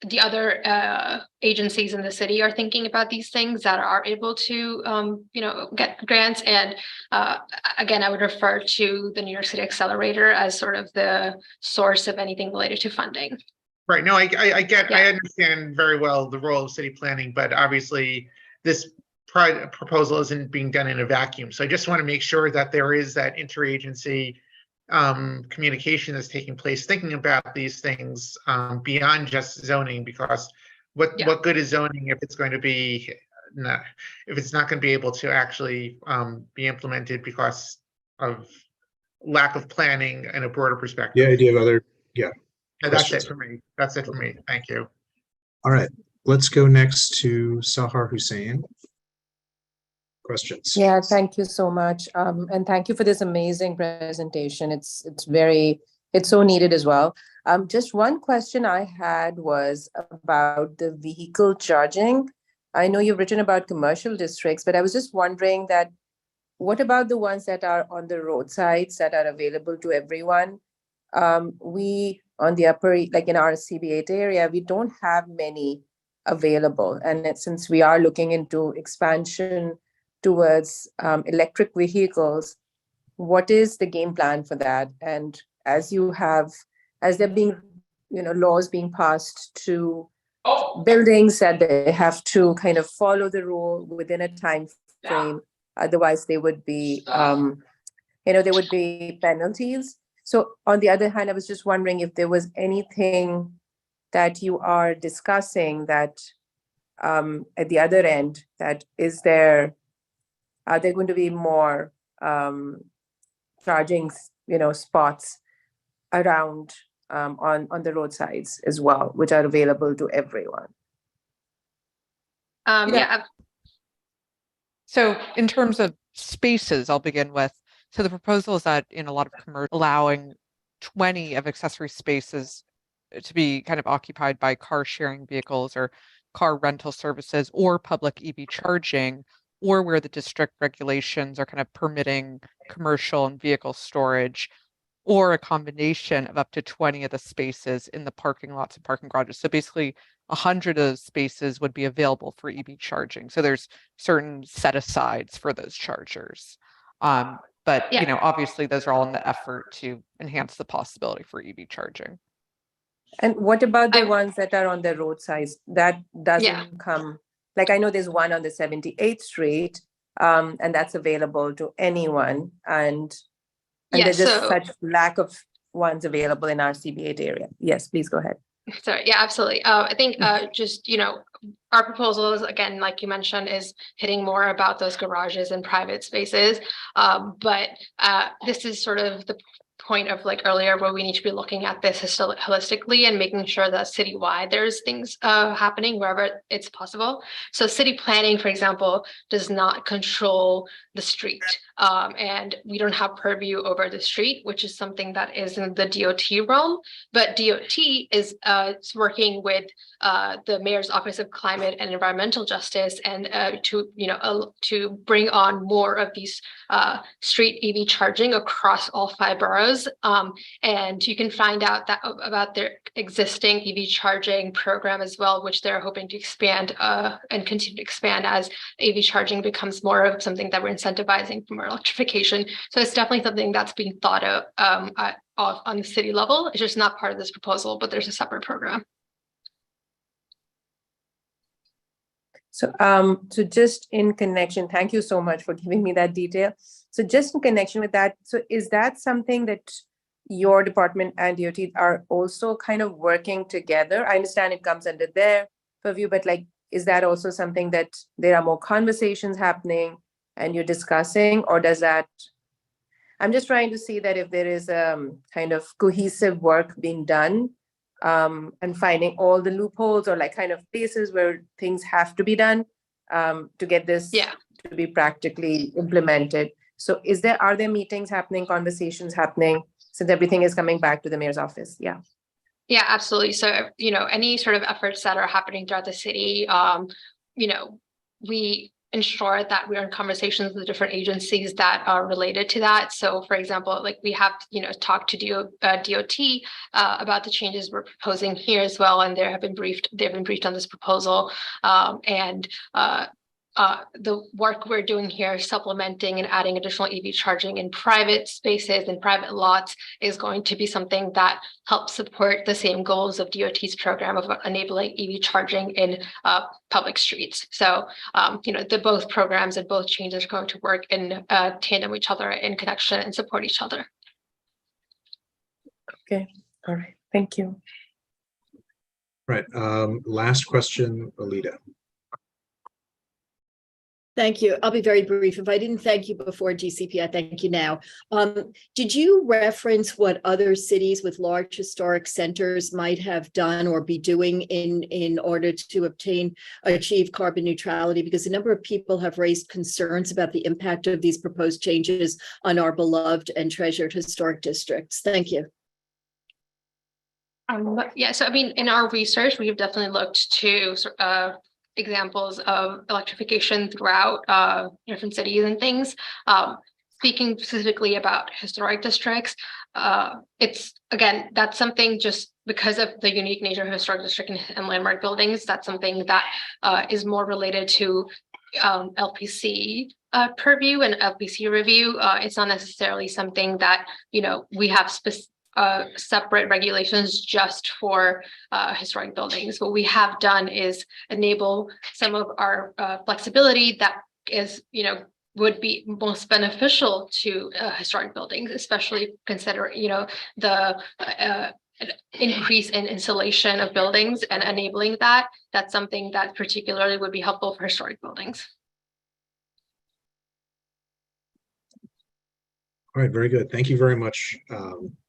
the other agencies in the city are thinking about these things that are able to, get grants. And again, I would refer to the New York City Accelerator as sort of the source of anything related to funding. Right. No, I understand very well the role of city planning, but obviously this proposal isn't being done in a vacuum. So I just want to make sure that there is that interagency communication that's taking place, thinking about these things beyond just zoning, because what good is zoning if it's going to be if it's not going to be able to actually be implemented because of lack of planning and a broader perspective. Yeah, I do have other And that's it for me. That's it for me. Thank you. All right, let's go next to Sahar Hussain. Questions? Yeah, thank you so much. And thank you for this amazing presentation. It's so needed as well. Just one question I had was about the vehicle charging. I know you've written about commercial districts, but I was just wondering that what about the ones that are on the roadsides that are available to everyone? We on the upper, like in our CB8 area, we don't have many available. And since we are looking into expansion towards electric vehicles, what is the game plan for that? And as there being, laws being passed to buildings that they have to kind of follow the rule within a time frame, otherwise they would be, there would be penalties. So on the other hand, I was just wondering if there was anything that you are discussing that at the other end, that are there going to be more charging, spots around on the roadsides as well, which are available to everyone? So in terms of spaces, I'll begin with. So the proposal is that in a lot of commercial, allowing 20 of accessory spaces to be kind of occupied by car sharing vehicles or car rental services or public EV charging, or where the district regulations are kind of permitting commercial and vehicle storage, or a combination of up to 20 of the spaces in the parking lots and parking garages. So basically 100 of those spaces would be available for EV charging. So there's certain set asides for those chargers. But, Yeah. you know, obviously those are all in the effort to enhance the possibility for EV charging. And what about the ones that are on the roadsides? That doesn't Yeah. come, like I know there's one on the 78th Street, and that's available to anyone. And Yeah, there's just so- such lack of ones available in our CB8 area. Yes, please go ahead. Sorry, yeah, absolutely. I think just, you know, our proposal is, again, like you mentioned, is hitting more about those garages and private spaces. But this is sort of the point of like earlier where we need to be looking at this holistically and making sure that citywide there's things happening wherever it's possible. So city planning, for example, does not control the street, and we don't have purview over the street, which is something that is in the DOT realm. But DOT is working with the Mayor's Office of Climate and Environmental Justice and to bring on more of these street EV charging across all 5 boroughs. And you can find out that about their existing EV charging program as well, which they're hoping to expand and continue to expand as EV charging becomes more of something that we're incentivizing for more electrification. So it's definitely something that's being thought of on the city level. It's just not part of this proposal, but there's a separate program. So, so just in connection, thank you so much for giving me that detail. So just in connection with that, so is that something that your department and DOT are also kind of working together? I understand it comes under their purview, but like, is that also something that there are more conversations happening and you're discussing, or does that, I'm just trying to see that if there is kind of cohesive work being done and finding all the loopholes or like kind of places where things have to be done to get this to be practically implemented. So are there meetings happening, conversations happening, since everything is coming back to the mayor's office? Yeah. Yeah, absolutely. So, you know, any sort of efforts that are happening throughout the city, you know, we ensure that we're in conversations with different agencies that are related to that. So, for example, like we have, you know, talked to DOT about the changes we're proposing here as well, and they've been briefed on this proposal, the work we're doing here, supplementing and adding additional EV charging in private spaces and private lots, is going to be something that helps support the same goals of DOT's program of enabling EV charging in public streets. So, you know, both programs and both changes are going to work in tandem with each other, in connection, and support each other. Okay. All right. Thank you. Right. Last question, Alita. Thank you. I'll be very brief. If I didn't thank you before, GCP, I thank you now. Did you reference what other cities with large historic centers might have done or be doing in order to achieve carbon neutrality? Because a number of people have raised concerns about the impact of these proposed changes on our beloved and treasured historic districts. Thank you. Yeah, so I mean, in our research, we've definitely looked to examples of electrification throughout different cities and things. Speaking specifically about historic districts, it's, again, that's something just because of the unique nature of historic district and landmark buildings, that's something that is more related to LPC purview and LPC review. It's not necessarily something that, you know, we have separate regulations just for historic buildings. What we have done is enable some of our flexibility that is, you know, would be most beneficial to historic buildings, especially considering, you know, the increase in insulation of buildings and enabling that. That's something that particularly would be helpful for historic buildings. All right, very good. Thank you very much,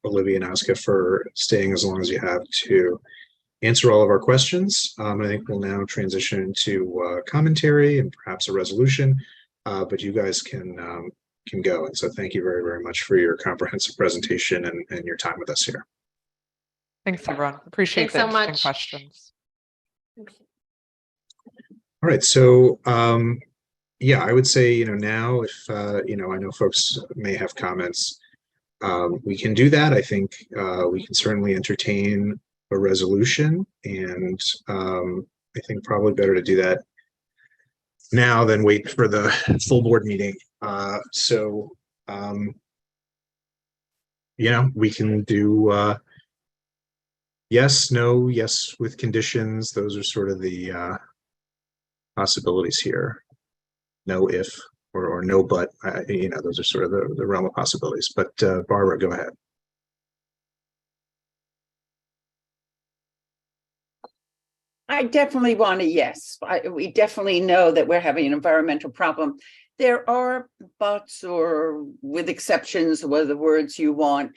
Olivia and Aska, for staying as long as you have to answer all of our questions. I think we'll now transition to commentary and perhaps a resolution, but you guys can go. And so thank you very, very much for your comprehensive presentation and your time with us here. Thanks, everyone. Appreciate the interesting questions. All right, so yeah, I would say, you know, now if, you know, I know folks may have comments, we can do that. I think we can certainly entertain a resolution, and I think probably better to do that now than wait for the full board meeting. So We can do yes, no, yes with conditions. Those are sort of the possibilities here. No if or no but. Those are sort of the realm of possibilities. But Barbara, go ahead. I definitely want a yes. We definitely know that we're having an environmental problem. There are buts or with exceptions, what are the words you want.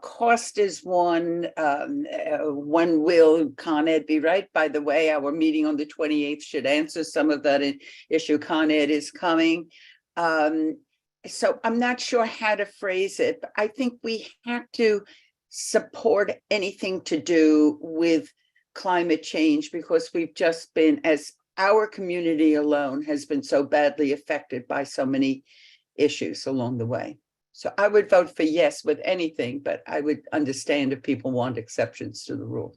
Cost is one. When will Con Ed be right? By the way, our meeting on the 28th should answer some of that issue. Con Ed is coming. So I'm not sure how to phrase it, but I think we have to support anything to do with climate change, because we've just been, as our community alone has been so badly affected by so many issues along the way. So I would vote for yes with anything, but I would understand if people want exceptions to the rule.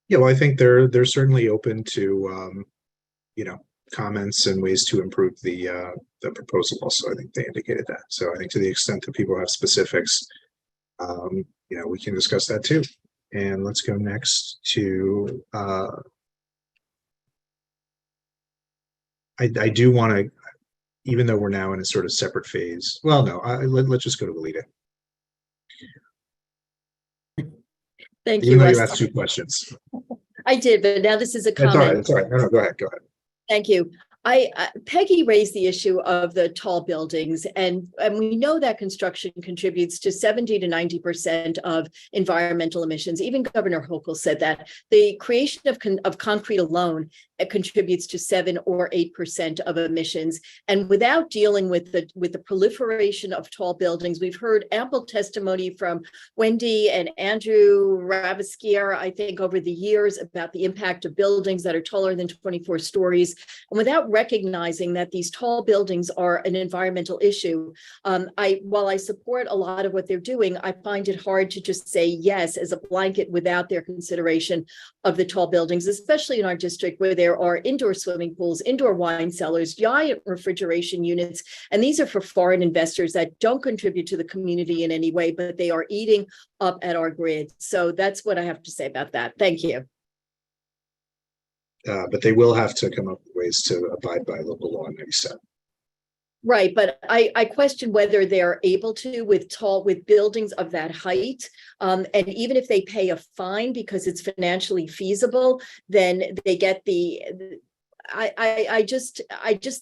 Yeah, well, I think they're certainly open to comments and ways to improve the proposal. Also, I think they indicated that. So I think to the extent that people have specifics, we can discuss that too. And let's go next to, I do want to, even though we're now in a sort of separate phase. Well, no, let's just go to Alita. Thank Even you. though you asked 2 questions. I did, but now this is a comment. That's all right. That's all right. No, go ahead. Go ahead. Thank you. Peggy raised the issue of the tall buildings, and we know that construction contributes to 70 to 90% of environmental emissions. Even Governor Hochul said that the creation of concrete alone contributes to 7 or 8% of emissions. And without dealing with the proliferation of tall buildings, we've heard ample testimony from Wendy and Andrew Ravasquier, I think, over the years about the impact of buildings that are taller than 24 stories. And without recognizing that these tall buildings are an environmental issue, while I support a lot of what they're doing, I find it hard to just say yes as a blanket without their consideration of the tall buildings, especially in our district where there are indoor swimming pools, indoor wine cellars, giant refrigeration units, and these are for foreign investors that don't contribute to the community in any way, but they are eating up at our grid. So that's what I have to say about that. Thank you. But they will have to come up with ways to abide by local law 97. Right, but I question whether they're able to with buildings of that height. And even if they pay a fine because it's financially feasible, then they get I just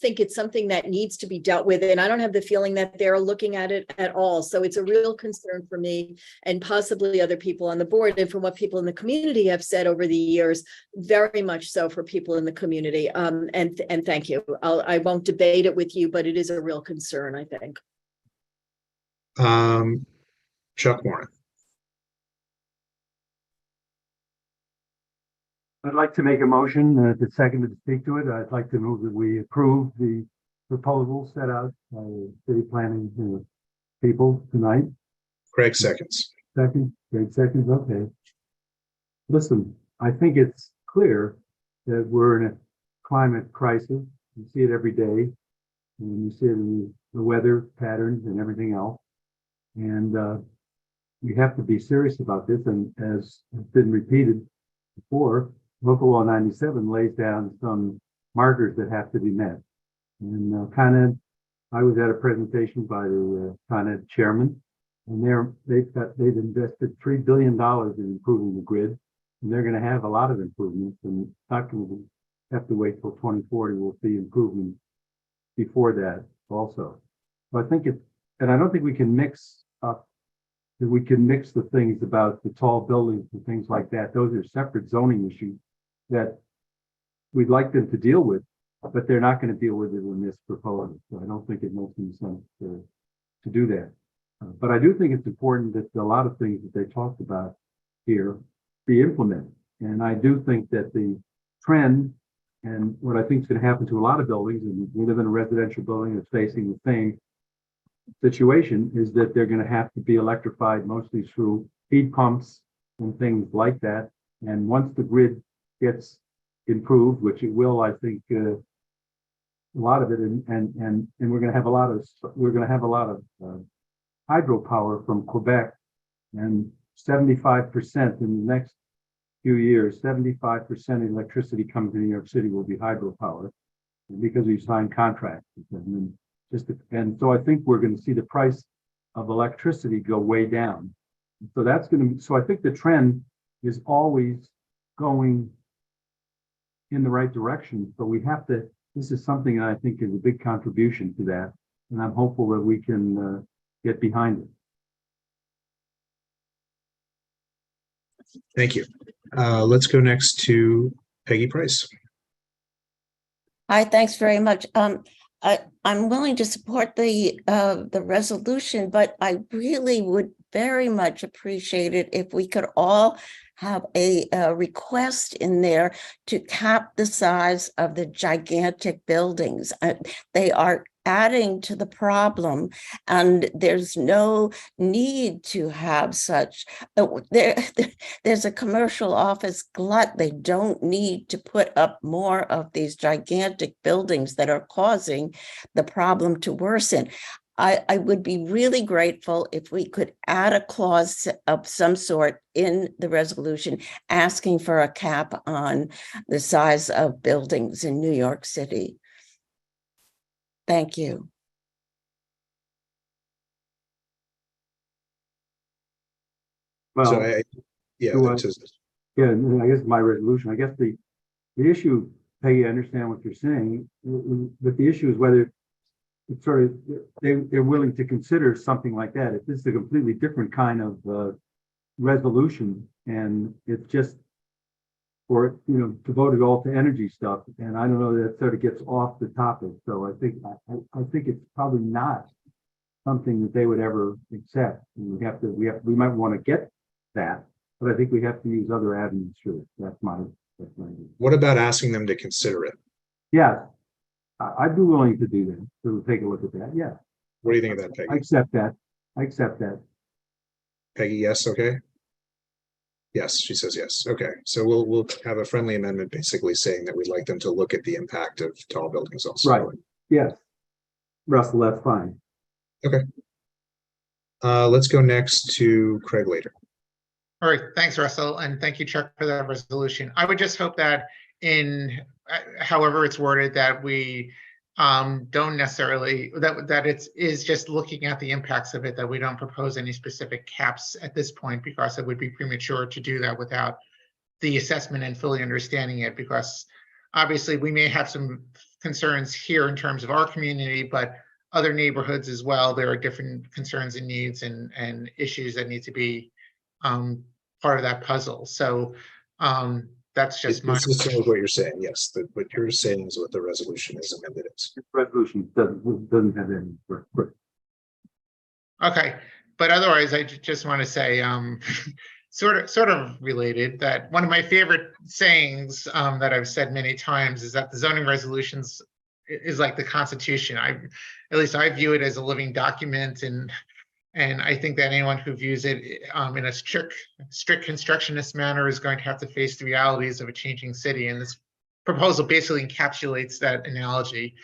think it's something that needs to be dealt with. And I don't have the feeling that they're looking at it at all. So it's a real concern for me and possibly other people on the board. And from what people in the community have said over the years, very much so for people in the community. And thank you. I won't debate it with you, but it is a real concern, I think. Chuck Warren. I'd like to make a motion to second to speak to it. I'd like to move that we approve the proposal set out by the city planning people tonight. Craig seconds. Second, Craig seconds, okay. Listen, I think it's clear that we're in a climate crisis. You see it every day, and you see it in the weather patterns and everything else. And we have to be serious about this. And as has been repeated before, Local Law 97 lays down some markers that have to be met. And Con Ed, I was at a presentation by the Con Ed chairman, and they've invested $3 billion in improving the grid, and they're going to have a lot of improvements, and not going to have to wait till 2040. We'll see improvements before that also. So I think and I don't think we can mix up. We can mix the things about the tall buildings and things like that. Those are separate zoning issues that we'd like them to deal with, but they're not going to deal with it in this proposal. So I don't think it makes any sense to do that. But I do think it's important that a lot of things that they talked about here be implemented. And I do think that the trend and what I think is going to happen to a lot of buildings, and we live in a residential building that's facing the same situation, is that they're going to have to be electrified mostly through heat pumps and things like that. And once the grid gets improved, which it will, I think, a lot of it, and we're going to have a lot of hydropower from Quebec, and 75% in the next few years, 75% of electricity coming to New York City will be hydropower because we signed contracts with them. And so I think we're going to see the price of electricity go way down. So that's going to be, so I think the trend is always going in the right direction, but we have to, this is something that I think is a big contribution to that. And I'm hopeful that we can get behind it. Thank you. Let's go next to Peggy Price. Hi, thanks very much. I'm willing to support the resolution, but I really would very much appreciate it if we could all have a request in there to cap the size of the gigantic buildings. They are adding to the problem, and there's no need to have such. There's a commercial office glut. They don't need to put up more of these gigantic buildings that are causing the problem to worsen. I would be really grateful if we could add a clause of some sort in the resolution asking for a cap on the size of buildings in New York City. Thank you. Well, so yeah, I guess my resolution, I guess the issue, Peggy, I understand what you're saying, but the issue is whether it's sort of, they're willing to consider something like that. If this is a completely different kind of resolution and it's just for, devoted all to energy stuff, and I don't know, that sort of gets off the topic. So I think it's probably not something that they would ever accept. And we might want to get that, but I think we have to use other avenues through it. That's my idea. What about asking them to consider it? Yeah, I'd be willing to do that, to take a look at that. Yeah. What do you think of that, Peggy? I accept that. Peggy, yes, okay. Yes, she says yes. Okay, so we'll have a friendly amendment basically saying that we'd like them to look at the impact of tall buildings also. Right. Yes. Russell, that's fine. Okay. Let's go next to Craig later. All right, thanks, Russell, and thank you, Chuck, for that resolution. I would just hope that in however it's worded, that we don't necessarily, that it is just looking at the impacts of it, that we don't propose any specific caps at this point, because it would be premature to do that without the assessment and fully understanding it, because obviously we may have some concerns here in terms of our community, but other neighborhoods as well, there are different concerns and needs and issues that need to be part of that puzzle. So that's just my. This is what you're saying. Yes, what you're saying is what the resolution is amended is. The resolution doesn't have any. Okay, but otherwise, I just want to say, sort of related, that one of my favorite sayings that I've said many times is that the zoning resolutions is like the Constitution. At least I view it as a living document, and I think that anyone who views it in a strict constructionist manner is going to have to face the realities of a changing city. And this proposal basically encapsulates that analogy.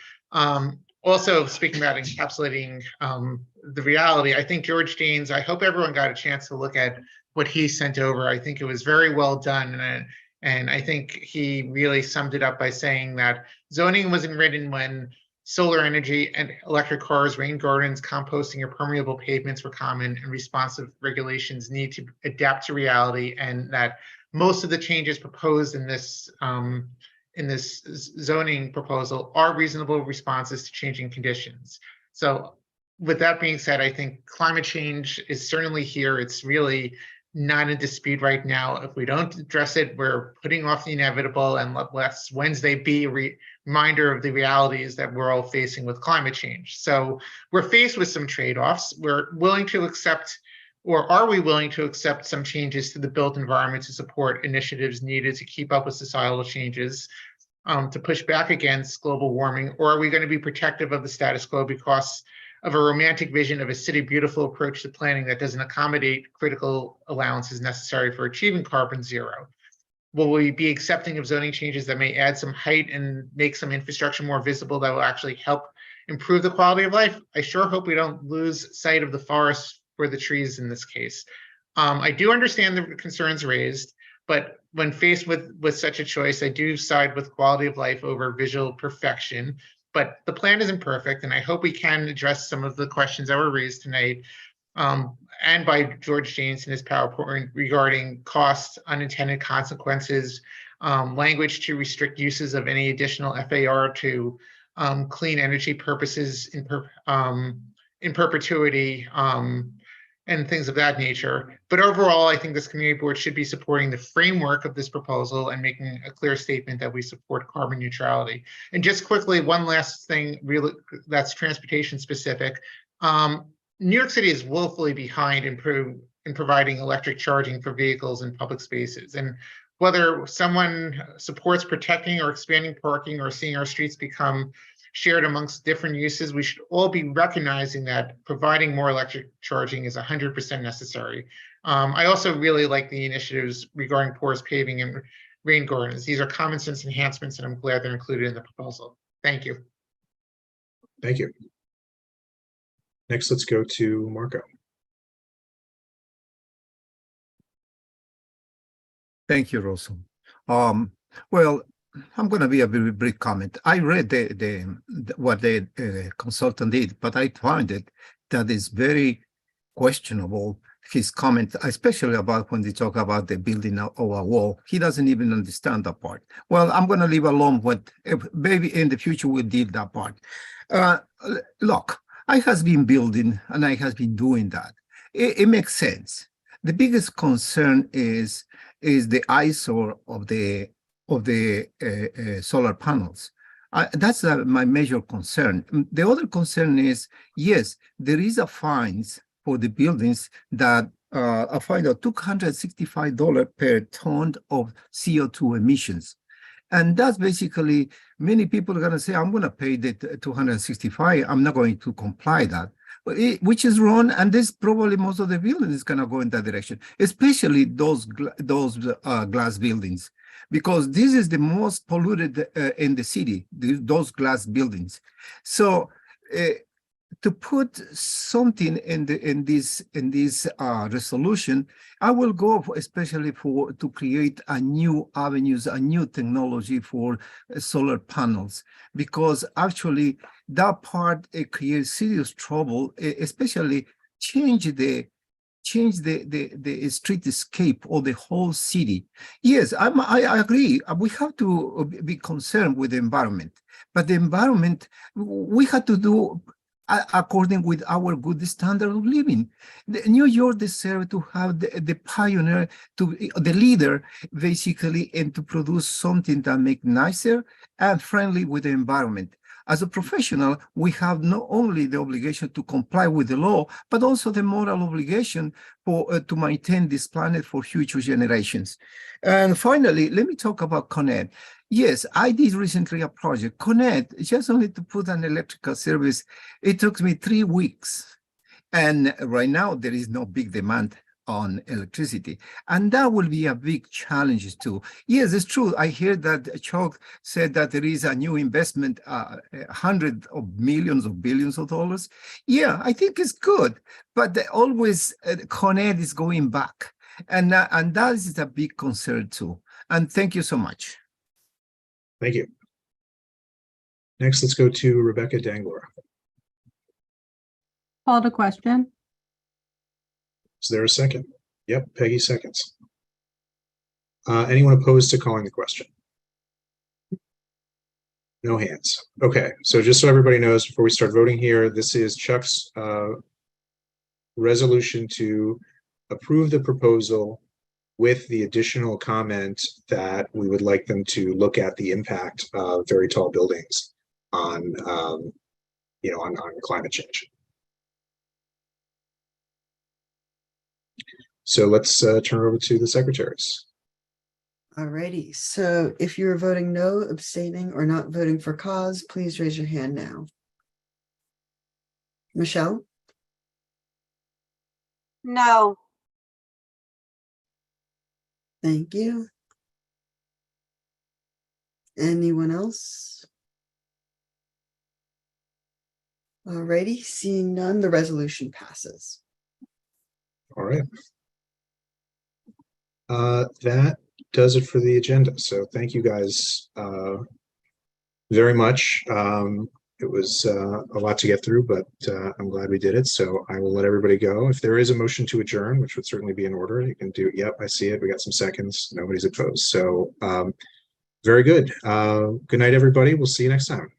Also, speaking about encapsulating the reality, I think George Dean's, I hope everyone got a chance to look at what he sent over. I think it was very well done. And I think he really summed it up by saying that zoning wasn't written when solar energy and electric cars, rain gardens, composting, or permeable pavements were common, and responsive regulations need to adapt to reality, and that most of the changes proposed in this zoning proposal are reasonable responses to changing conditions. So with that being said, I think climate change is certainly here. It's really not in dispute right now. If we don't address it, we're putting off the inevitable, and let Wednesday be a reminder of the realities that we're all facing with climate change. So we're faced with some trade-offs. We're willing to accept, or are we willing to accept, some changes to the built environment to support initiatives needed to keep up with societal changes, to push back against global warming? Or are we going to be protective of the status quo because of a romantic vision of a city beautiful approach to planning that doesn't accommodate critical allowances necessary for achieving carbon zero? Will we be accepting of zoning changes that may add some height and make some infrastructure more visible that will actually help improve the quality of life, I sure hope we don't lose sight of the forest for the trees in this case. I do understand the concerns raised, but when faced with such a choice, I do side with quality of life over visual perfection. But the plan isn't perfect, and I hope we can address some of the questions that were raised tonight, and by George James in his PowerPoint regarding costs, unintended consequences, language to restrict uses of any additional FAR to clean energy purposes in perpetuity, and things of that nature. But overall, I think this community board should be supporting the framework of this proposal and making a clear statement that we support carbon neutrality. And just quickly, one last thing, really, that's transportation specific. New York City is woefully behind in providing electric charging for vehicles in public spaces. And whether someone supports protecting or expanding parking or seeing our streets become shared amongst different uses, we should all be recognizing that providing more electric charging is 100% necessary. I also really like the initiatives regarding porous paving and rain gardens. These are common sense enhancements, and I'm glad they're included in the proposal. Thank you. Thank you. Next, let's go to Marco. Thank you, Russell. Well, I'm going to be a very brief comment. I read what the consultant did, but I found it that is very questionable, his comment, especially about when they talk about the building of a wall. He doesn't even understand that part. Well, I'm going to leave alone what maybe in the future we'll deal that part. Look, I has been building and I has been doing that. It makes sense. The biggest concern is the eyesore of the solar panels. That's my major concern. The other concern is, yes, there is a fines for the buildings that a fine of $265 per ton of CO2 emissions. And that's basically, many people are going to say, I'm going to pay the 265. I'm not going to comply that, which is wrong. And this probably most of the buildings is going to go in that direction, especially those glass buildings, because this is the most polluted in the city, those glass buildings. So to put something in this resolution, I will go especially to create a new avenues, a new technology for solar panels, because actually that part creates serious trouble, especially change the streetscape of the whole city. Yes, I agree. We have to be concerned with the environment, but the environment we have to do according with our good standard of living. New York deserves to have the pioneer, the leader, basically, and to produce something that makes nicer and friendly with the environment. As a professional, we have not only the obligation to comply with the law, but also the moral obligation to maintain this planet for future generations. And finally, let me talk about Con Ed. Yes, I did recently a project. Con Ed, just only to put an electrical service, it took me 3 weeks. And right now, there is no big demand on electricity. And that will be a big challenge too. Yes, it's true. I hear that Chuck said that there is a new investment, hundreds of millions of billions of dollars. Yeah, I think it's good, but always Con Ed is going back. And that is a big concern too. And thank you so much. Thank you. Next, let's go to Rebecca Danglor. Call to question. Is there a second? Yep, Peggy seconds. Anyone opposed to calling the question? No hands. Okay, so just so everybody knows, before we start voting here, this is Chuck's resolution to approve the proposal with the additional comment that we would like them to look at the impact of very tall buildings on, on climate change. So let's turn over to the secretaries. Alrighty, so if you're voting no, abstaining, or not voting for cause, please raise your hand now. Michelle? No. Thank you. Anyone else? Alrighty, seeing none, the resolution passes. All right. That does it for the agenda. So thank you guys very much. It was a lot to get through, but I'm glad we did it. So I will let everybody go. If there is a motion to adjourn, which would certainly be in order, you can do it. Yep, I see it. We got some seconds. Nobody's opposed. So very good. Good night, everybody. We'll see you next time.